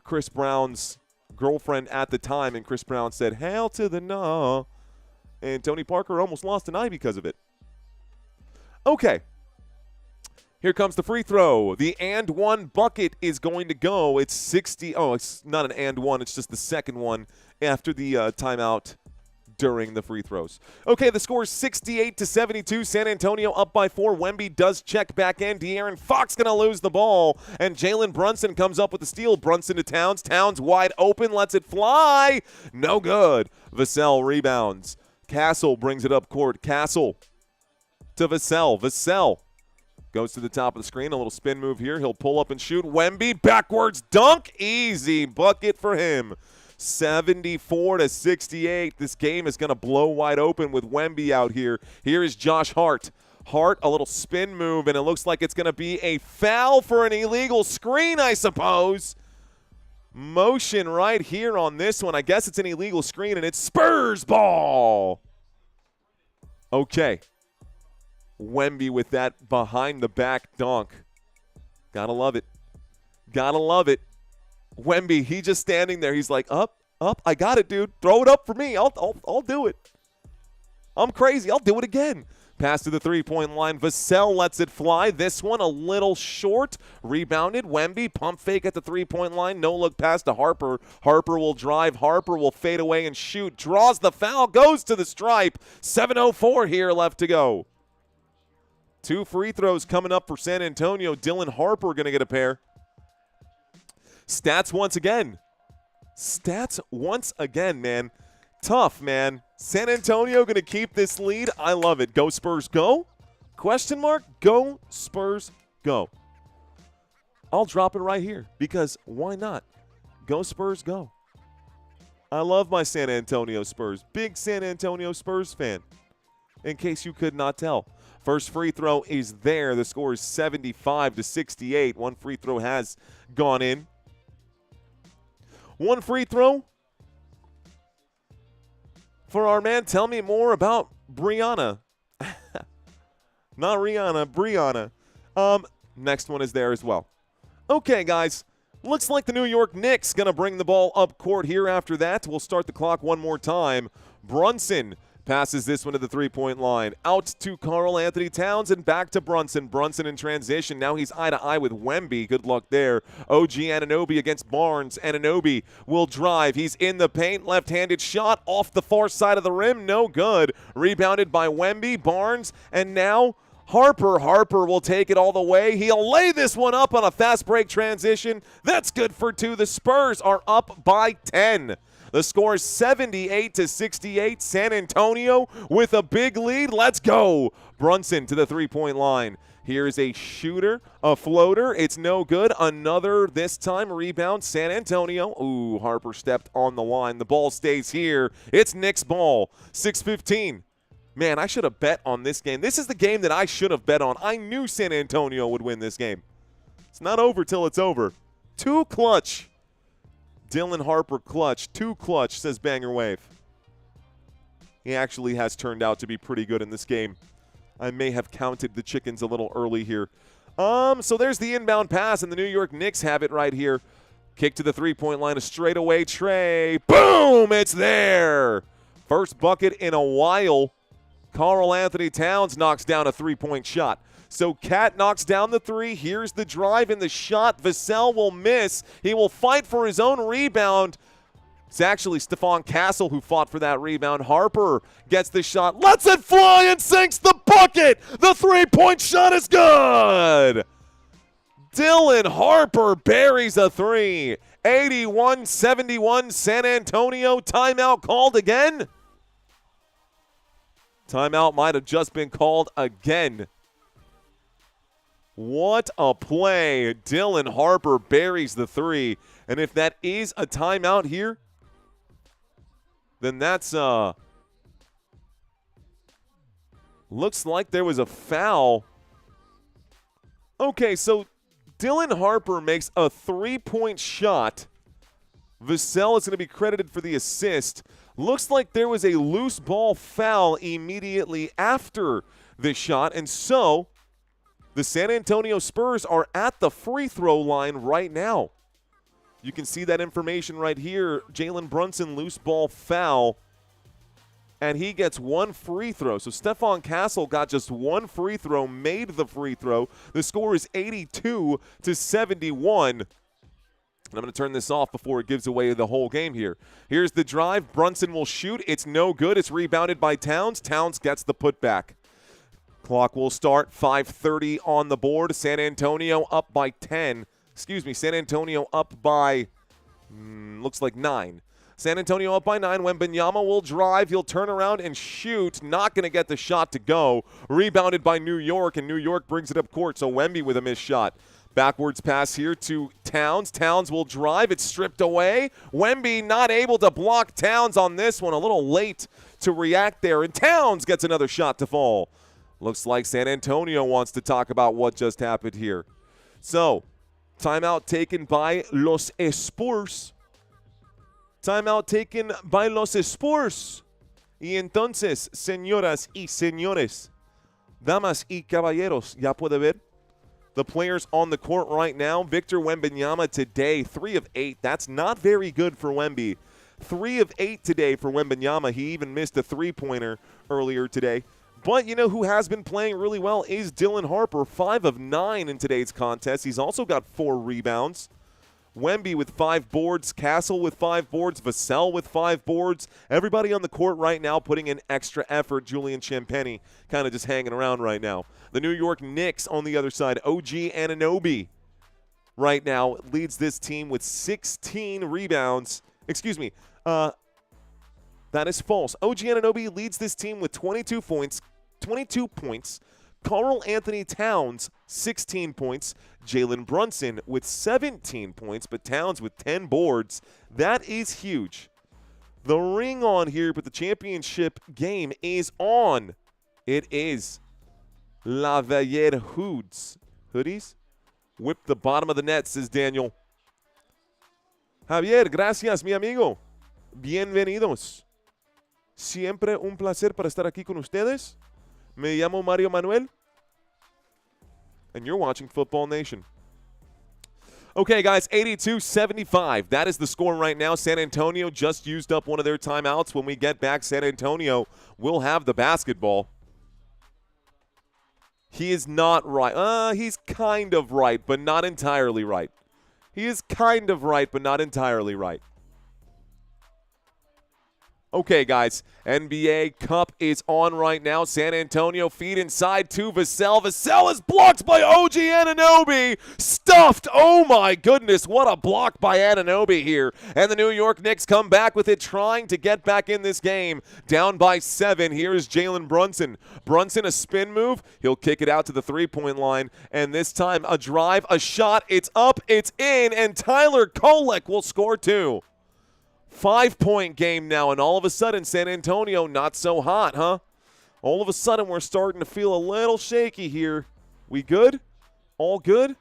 Chris Brown's girlfriend at the time, and Chris Brown said, "Hail to the no." And Tony Parker almost lost an eye because of it. Okay. Here comes the free throw. The and one bucket is going to go. It's 60. Oh, it's not an and one. It's just the second one after the timeout during the free throws. Okay, the score is 68-72. San Antonio up by 4. Wemby does check back in. De'Aaron Fox going to lose the ball. And Jalen Brunson comes up with the steal. Brunson to Towns. Towns wide open. Lets it fly. No good. Vassell rebounds. Castle brings it up court. Castle to Vassell. Vassell goes to the top of the screen. A little spin move here. He'll pull up and shoot. Wemby backwards dunk. Easy bucket for him. 74-68. This game is going to blow wide open with Wemby out here. Here is Josh Hart. Hart, a little spin move, and it looks like it's going to be a foul for an illegal screen, I suppose. Motion right here on this one. I guess it's an illegal screen, and it's Spurs ball. Okay. Wemby with that behind-the-back dunk. Gotta love it. Gotta love it. Wemby, he just standing there. He's like, up. I got it, dude. Throw it up for me. I'll do it. I'm crazy. I'll do it again. Pass to the three-point line. Vassell lets it fly. This one a little short. Rebounded. Wemby, pump fake at the three-point line. No look pass to Harper. Harper will drive. Harper will fade away and shoot. Draws the foul. Goes to the stripe. 7:04 here left to go. 2 free throws coming up for San Antonio. Dylan Harper going to get a pair. Stats once again. Stats once again, man. Tough, man. San Antonio going to keep this lead. I love it. Go Spurs, go? Question mark? Go Spurs, go. I'll drop it right here because why not? Go Spurs, go. I love my San Antonio Spurs. Big San Antonio Spurs fan, in case you could not tell. First free throw is there. The score is 75-68. One free throw has gone in. One free throw for our man. Tell me more about Brianna. Not Rihanna, Brianna. Next one is there as well. Okay, guys. Looks like the New York Knicks going to bring the ball up court here after that. We'll start the clock one more time. Brunson passes this one to the three-point line. Out to Karl Anthony Towns and back to Brunson. Brunson in transition. Now he's eye-to-eye with Wemby. Good luck there. OG Anunoby against Barnes. Anunoby will drive. He's in the paint. Left-handed shot off the far side of the rim. No good. Rebounded by Wemby, Barnes, and now Harper. Harper will take it all the way. He'll lay this one up on a fast break transition. That's good for 2. The Spurs are up by 10. The score is 78-68. San Antonio with a big lead. Let's go. Brunson to the three-point line. Here's a shooter, a floater. It's no good. Another, this time, rebound, San Antonio. Ooh, Harper stepped on the line. The ball stays here. It's Knicks ball. 6:15. Man, I should have bet on this game. This is the game that I should have bet on. I knew San Antonio would win this game. It's not over till it's over. Too clutch. Dylan Harper clutch. Too clutch, says Banger Wave. He actually has turned out to be pretty good in this game. I may have counted the chickens a little early here. So there's the inbound pass, and the New York Knicks have it right here. Kick to the three-point line, a straightaway tray. Boom! It's there. First bucket in a while. Karl Anthony Towns knocks down a three-point shot. So Cat knocks down the three. Here's the drive and the shot. Vassell will miss. He will fight for his own rebound. It's actually Stephon Castle who fought for that rebound. Harper gets the shot, lets it fly, and sinks the bucket. The three-point shot is good. Dylan Harper buries a three. 81-71 San Antonio. Timeout called again. Timeout might have just been called again. What a play. Dylan Harper buries the three. And if that is a timeout here, then that's looks like there was a foul. Okay, so Dylan Harper makes a three-point shot. Vassell is going to be credited for the assist. Looks like there was a loose ball foul immediately after this shot, and so the San Antonio Spurs are at the free throw line right now. You can see that information right here. Jalen Brunson, loose ball foul, and he gets one free throw. So Stephon Castle got just one free throw, made the free throw. The score is 82-71. And I'm going to turn this off before it gives away the whole game here. Here's the drive. Brunson will shoot. It's no good. It's rebounded by Towns. Towns gets the putback. Clock will start. 5:30 on the board. San Antonio up by 10. San Antonio up by, looks like 9. San Antonio up by 9. Wembanyama will drive. He'll turn around and shoot. Not going to get the shot to go. Rebounded by New York, and New York brings it up court. So Wemby with a missed shot. Backwards pass here to Towns. Towns will drive. It's stripped away. Wemby not able to block Towns on this one. A little late to react there, and Towns gets another shot to fall. Looks like San Antonio wants to talk about what just happened here. So, timeout taken by Los Spurs. Timeout taken by Los Spurs. Y entonces, señoras y señores, damas y caballeros, ya puede ver. The players on the court right now, Victor Wembanyama today, 3 of 8. That's not very good for Wemby. 3 of 8 today for Wembanyama. He even missed a three-pointer earlier today. But you know who has been playing really well is Dylan Harper, 5 of 9 in today's contest. He's also got 4 rebounds. Wemby with 5 boards, Castle with 5 boards, Vassell with 5 boards. Everybody on the court right now putting in extra effort. Julian Champagnie kind of just hanging around right now. The New York Knicks on the other side, OG Anunoby right now leads this team with 16 rebounds. Excuse me, that is false. OG Anunoby leads this team with 22 points. Karl Anthony Towns, 16 points. Jalen Brunson with 17 points, but Towns with 10 boards. That is huge. The ring on here, but the championship game is on. It is La Valliere Hoodies. Whip the bottom of the net, says Daniel. Javier, gracias, mi amigo. Bienvenidos. Siempre un placer para estar aquí con ustedes. Me llamo Mario Manuel. And you're watching Football Nation. Okay, guys, 82-75. That is the score right now. San Antonio just used up one of their timeouts. When we get back, San Antonio will have the basketball. He is not right. He's kind of right, but not entirely right. He is kind of right, but not entirely right. Okay, guys, NBA Cup is on right now. San Antonio feed inside to Vassell. Vassell is blocked by OG Anunoby. Stuffed. Oh, my goodness. What a block by Anunoby here. And the New York Knicks come back with it, trying to get back in this game. Down by 7. Here is Jalen Brunson. Brunson, a spin move. He'll kick it out to the three-point line. And this time, a drive, a shot. It's up, it's in, and Tyler Kolek will score 2. 5-point game now, and all of a sudden, San Antonio not so hot, huh? All of a sudden, we're starting to feel a little shaky here. We good? All good?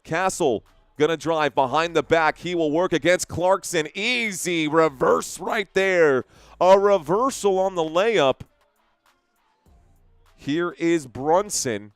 Castle gonna drive behind the back. He will work against Clarkson. Easy reverse right there. A reversal on the layup. Here is Brunson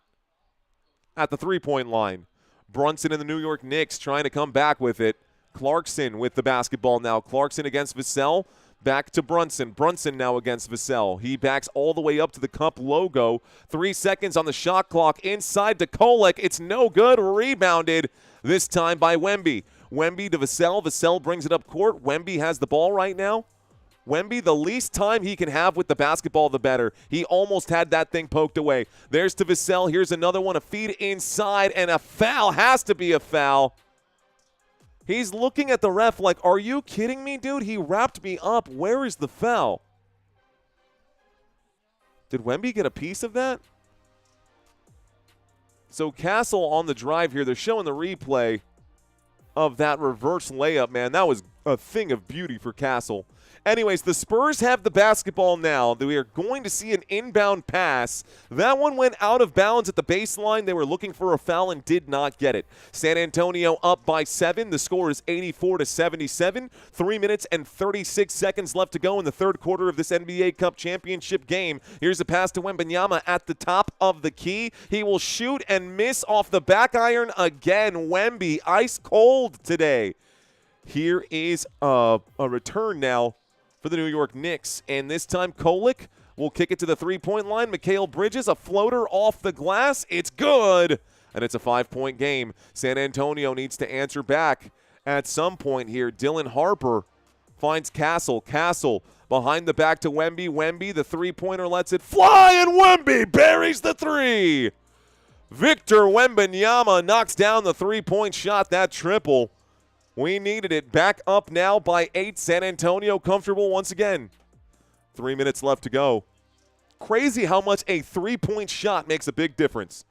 at the three-point line. Brunson and the New York Knicks trying to come back with it. Clarkson with the basketball now. Clarkson against Vassell. Back to Brunson. Brunson now against Vassell. He backs all the way up to the Cup logo. 3 seconds on the shot clock. Inside to Kolek. It's no good. Rebounded this time by Wemby. Wemby to Vassell. Vassell brings it up court. Wemby has the ball right now. Wemby, the least time he can have with the basketball, the better. He almost had that thing poked away. There's to Vassell. Here's another one. A feed inside, and a foul. Has to be a foul. He's looking at the ref like, are you kidding me, dude? He wrapped me up. Where is the foul? Did Wemby get a piece of that? So Castle on the drive here. They're showing the replay of that reverse layup, man. That was a thing of beauty for Castle. Anyways, the Spurs have the basketball now. We are going to see an inbound pass. That one went out of bounds at the baseline. They were looking for a foul and did not get it. San Antonio up by 7. The score is 84-77. 3 minutes and 36 seconds left to go in the third quarter of this NBA Cup championship game. Here's a pass to Wembanyama at the top of the key. He will shoot and miss off the back iron again. Wemby, ice cold today. Here is a return now for the New York Knicks. And this time, Kolek will kick it to the three-point line. Mikal Bridges, a floater off the glass. It's good. And it's a 5-point game. San Antonio needs to answer back at some point here. Dylan Harper finds Castle. Castle behind the back to Wemby. Wemby, the three-pointer, lets it fly, and Wemby buries the three. Victor Wembanyama knocks down the three-point shot. That triple. We needed it. Back up now by 8. San Antonio comfortable once again. 3 minutes left to go. Crazy how much a three-point shot makes a big difference.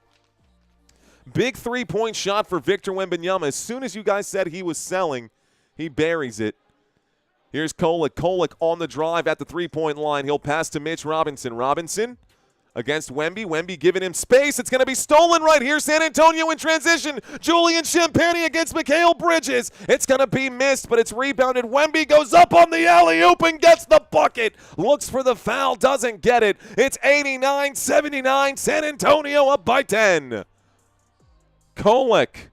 Big three-point shot for Victor Wembanyama. As soon as you guys said he was selling, he buries it. Here's Kolek. Kolek on the drive at the three-point line. He'll pass to Mitch Robinson. Robinson against Wemby. Wemby giving him space. It's going to be stolen right here. San Antonio in transition. Julian Champagnie against Mikal Bridges. It's going to be missed, but it's rebounded. Wemby goes up on the alley-oop and gets the bucket. Looks for the foul. Doesn't get it. It's 89-79. San Antonio up by 10. Kolek.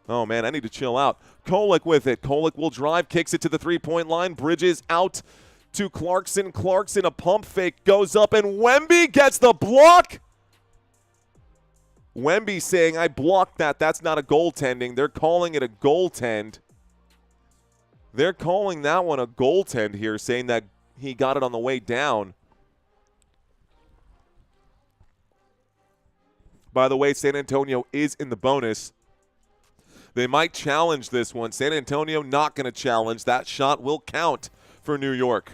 Oh, man, I need to chill out. Kolek with it. Kolek will drive, kicks it to the three-point line. Bridges out to Clarkson. Clarkson, a pump fake, goes up, and Wemby gets the block. Wemby saying, I blocked that. That's not a goaltending. They're calling it a goaltend. They're calling that one a goaltend here, saying that he got it on the way down. By the way, San Antonio is in the bonus. They might challenge this one. San Antonio not going to challenge. That shot will count for New York.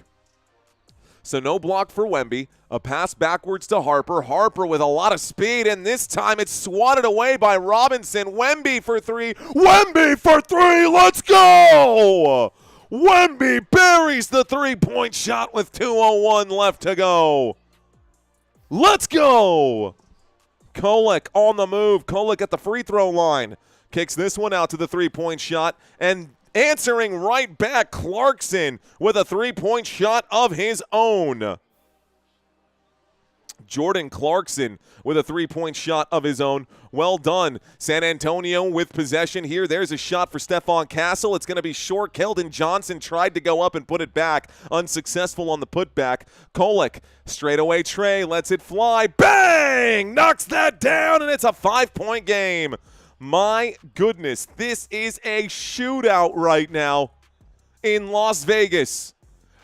So no block for Wemby. A pass backwards to Harper. Harper with a lot of speed, and this time it's swatted away by Robinson. Wemby for 3. Wemby for 3. Let's go! Wemby buries the three-point shot with 2:01 left to go. Let's go! Kolek on the move. Kolek at the free throw line. Kicks this one out to the three-point shot, and answering right back, Clarkson with a three-point shot of his own. Jordan Clarkson with a three-point shot of his own. Well done. San Antonio with possession here. There's a shot for Stephon Castle. It's going to be short. Keldon Johnson tried to go up and put it back. Unsuccessful on the putback. Kolek, straightaway tray, lets it fly. Bang! Knocks that down, and it's a 5-point game. My goodness, this is a shootout right now in Las Vegas.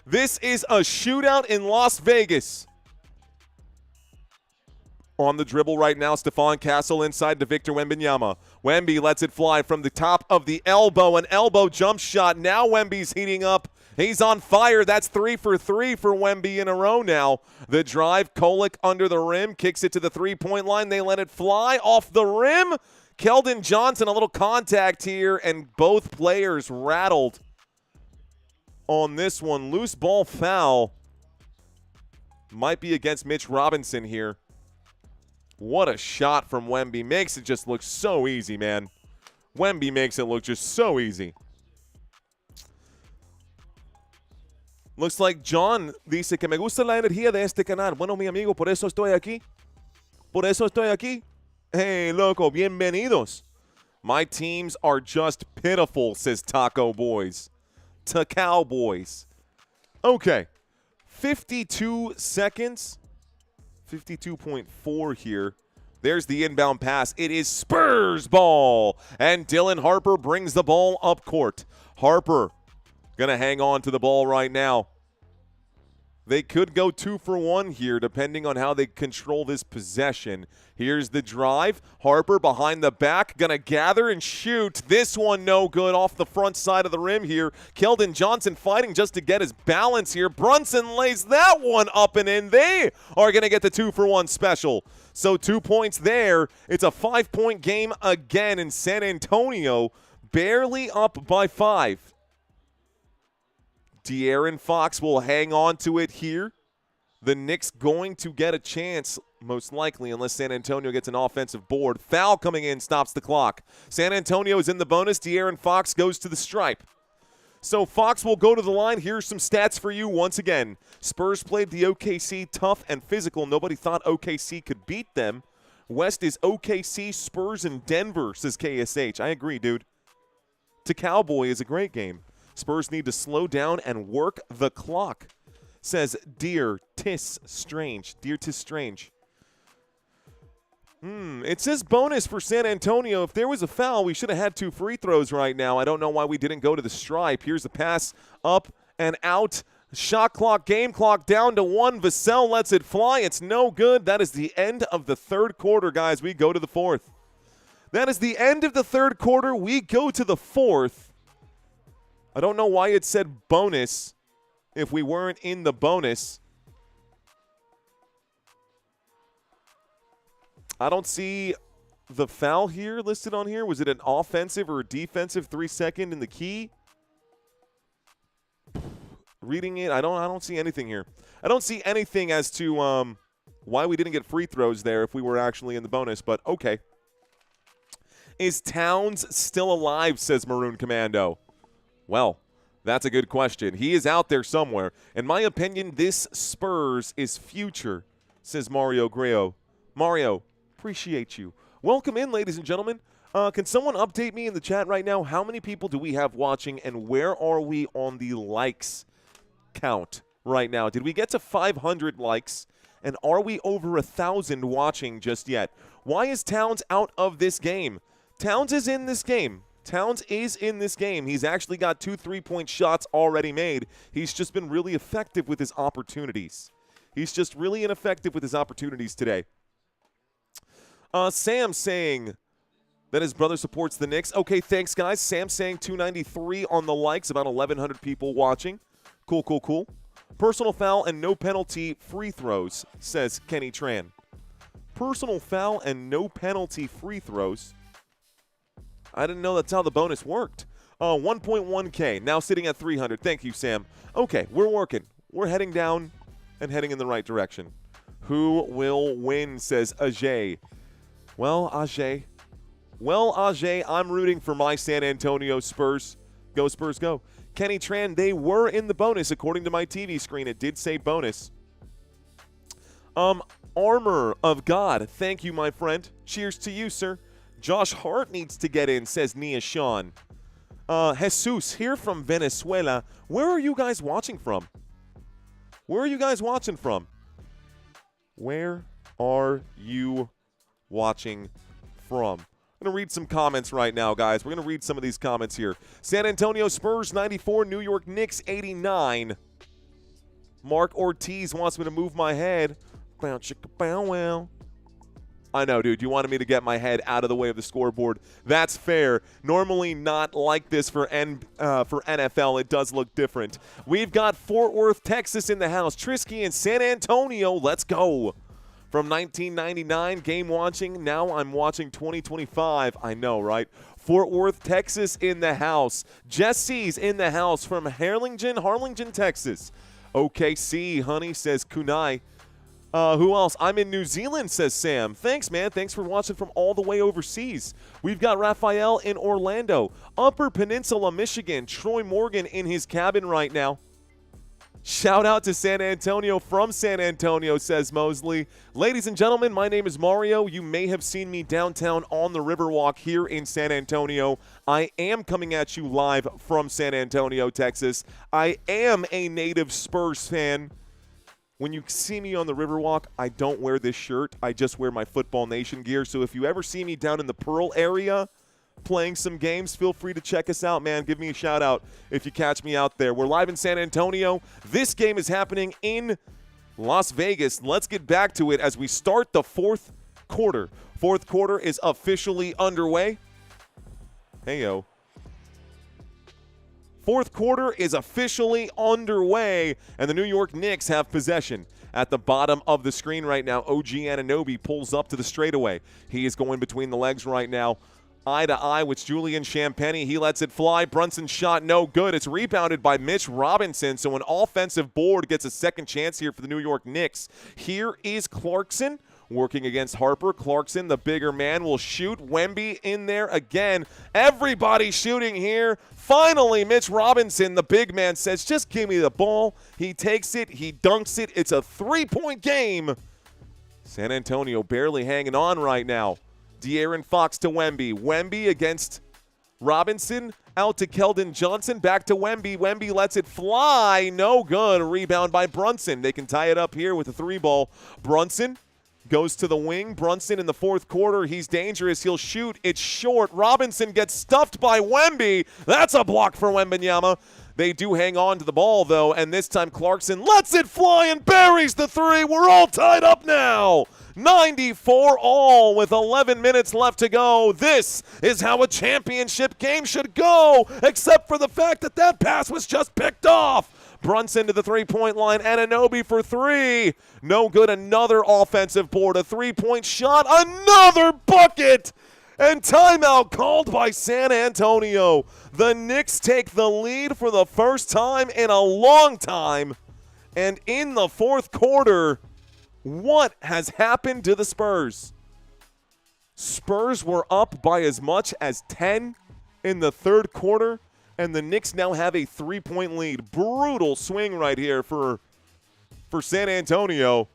This is a shootout in Las Vegas. On the dribble right now, Stephon Castle inside to Victor Wembanyama. Wemby lets it fly from the top of the elbow. An elbow jump shot. Now Wemby's heating up. He's on fire. That's 3 for 3 for Wemby in a row now. The drive, Kolek under the rim, kicks it to the three-point line. They let it fly off the rim. Keldon Johnson, a little contact here, and both players rattled on this one. Loose ball foul. Might be against Mitch Robinson here. What a shot from Wemby. Makes it just look so easy, man. Wemby makes it look just so easy. Looks like John dice que me gusta la energía de este canal. Bueno, mi amigo, por eso estoy aquí. Por eso estoy aquí. Hey, loco, bienvenidos. My teams are just pitiful, says Taco Boys. To Cowboys. Okay. 52 seconds. 52.4 here. There's the inbound pass. It is Spurs ball. And Dylan Harper brings the ball up court. Harper going to hang on to the ball right now. They could go 2 for 1 here, depending on how they control this possession. Here's the drive. Harper behind the back, going to gather and shoot. This one no good off the front side of the rim here. Keldon Johnson fighting just to get his balance here. Brunson lays that one up and in. They are going to get the 2 for 1 special. So 2 points there. It's a 5-point game again in San Antonio, barely up by 5. De'Aaron Fox will hang on to it here. The Knicks going to get a chance, most likely, unless San Antonio gets an offensive board. Foul coming in stops the clock. San Antonio is in the bonus. De'Aaron Fox goes to the stripe. So Fox will go to the line. Here's some stats for you once again. Spurs played the OKC tough and physical. Nobody thought OKC could beat them. West is OKC, Spurs, and Denver, says KSH. I agree, dude. To Cowboy is a great game. Spurs need to slow down and work the clock, says Dear Tis Strange. Dear Tis Strange. It says bonus for San Antonio. If there was a foul, we should have had 2 free throws right now. I don't know why we didn't go to the stripe. Here's the pass up and out. Shot clock, game clock down to 1. Vassell lets it fly. It's no good. That is the end of the third quarter, guys. We go to the fourth. That is the end of the third quarter. We go to the fourth. I don't know why it said bonus if we weren't in the bonus. I don't see the foul here listed on here. Was it an offensive or a defensive 3-second in the key? Reading it, I don't see anything here. I don't see anything as to why we didn't get free throws there if we were actually in the bonus, but okay. Is Towns still alive, says Maroon Commando? Well, that's a good question. He is out there somewhere. In my opinion, this Spurs is future, says Mario Greo. Mario, appreciate you. Welcome in, ladies and gentlemen. Can someone update me in the chat right now? How many people do we have watching, and where are we on the likes count right now? Did we get to 500 likes, and are we over 1,000 watching just yet? Why is Towns out of this game? Towns is in this game. Towns is in this game. He's actually got 2 3-point shots already made. He's just been really effective with his opportunities. He's just really ineffective with his opportunities today. Sam saying that his brother supports the Knicks. Okay, thanks, guys. Sam saying 293 on the likes, about 1,100 people watching. Cool, cool, cool. Personal foul and no penalty free throws, says Kenny Tran. Personal foul and no penalty free throws. I didn't know that's how the bonus worked. 1.1K, now sitting at 300. Thank you, Sam. Okay, we're working. We're heading down and heading in the right direction. Who will win, says Ajay. Well, Ajay, I'm rooting for my San Antonio Spurs. Go, Spurs, go. Kenny Tran, they were in the bonus, according to my TV screen. It did say bonus. Armor of God, thank you, my friend. Cheers to you, sir. Josh Hart needs to get in, says Nia Sean. Jesus, here from Venezuela. Where are you guys watching from? Where are you guys watching from? Where are you watching from? I'm going to read some comments right now, guys. We're going to read some of these comments here. San Antonio Spurs 94, New York Knicks 89. Mark Ortiz wants me to move my head. Bow, chicka, bow, wow. I know, dude. You wanted me to get my head out of the way of the scoreboard. That's fair. Normally not like this for NFL. It does look different. We've got Fort Worth, Texas in the house. Trisky in San Antonio. Let's go. From 1999, game watching. Now I'm watching 2025. I know, right? Fort Worth, Texas in the house. Jesse's in the house from Harlingen, Texas. OKC, honey, says Kunai. Who else? I'm in New Zealand, says Sam. Thanks, man. Thanks for watching from all the way overseas. We've got Raphael in Orlando. Upper Peninsula, Michigan. Troy Morgan in his cabin right now. Shout out to San Antonio from San Antonio, says Mosley. Ladies and gentlemen, my name is Mario. You may have seen me downtown on the Riverwalk here in San Antonio. I am coming at you live from San Antonio, Texas. I am a native Spurs fan. When you see me on the Riverwalk, I don't wear this shirt. I just wear my Football Nation gear. So if you ever see me down in the Pearl area playing some games, feel free to check us out, man. Give me a shout out if you catch me out there. We're live in San Antonio. This game is happening in Las Vegas. Let's get back to it as we start the fourth quarter. Fourth quarter is officially underway. Hey-yo. Fourth quarter is officially underway, and the New York Knicks have possession. At the bottom of the screen right now, OG Anunoby pulls up to the straightaway. He is going between the legs right now, eye to eye with Julian Champagny. He lets it fly. Brunson's shot no good. It's rebounded by Mitch Robinson, so an offensive board gets a second chance here for the New York Knicks. Here is Clarkson working against Harper. Clarkson, the bigger man, will shoot. Wemby in there again. Everybody shooting here. Finally, Mitch Robinson, the big man, says, just give me the ball. He takes it. He dunks it. It's a three-point game. San Antonio barely hanging on right now. De'Aaron Fox to Wemby. Wemby against Robinson. Out to Keldon Johnson. Back to Wemby. Wemby lets it fly. No good. Rebound by Brunson. They can tie it up here with a three ball. Brunson goes to the wing. Brunson in the fourth quarter. He's dangerous. He'll shoot. It's short. Robinson gets stuffed by Wemby. That's a block for Wembanyama. They do hang on to the ball, though, and this time Clarkson lets it fly and buries the three. We're all tied up now. 94 all with 11 minutes left to go. This is how a championship game should go, except for the fact that that pass was just picked off. Brunson to the three-point line. Anunoby for three. No good. Another offensive board. A three-point shot. Another bucket. And timeout called by San Antonio. The Knicks take the lead for the first time in a long time. And in the fourth quarter, what has happened to the Spurs? Spurs were up by as much as 10 in the third quarter. And the Knicks now have a three-point lead. Brutal swing right here for San Antonio.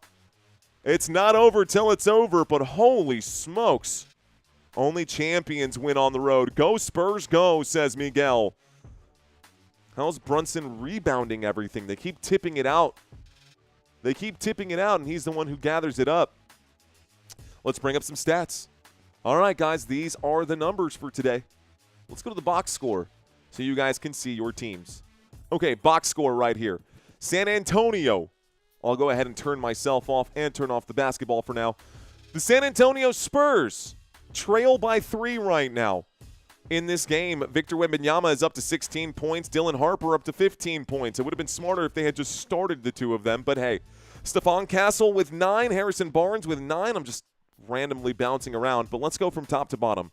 It's not over till it's over, but holy smokes. Only champions win on the road. Go Spurs, go, says Miguel. How's Brunson rebounding everything? They keep tipping it out. They keep tipping it out, and he's the one who gathers it up. Let's bring up some stats. All right, guys, these are the numbers for today. Let's go to the box score so you guys can see your teams. Okay, box score right here. San Antonio. I'll go ahead and turn myself off and turn off the basketball for now. The San Antonio Spurs trail by 3 right now. In this game, Victor Wembanyama is up to 16 points. Dylan Harper up to 15 points. It would have been smarter if they had just started the two of them, but hey. Stephon Castle with 9. Harrison Barnes with 9. I'm just randomly bouncing around, but let's go from top to bottom.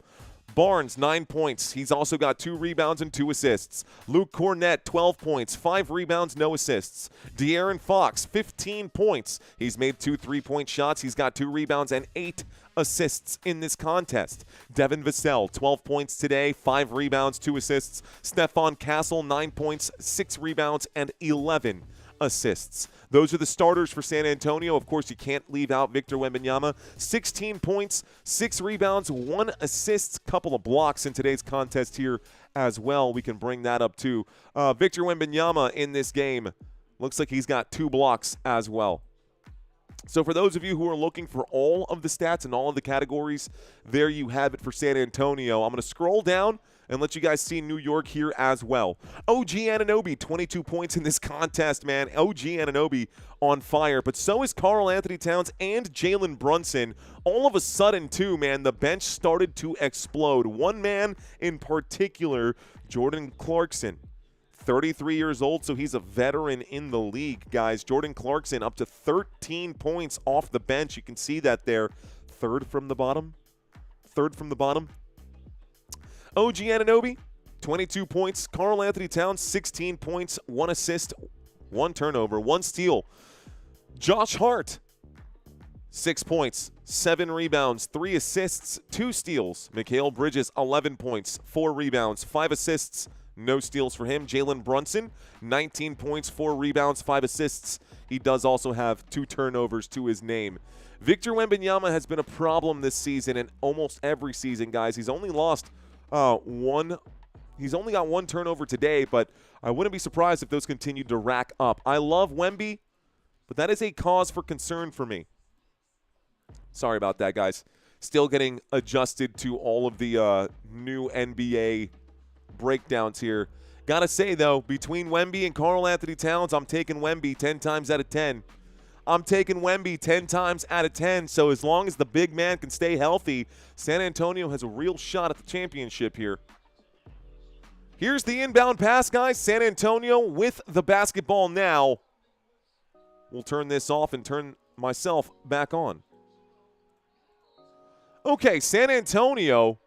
Barnes, 9 points. He's also got 2 rebounds and 2 assists. Luke Cornett, 12 points, 5 rebounds, no assists. De'Aaron Fox, 15 points. He's made 2 3-point shots. He's got 2 rebounds and 8 assists in this contest. Devin Vassell, 12 points today, 5 rebounds, 2 assists. Stephon Castle, 9 points, 6 rebounds, and 11 assists. Those are the starters for San Antonio. Of course, you can't leave out Victor Wembanyama. 16 points, 6 rebounds, 1 assist, couple of blocks in today's contest here as well. We can bring that up too. Victor Wembanyama in this game looks like he's got 2 blocks as well. So for those of you who are looking for all of the stats and all of the categories, there you have it for San Antonio. I'm going to scroll down and let you guys see New York here as well. OG Anunoby, 22 points in this contest, man. OG Anunoby on fire, but so is Karl Anthony Towns and Jalen Brunson. All of a sudden, too, man, the bench started to explode. One man in particular, Jordan Clarkson. 33 years old, so he's a veteran in the league, guys. Jordan Clarkson up to 13 points off the bench. You can see that there. Third from the bottom. OG Anunoby, 22 points. Karl Anthony Towns, 16 points, 1 assist, 1 turnover, 1 steal. Josh Hart, 6 points, 7 rebounds, 3 assists, 2 steals. Mikal Bridges, 11 points, 4 rebounds, 5 assists, no steals for him. Jalen Brunson, 19 points, 4 rebounds, 5 assists. He does also have 2 turnovers to his name. Victor Wembanyama has been a problem this season and almost every season, guys. He's only lost one. He's only got 1 turnover today, but I wouldn't be surprised if those continued to rack up. I love Wemby, but that is a cause for concern for me. Sorry about that, guys. Still getting adjusted to all of the new NBA breakdowns here. Gotta say, though, between Wemby and Karl Anthony Towns, I'm taking Wemby 10 times out of 10. I'm taking Wemby 10 times out of 10. So as long as the big man can stay healthy, San Antonio has a real shot at the championship here. Here's the inbound pass, guys. San Antonio with the basketball now. We'll turn this off and turn myself back on. Okay, San Antonio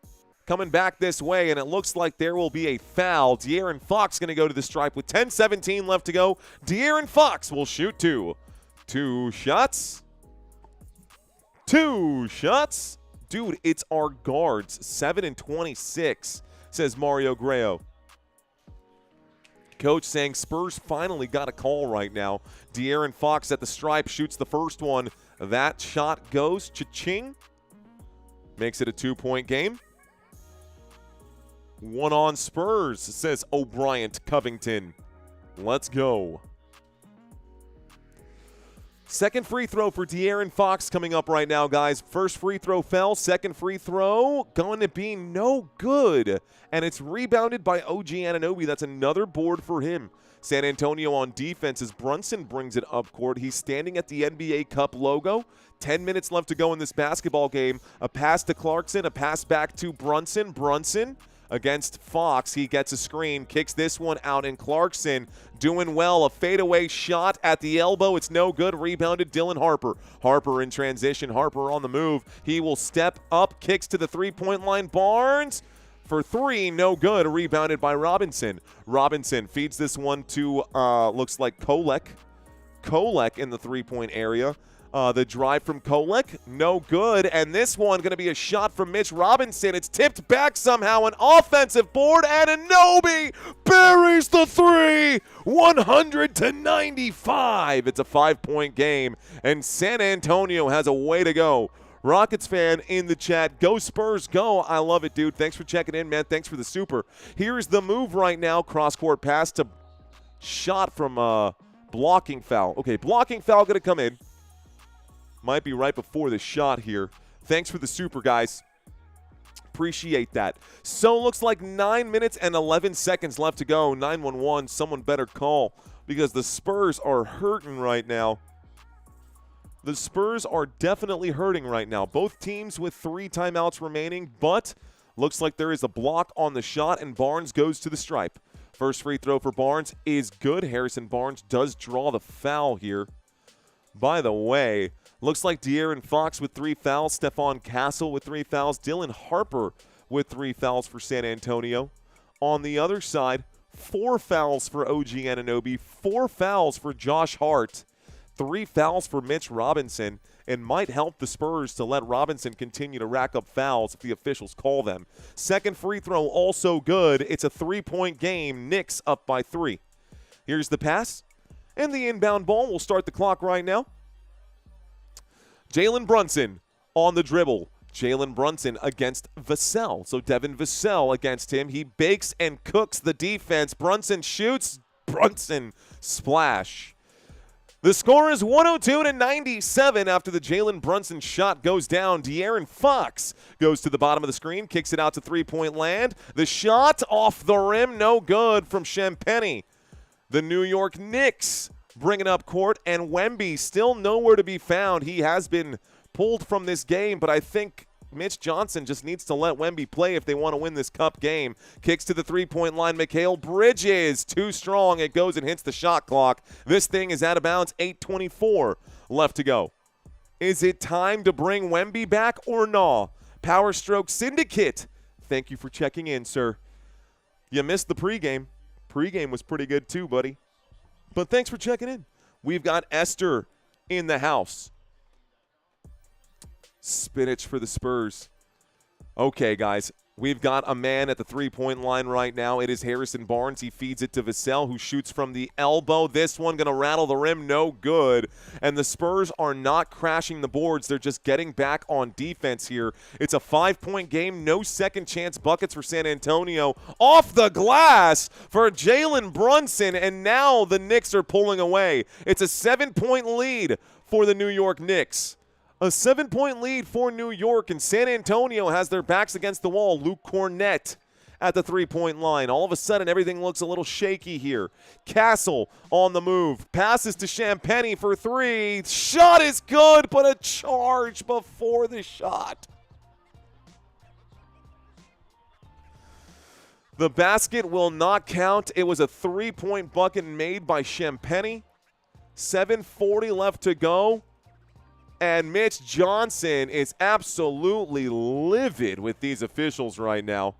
coming back this way, and it looks like there will be a foul. De'Aaron Fox going to go to the stripe with 10:17 left to go. De'Aaron Fox will shoot 2. 2 shots. 2 shots. Dude, it's our guards. 7 and 26, says Mario Greo. Coach saying Spurs finally got a call right now. De'Aaron Fox at the stripe shoots the first one. That shot goes cha-ching. Makes it a 2-point game. 1 on Spurs, says O'Brien Covington. Let's go. Second free throw for De'Aaron Fox coming up right now, guys. First free throw fell. Second free throw going to be no good. And it's rebounded by OG Anunoby. That's another board for him. San Antonio on defense as Brunson brings it up court. He's standing at the NBA Cup logo. 10 minutes left to go in this basketball game. A pass to Clarkson, a pass back to Brunson. Brunson against Fox. He gets a screen, kicks this one out, and Clarkson doing well. A fadeaway shot at the elbow. It's no good. Rebounded Dylan Harper. Harper in transition. Harper on the move. He will step up, kicks to the three-point line. Barnes for 3, no good. Rebounded by Robinson. Robinson feeds this one to, looks like Kolek. Kolek in the three-point area. The drive from Kolek, no good. And this one going to be a shot from Mitch Robinson. It's tipped back somehow. An offensive board, and Anunoby buries the 3. 100-95. It's a 5-point game, and San Antonio has a way to go. Rockets fan in the chat, go Spurs, go. I love it, dude. Thanks for checking in, man. Thanks for the super. Here's the move right now. Cross-court pass to shot from blocking foul. Okay, blocking foul going to come in. Might be right before the shot here. Thanks for the super, guys. Appreciate that. So looks like 9 minutes and 11 seconds left to go. 911, someone better call because the Spurs are hurting right now. The Spurs are definitely hurting right now. Both teams with 3 timeouts remaining, but looks like there is a block on the shot, and Barnes goes to the stripe. First free throw for Barnes is good. Harrison Barnes does draw the foul here. By the way, looks like De'Aaron Fox with 3 fouls, Stephon Castle with 3 fouls, Dylan Harper with 3 fouls for San Antonio. On the other side, 4 fouls for OG Anunoby, 4 fouls for Josh Hart, 3 fouls for Mitch Robinson, and might help the Spurs to let Robinson continue to rack up fouls if the officials call them. Second free throw also good. It's a 3-point game. Knicks up by 3. Here's the pass. And the inbound ball will start the clock right now. Jalen Brunson on the dribble. Jalen Brunson against Vassell. So Devin Vassell against him. He bakes and cooks the defense. Brunson shoots. Brunson splash. The score is 102-97 after the Jalen Brunson shot goes down. De'Aaron Fox goes to the bottom of the screen, kicks it out to three-point land. The shot off the rim, no good from Champagnie. The New York Knicks bringing up court, and Wemby still nowhere to be found. He has been pulled from this game, but I think Mitch Johnson just needs to let Wemby play if they want to win this cup game. Kicks to the three-point line. Mikal Bridges, too strong. It goes and hits the shot clock. This thing is out of bounds. 8:24 left to go. Is it time to bring Wemby back or no? Power Stroke Syndicate, thank you for checking in, sir. You missed the pregame. Pregame was pretty good too, buddy. But thanks for checking in. We've got Esther in the house. Spinach for the Spurs. Okay, guys. We've got a man at the three-point line right now. It is Harrison Barnes. He feeds it to Vassell, who shoots from the elbow. This one going to rattle the rim. No good. And the Spurs are not crashing the boards. They're just getting back on defense here. It's a 5-point game. No second-chance buckets for San Antonio. Off the glass for Jalen Brunson. And now the Knicks are pulling away. It's a 7-point lead for the New York Knicks. A 7-point lead for New York, and San Antonio has their backs against the wall. Luke Cornett at the three-point line. All of a sudden, everything looks a little shaky here. Castle on the move. Passes to Champagnie for three. Shot is good, but a charge before the shot. The basket will not count. It was a three-point bucket made by Champagnie. 7:40 left to go. And Mitch Johnson is absolutely livid with these officials right now.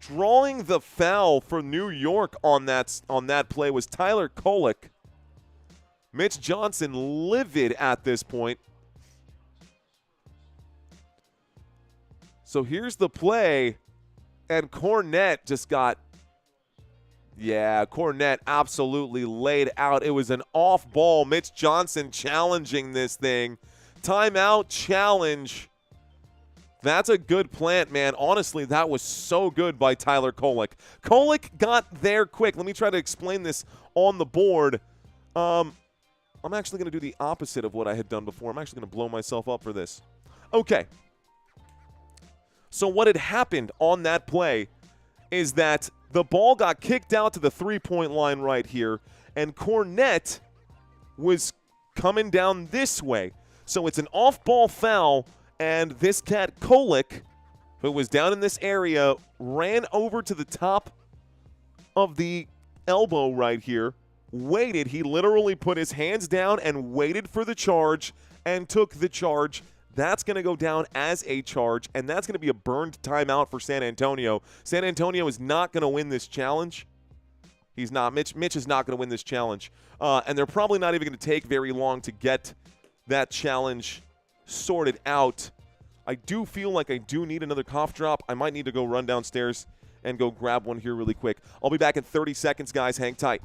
Drawing the foul for New York on that play was Tyler Kolek. Mitch Johnson livid at this point. So here's the play, and Cornett just got, Cornett absolutely laid out. It was an off ball. Mitch Johnson challenging this thing. Timeout challenge. That's a good plant, man. Honestly, that was so good by Tyler Kolek. Kolek got there quick. Let me try to explain this on the board. I'm actually going to do the opposite of what I had done before. I'm actually going to blow myself up for this. Okay. So what had happened on that play is that the ball got kicked out to the three-point line right here, and Cornett was coming down this way. So it's an off-ball foul, and this cat, Kolek, who was down in this area, ran over to the top of the elbow right here, waited. He literally put his hands down and waited for the charge and took the charge. That's going to go down as a charge, and that's going to be a burned timeout for San Antonio. San Antonio is not going to win this challenge. He's not. Mitch is not going to win this challenge. And they're probably not even going to take very long to get that challenge sorted out. I do feel like I do need another cough drop. I might need to go run downstairs and go grab one here really quick. I'll be back in 30 seconds, guys. Hang tight.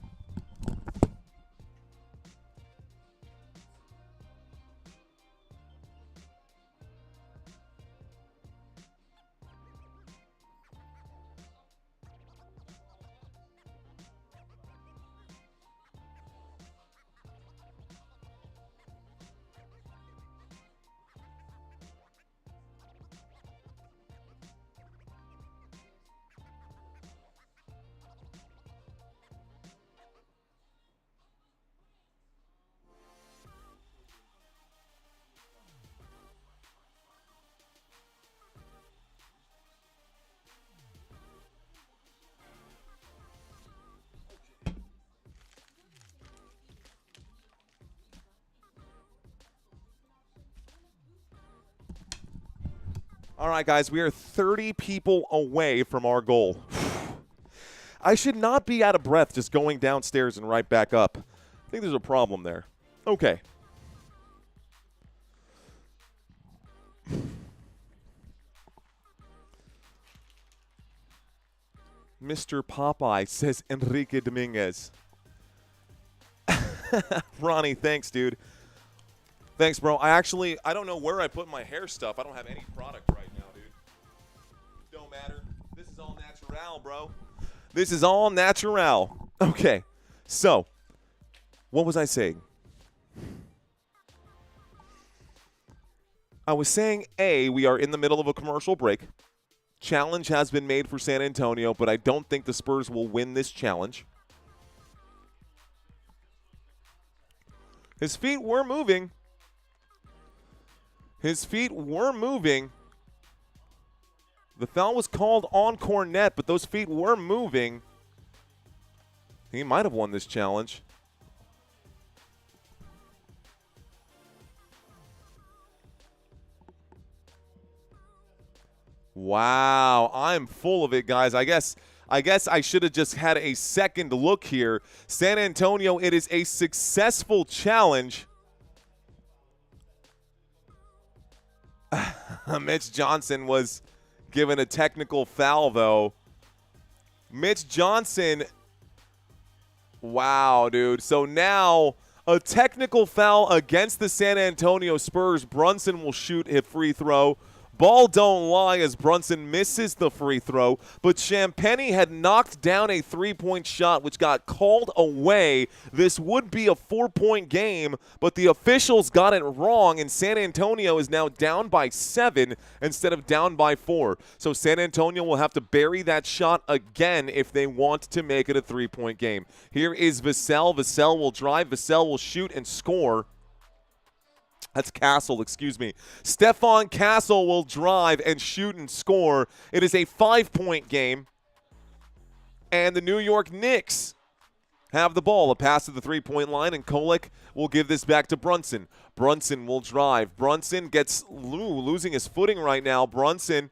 All right, guys, we are 30 people away from our goal. I should not be out of breath just going downstairs and right back up. I think there's a problem there. Okay. Mr. Popeye, says Enrique Dominguez. Ronnie, thanks, dude. Thanks, bro. I don't know where I put my hair stuff. I don't have any product right now, dude. Don't matter. This is all natural, bro. This is all natural. Okay. So, what was I saying? I was saying, A, we are in the middle of a commercial break. Challenge has been made for San Antonio, but I don't think the Spurs will win this challenge. His feet were moving. His feet were moving. The foul was called on Cornette, but those feet were moving. He might have won this challenge. Wow, I'm full of it, guys. I guess I should have just had a second look here. San Antonio, it is a successful challenge. Mitch Johnson was given a technical foul, though. Mitch Johnson, wow, dude. So now a technical foul against the San Antonio Spurs. Brunson will shoot a free throw. Ball don't lie as Brunson misses the free throw, but Champagnie had knocked down a three-point shot which got called away. This would be a 4-point game, but the officials got it wrong, and San Antonio is now down by 7 instead of down by 4. So San Antonio will have to bury that shot again if they want to make it a 3-point game. Here is Vassell. Vassell will drive. Vassell will shoot and score. That's Castle, excuse me. Stephon Castle will drive and shoot and score. It is a 5-point game. And the New York Knicks have the ball. A pass to the three-point line, and Kolek will give this back to Brunson. Brunson will drive. Brunson gets losing his footing right now. Brunson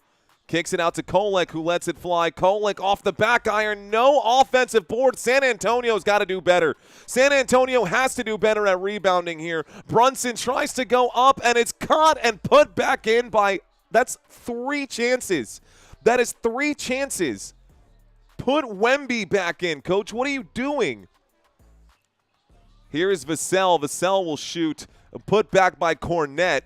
kicks it out to Kolek, who lets it fly. Kolek off the back iron. No offensive board. San Antonio's got to do better. San Antonio has to do better at rebounding here. Brunson tries to go up, and it's caught and put back in by – that's 3 chances. That is 3 chances. Put Wemby back in, Coach. What are you doing? Here is Vassell. Vassell will shoot. Put back by Cornette.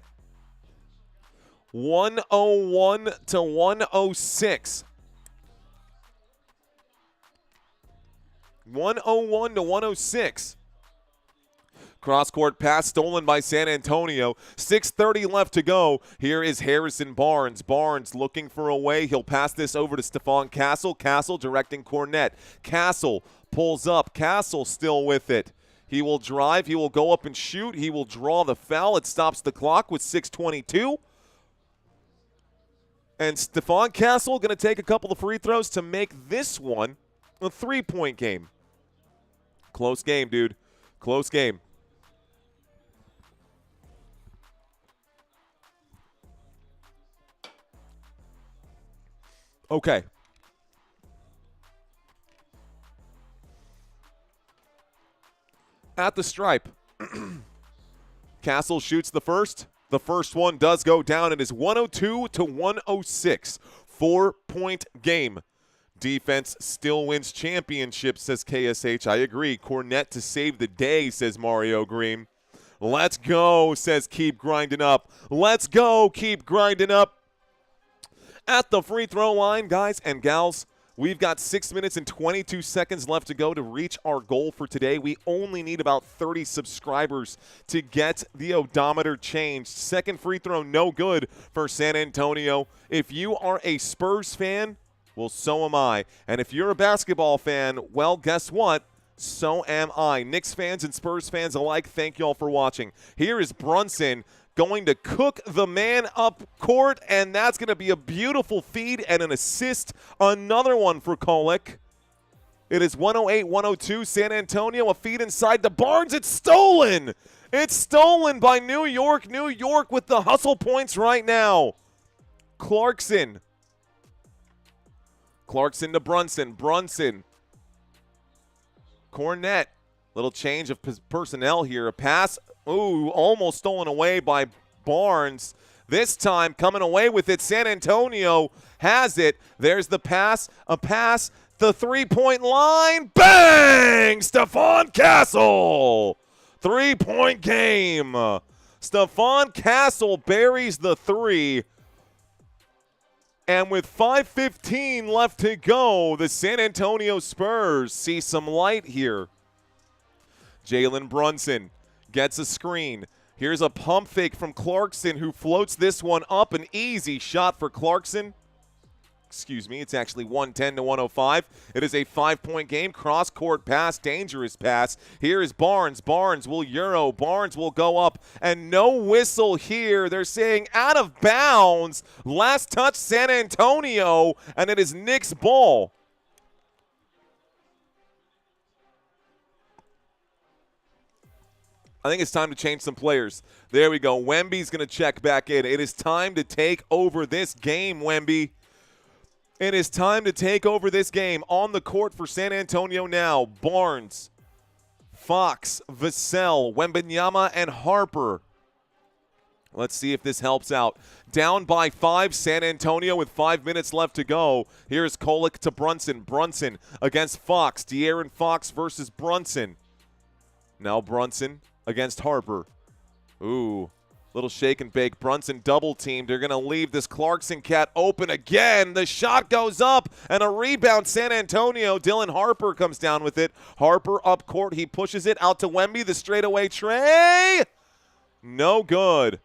101 to 106. 101 to 106. Cross-court pass stolen by San Antonio. 6:30 left to go. Here is Harrison Barnes. Barnes looking for a way. He'll pass this over to Stephon Castle. Castle directing Cornette. Castle pulls up. Castle still with it. He will drive. He will go up and shoot. He will draw the foul. It stops the clock with 6:22. And Stephon Castle going to take a couple of free throws to make this one a 3-point game. Close game, dude. Close game. Okay. At the stripe. Castle shoots the first. The first one does go down. It is 102 to 106. 4-point game. Defense still wins championships, says KSH. I agree. Cornette to save the day, says Mario Green. Let's go, says Keep Grinding Up. Let's go, keep grinding up. At the free throw line, guys and gals, we've got 6 minutes and 22 seconds left to go to reach our goal for today. We only need about 30 subscribers to get the odometer changed. Second free throw, no good for San Antonio. If you are a Spurs fan, well, so am I. And if you're a basketball fan, well, guess what? So am I. Knicks fans and Spurs fans alike, thank y'all for watching. Here is Brunson going to cook the man up court, and that's going to be a beautiful feed and an assist. Another one for Kolek. It is 108-102. San Antonio, a feed inside to Barnes. It's stolen. It's stolen by New York. New York with the hustle points right now. Clarkson to Brunson. Brunson. Cornette. Little change of personnel here. A pass. Ooh, almost stolen away by Barnes. This time coming away with it. San Antonio has it. There's the pass. A pass. The three-point line. Bang! Stephon Castle. 3-point game. Stephon Castle buries the 3. And with 5:15 left to go, the San Antonio Spurs see some light here. Jalen Brunson gets a screen, Here's a pump fake from Clarkson, who floats this one up. An easy shot for Clarkson. Excuse me, it's actually 110 to 105. It is a 5-point game. Cross-court pass, dangerous pass. Here is Barnes. Barnes will Euro. Barnes will go up, and no whistle here. They're saying out of bounds. Last touch, San Antonio, and it is Knicks' ball. I think it's time to change some players. There we go. Wemby's going to check back in. It is time to take over this game, Wemby. It is time to take over this game. On the court for San Antonio now. Barnes, Fox, Vassell, Wembanyama, and Harper. Let's see if this helps out. Down by 5, San Antonio with 5 minutes left to go. Here's Kolek to Brunson. Brunson against Fox. De'Aaron Fox versus Brunson. Now Brunson against Harper. Ooh. Little shake and bake. Brunson double teamed. They're going to leave this Clarkson cat open again. The shot goes up and a rebound. San Antonio. Dylan Harper comes down with it. Harper up court. He pushes it out to Wemby. The straightaway tray. No good.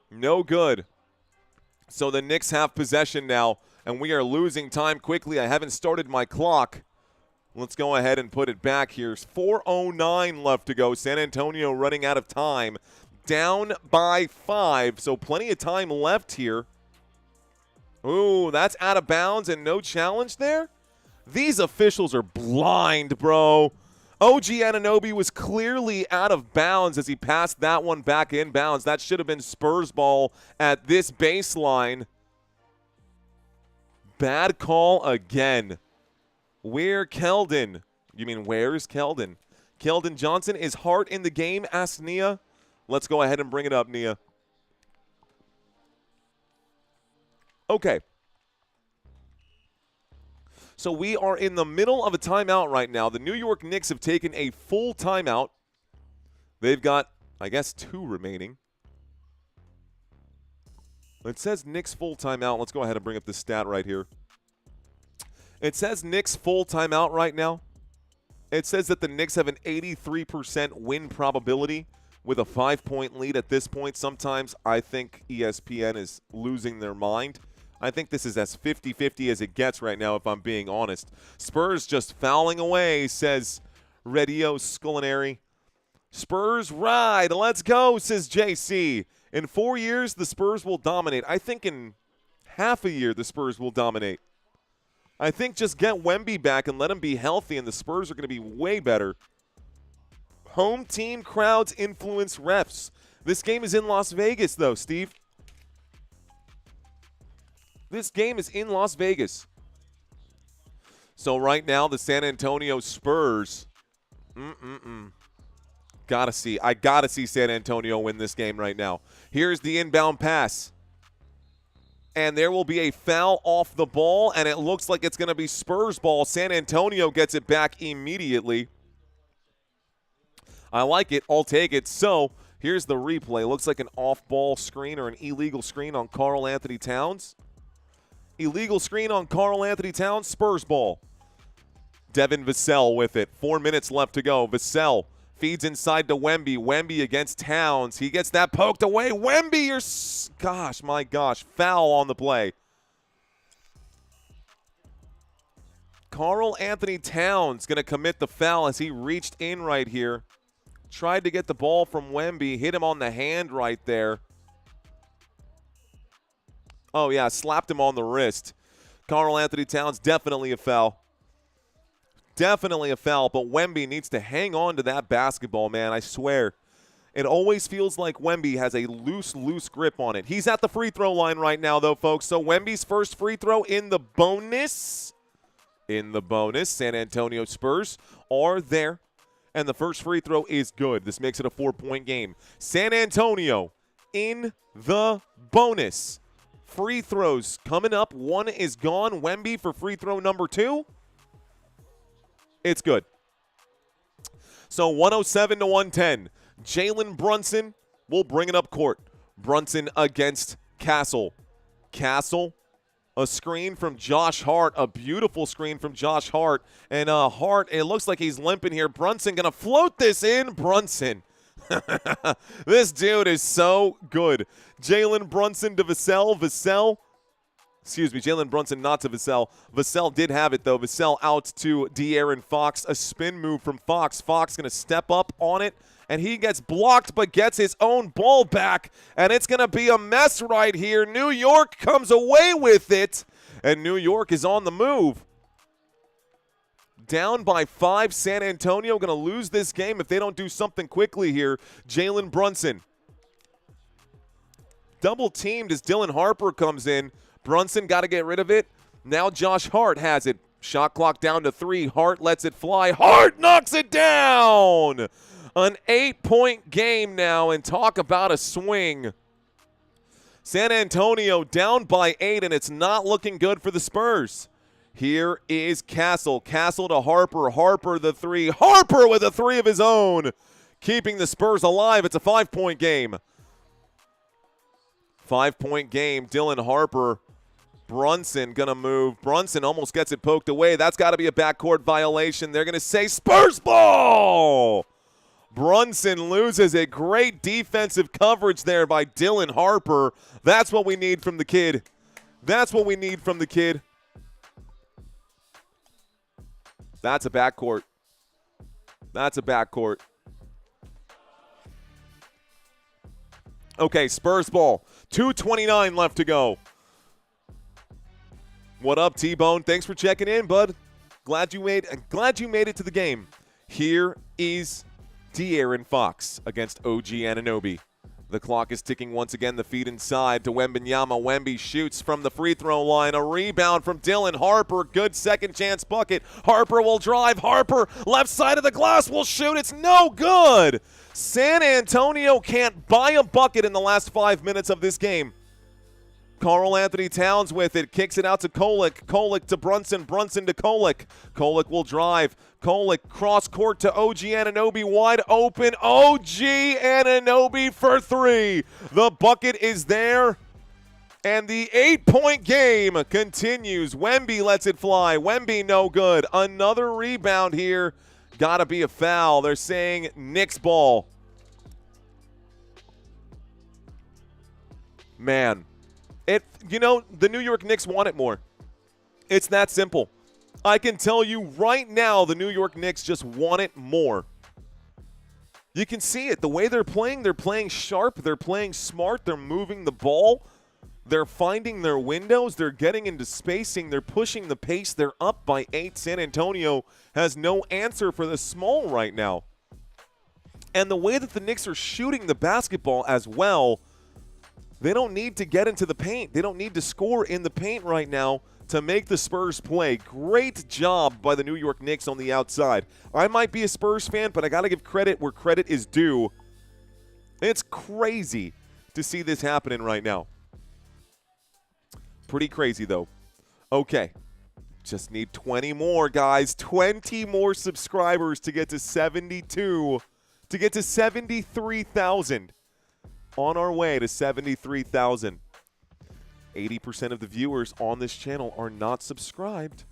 No good. So the Knicks have possession now, and we are losing time quickly. I haven't started my clock. Let's go ahead and put it back here. 4:09 left to go. San Antonio running out of time. Down by 5, so plenty of time left here. Ooh, that's out of bounds and no challenge there? These officials are blind, bro. OG Anunoby was clearly out of bounds as he passed that one back in bounds. That should have been Spurs ball at this baseline. Bad call again. Where's Keldon? Keldon Johnson, is Hart in the game? Asked Nia. Let's go ahead and bring it up, Nia. Okay. So we are in the middle of a timeout right now. The New York Knicks have taken a full timeout. They've got, I guess, 2 remaining. It says Knicks full timeout. Let's go ahead and bring up this stat right here. It says Knicks full timeout right now. It says that the Knicks have an 83% win probability with a 5-point lead at this point. Sometimes I think ESPN is losing their mind. I think this is as 50-50 as it gets right now, if I'm being honest. Spurs just fouling away, says Radio Sculinary. Spurs ride. Let's go, says JC. In 4 years, the Spurs will dominate. I think in half a year, the Spurs will dominate. I think just get Wemby back and let him be healthy, and the Spurs are going to be way better. Home team crowds influence refs. This game is in Las Vegas, though, Steve. This game is in Las Vegas. So right now, the San Antonio Spurs. I gotta see San Antonio win this game right now. Here's the inbound pass. And there will be a foul off the ball, and it looks like it's going to be Spurs ball. San Antonio gets it back immediately. I like it. I'll take it. So here's the replay. Looks like an off-ball screen or an illegal screen on Karl Anthony Towns. Illegal screen on Karl Anthony Towns. Spurs ball. Devin Vassell with it. 4 minutes left to go. Vassell feeds inside to Wemby. Wemby against Towns. He gets that poked away. Wemby, my gosh, foul on the play. Karl Anthony Towns going to commit the foul as he reached in right here. Tried to get the ball from Wemby. Hit him on the hand right there. Oh, yeah, slapped him on the wrist. Karl Anthony Towns, definitely a foul. Definitely a foul, but Wemby needs to hang on to that basketball, man. I swear. It always feels like Wemby has a loose grip on it. He's at the free throw line right now, though, folks. So Wemby's first free throw in the bonus. San Antonio Spurs are there. And the first free throw is good. This makes it a 4-point game. San Antonio in the bonus. Free throws coming up. One is gone. Wemby for free throw number 2. It's good. So 107 to 110. Jalen Brunson will bring it up court. Brunson against Castle. Castle A screen from Josh Hart, a beautiful screen from Josh Hart. And Hart, it looks like he's limping here. Brunson going to float this in. Brunson. This dude is so good. Jalen Brunson to Vassell. Jalen Brunson not to Vassell. Vassell did have it, though. Vassell out to De'Aaron Fox. A spin move from Fox. Fox going to step up on it, and he gets blocked but gets his own ball back, and it's going to be a mess right here. New York comes away with it, and New York is on the move. Down by 5, San Antonio going to lose this game if they don't do something quickly here. Jalen Brunson. Double teamed as Dylan Harper comes in. Brunson got to get rid of it. Now Josh Hart has it. Shot clock down to 3. Hart lets it fly. Hart knocks it down. An 8-point game now, and talk about a swing. San Antonio down by 8, and it's not looking good for the Spurs. Here is Castle. Castle to Harper. Harper the 3. Harper with a 3 of his own. Keeping the Spurs alive. It's a 5-point game. 5-point game. Dylan Harper. Brunson going to move. Brunson almost gets it poked away. That's got to be a backcourt violation. They're going to say Spurs ball. Brunson loses it. Great defensive coverage there by Dylan Harper. That's what we need from the kid. That's what we need from the kid. That's a backcourt. That's a backcourt. Okay, Spurs ball. 2:29 left to go. What up, T-Bone? Thanks for checking in, bud. Glad you made it to the game. Here is De'Aaron Fox against OG Anunoby. The clock is ticking once again. The feed inside to Wembanyama. Wemby shoots from the free throw line. A rebound from Dylan Harper. Good second chance bucket. Harper will drive. Harper, left side of the glass, will shoot. It's no good. San Antonio can't buy a bucket in the last 5 minutes of this game. Karl Anthony Towns with it. Kicks it out to Kolek. Kolek to Brunson. Brunson to Kolek. Kolek will drive. Kolek cross court to OG Anunoby. Wide open. OG Anunoby for 3. The bucket is there. And the 8-point game continues. Wemby lets it fly. Wemby no good. Another rebound here. Got to be a foul. They're saying Knicks ball. Man. The New York Knicks want it more. It's that simple. I can tell you right now the New York Knicks just want it more. You can see it. The way they're playing sharp. They're playing smart. They're moving the ball. They're finding their windows. They're getting into spacing. They're pushing the pace. They're up by 8. San Antonio has no answer for the small right now. And the way that the Knicks are shooting the basketball as well, they don't need to get into the paint. They don't need to score in the paint right now to make the Spurs play. Great job by the New York Knicks on the outside. I might be a Spurs fan, but I got to give credit where credit is due. It's crazy to see this happening right now. Pretty crazy, though. Okay. Just need 20 more, guys. 20 more subscribers to get to 72. To get to 73,000. On our way to 73,000. 80% of the viewers on this channel are not subscribed.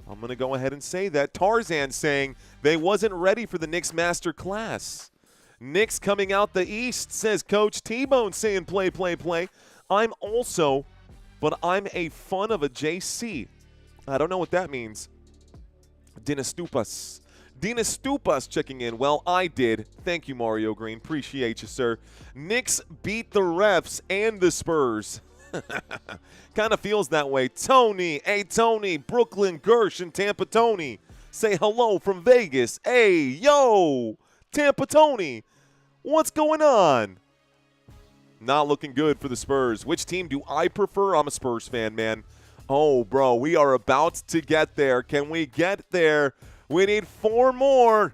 I'm going to go ahead and say that. Tarzan saying they wasn't ready for the Knicks master class. Knicks coming out the East, says Coach T-Bone saying play, play, play. I'm also, but I'm a fun of a JC. I don't know what that means. Dinastupas. Dina Stupas checking in. Well, I did. Thank you, Mario Green. Appreciate you, sir. Knicks beat the refs and the Spurs. Kind of feels that way. Tony. Hey, Tony. Brooklyn, Gersh, and Tampa Tony. Say hello from Vegas. Hey, yo. Tampa Tony. What's going on? Not looking good for the Spurs. Which team do I prefer? I'm a Spurs fan, man. Oh, bro, we are about to get there. Can we get there? We need 4 more.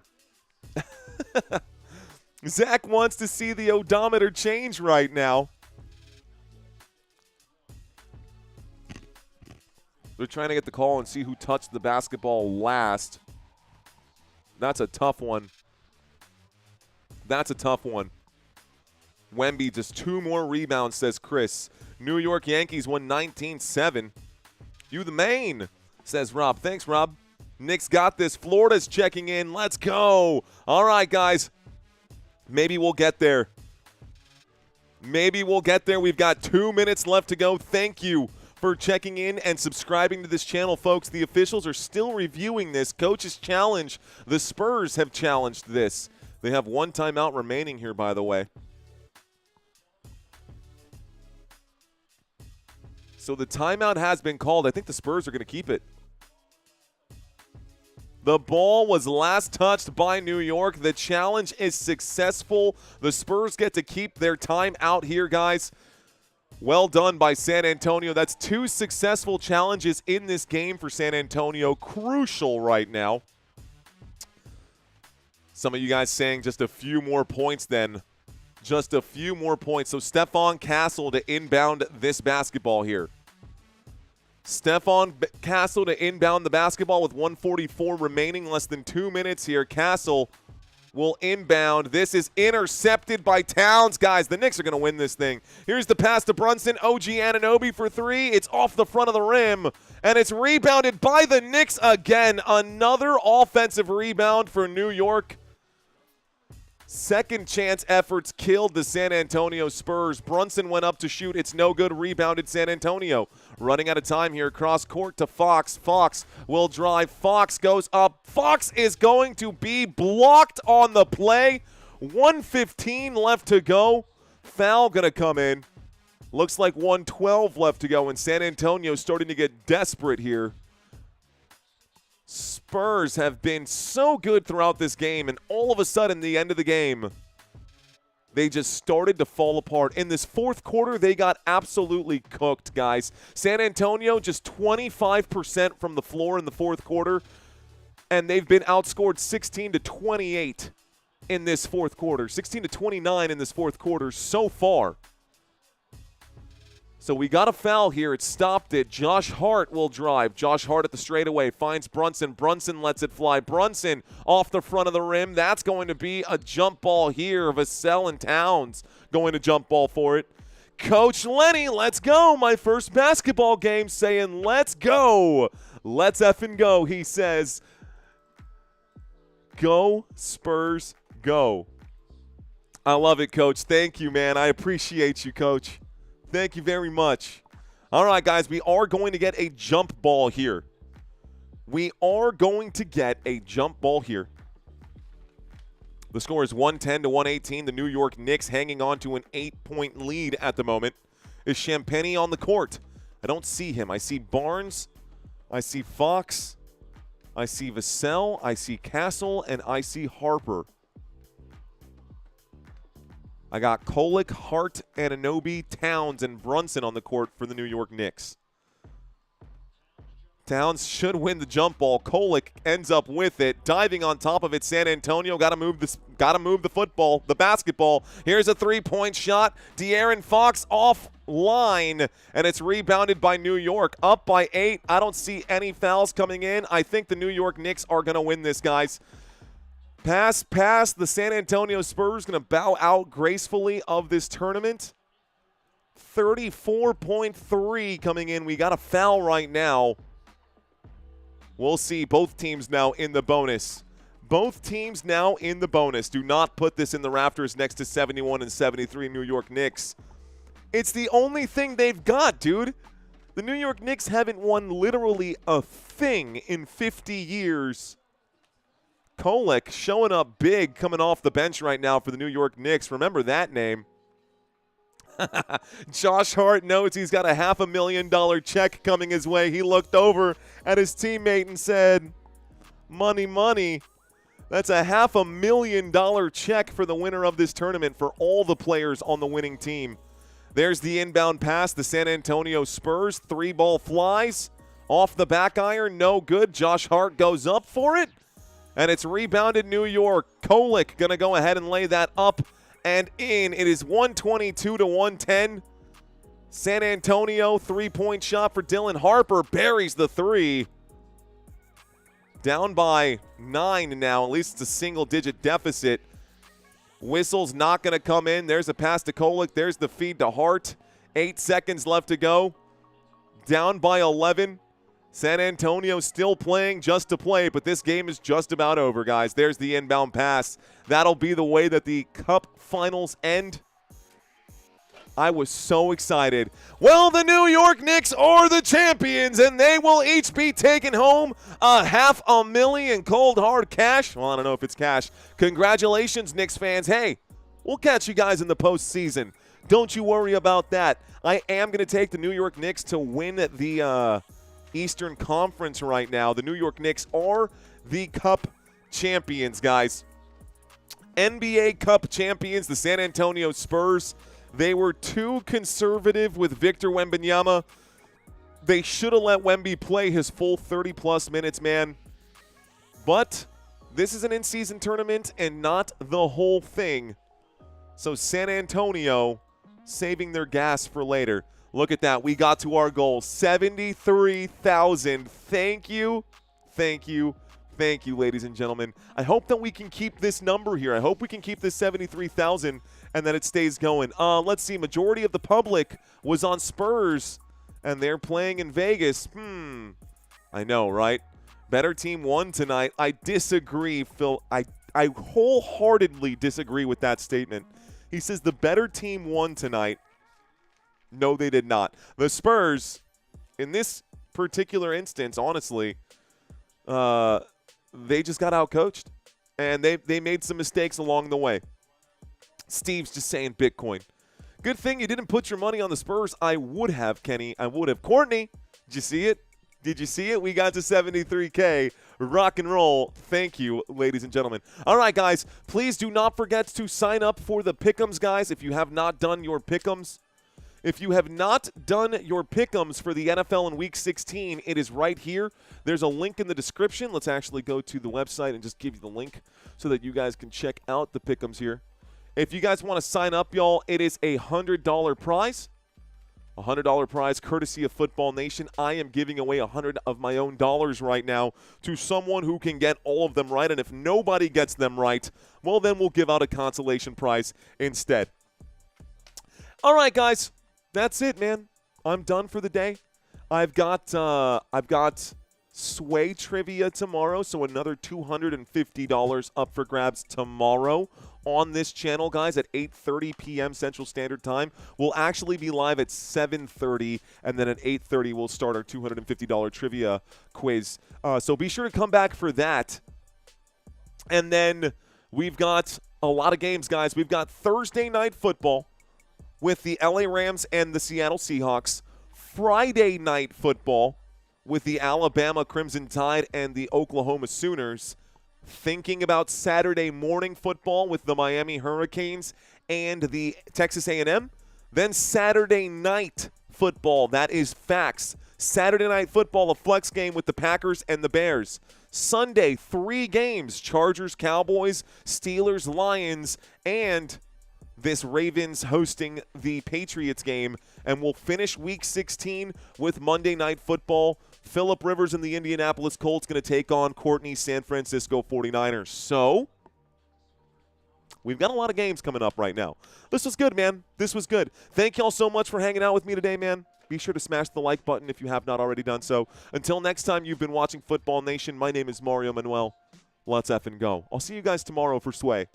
Zach wants to see the odometer change right now. They're trying to get the call and see who touched the basketball last. That's a tough one. That's a tough one. Wemby just 2 more rebounds, says Chris. New York Yankees won 19-7. You the main, says Rob. Thanks, Rob. Knicks got this. Florida's checking in. Let's go. All right, guys. Maybe we'll get there. Maybe we'll get there. We've got 2 minutes left to go. Thank you for checking in and subscribing to this channel, folks. The officials are still reviewing this. Coach's challenge. The Spurs have challenged this. They have one timeout remaining here, by the way. So the timeout has been called. I think the Spurs are going to keep it. The ball was last touched by New York. The challenge is successful. The Spurs get to keep their time out here, guys. Well done by San Antonio. That's 2 successful challenges in this game for San Antonio. Crucial right now. Some of you guys saying just a few more points then. Just a few more points. So Stephon Castle to inbound this basketball here. Stephon Castle to inbound the basketball with 1:44 remaining, less than 2 minutes here. Castle will inbound. This is intercepted by Towns. Guys, the Knicks are going to win this thing. Here's the pass to Brunson. OG Anunoby for 3. It's off the front of the rim, and it's rebounded by the Knicks again. Another offensive rebound for New York. Second chance efforts killed the San Antonio Spurs. Brunson went up to shoot. It's no good. Rebounded San Antonio. Running out of time here. Cross court to Fox. Fox will drive. Fox goes up. Fox is going to be blocked on the play. 1:15 left to go. Foul going to come in. Looks like 1:12 left to go, and San Antonio starting to get desperate here. Spurs have been so good throughout this game, and all of a sudden, the end of the game, they just started to fall apart. In this fourth quarter, they got absolutely cooked, guys. San Antonio just 25% from the floor in the fourth quarter, and they've been outscored 16-28 in this fourth quarter, 16-29 in this fourth quarter so far. So we got a foul here. It stopped it. Josh Hart will drive. Josh Hart at the straightaway finds Brunson. Brunson lets it fly. Brunson off the front of the rim. That's going to be a jump ball here. Vassell and Towns going to jump ball for it. Coach Lenny, let's go. My first basketball game saying let's go. Let's effing go, he says. Go, Spurs, go. I love it, Coach. Thank you, man. I appreciate you, Coach. Thank you very much. All right, guys, we are going to get a jump ball here. We are going to get a jump ball here. The score is 110-118. The New York Knicks hanging on to an 8-point lead at the moment. Is Champagnie on the court? I don't see him. I see Barnes. I see Fox. I see Vassell. I see Castle. And I see Harper. I got Kolek, Hart, Anunoby, Towns, and Brunson on the court for the New York Knicks. Towns should win the jump ball. Kolek ends up with it. Diving on top of it, San Antonio got to move the football, the basketball. Here's a three-point shot. De'Aaron Fox offline, and it's rebounded by New York. Up by 8. I don't see any fouls coming in. I think the New York Knicks are going to win this, guys. Pass. The San Antonio Spurs going to bow out gracefully of this tournament. 34.3 coming in. We got a foul right now. We'll see. Both teams now in the bonus. Both teams now in the bonus. Do not put this in the rafters next to 71 and 73 New York Knicks. It's the only thing they've got, dude. The New York Knicks haven't won literally a thing in 50 years. Kolek showing up big coming off the bench right now for the New York Knicks. Remember that name. Josh Hart knows he's got a $500,000 check coming his way. He looked over at his teammate and said, money, money. That's a $500,000 check for the winner of this tournament for all the players on the winning team. There's the inbound pass. The San Antonio Spurs. 3-ball flies. Off the back iron. No good. Josh Hart goes up for it. And it's rebounded New York. Kolek going to go ahead and lay that up and in. It is 122-110. San Antonio, three-point shot for Dylan Harper. Buries the three. Down by 9 now. At least it's a single-digit deficit. Whistle's not going to come in. There's a pass to Kolek. There's the feed to Hart. 8 seconds left to go. Down by 11. San Antonio still playing just to play, but this game is just about over, guys. There's the inbound pass. That'll be the way that the Cup Finals end. I was so excited. Well, the New York Knicks are the champions, and they will each be taking home $500,000 cold hard cash. Well, I don't know if it's cash. Congratulations, Knicks fans. Hey, we'll catch you guys in the postseason. Don't you worry about that. I am going to take the New York Knicks to win the Eastern Conference right now. The New York Knicks are the Cup champions, guys. NBA Cup champions, the San Antonio Spurs. They were too conservative with Victor Wembanyama. They should have let Wemby play his full 30-plus minutes, man. But this is an in-season tournament and not the whole thing. So San Antonio saving their gas for later. Look at that. We got to our goal. 73,000. Thank you. Thank you. Thank you, ladies and gentlemen. I hope that we can keep this number here. I hope we can keep this 73,000 and that it stays going. Let's see. Majority of the public was on Spurs, and they're playing in Vegas. I know, right? Better team won tonight. I disagree, Phil. I wholeheartedly disagree with that statement. He says the better team won tonight. No, they did not. The Spurs, in this particular instance, honestly, they just got outcoached, and they made some mistakes along the way. Steve's just saying Bitcoin. Good thing you didn't put your money on the Spurs. I would have, Kenny. I would have. Courtney, did you see it? Did you see it? We got to 73K. Rock and roll. Thank you, ladies and gentlemen. All right, guys, please do not forget to sign up for the Pick'ems, guys, if you have not done your Pick'ems. If you have not done your Pick'ems for the NFL in Week 16, it is right here. There's a link in the description. Let's actually go to the website and just give you the link so that you guys can check out the Pick'ems here. If you guys want to sign up, y'all, it is a $100 prize. A $100 prize courtesy of Football Nation. I am giving away 100 of my own dollars right now to someone who can get all of them right. And if nobody gets them right, well, then we'll give out a consolation prize instead. All right, guys. That's it, man. I'm done for the day. I've got Sway trivia tomorrow, so another $250 up for grabs tomorrow on this channel, guys, at 8:30 p.m. Central Standard Time. We'll actually be live at 7:30, and then at 8:30 we'll start our $250 trivia quiz. So be sure to come back for that. And then we've got a lot of games, guys. We've got Thursday Night Football with the LA Rams and the Seattle Seahawks. Friday Night Football with the Alabama Crimson Tide and the Oklahoma Sooners. Thinking about Saturday morning football with the Miami Hurricanes and the Texas A&M. Then Saturday night football. That is facts. Saturday night football, a flex game with the Packers and the Bears. Sunday, 3 games. Chargers, Cowboys, Steelers, Lions, and this Ravens hosting the Patriots game. And we'll finish Week 16 with Monday Night Football. Phillip Rivers and the Indianapolis Colts going to take on Courtney's San Francisco 49ers. So we've got a lot of games coming up right now. This was good, man. This was good. Thank y'all so much for hanging out with me today, man. Be sure to smash the like button if you have not already done so. Until next time, you've been watching Football Nation. My name is Mario Manuel. Let's effing go. I'll see you guys tomorrow for Sway.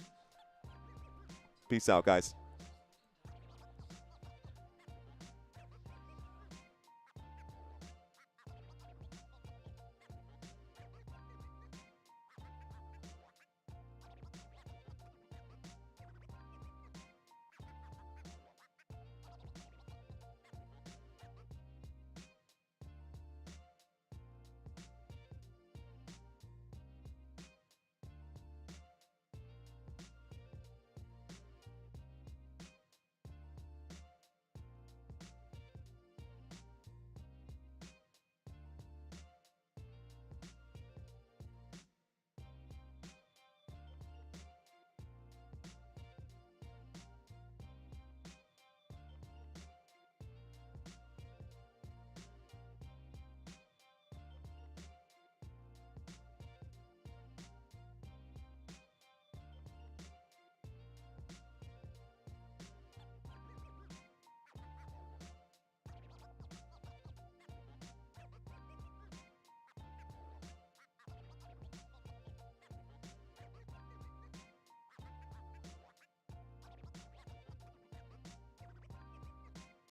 Peace out, guys.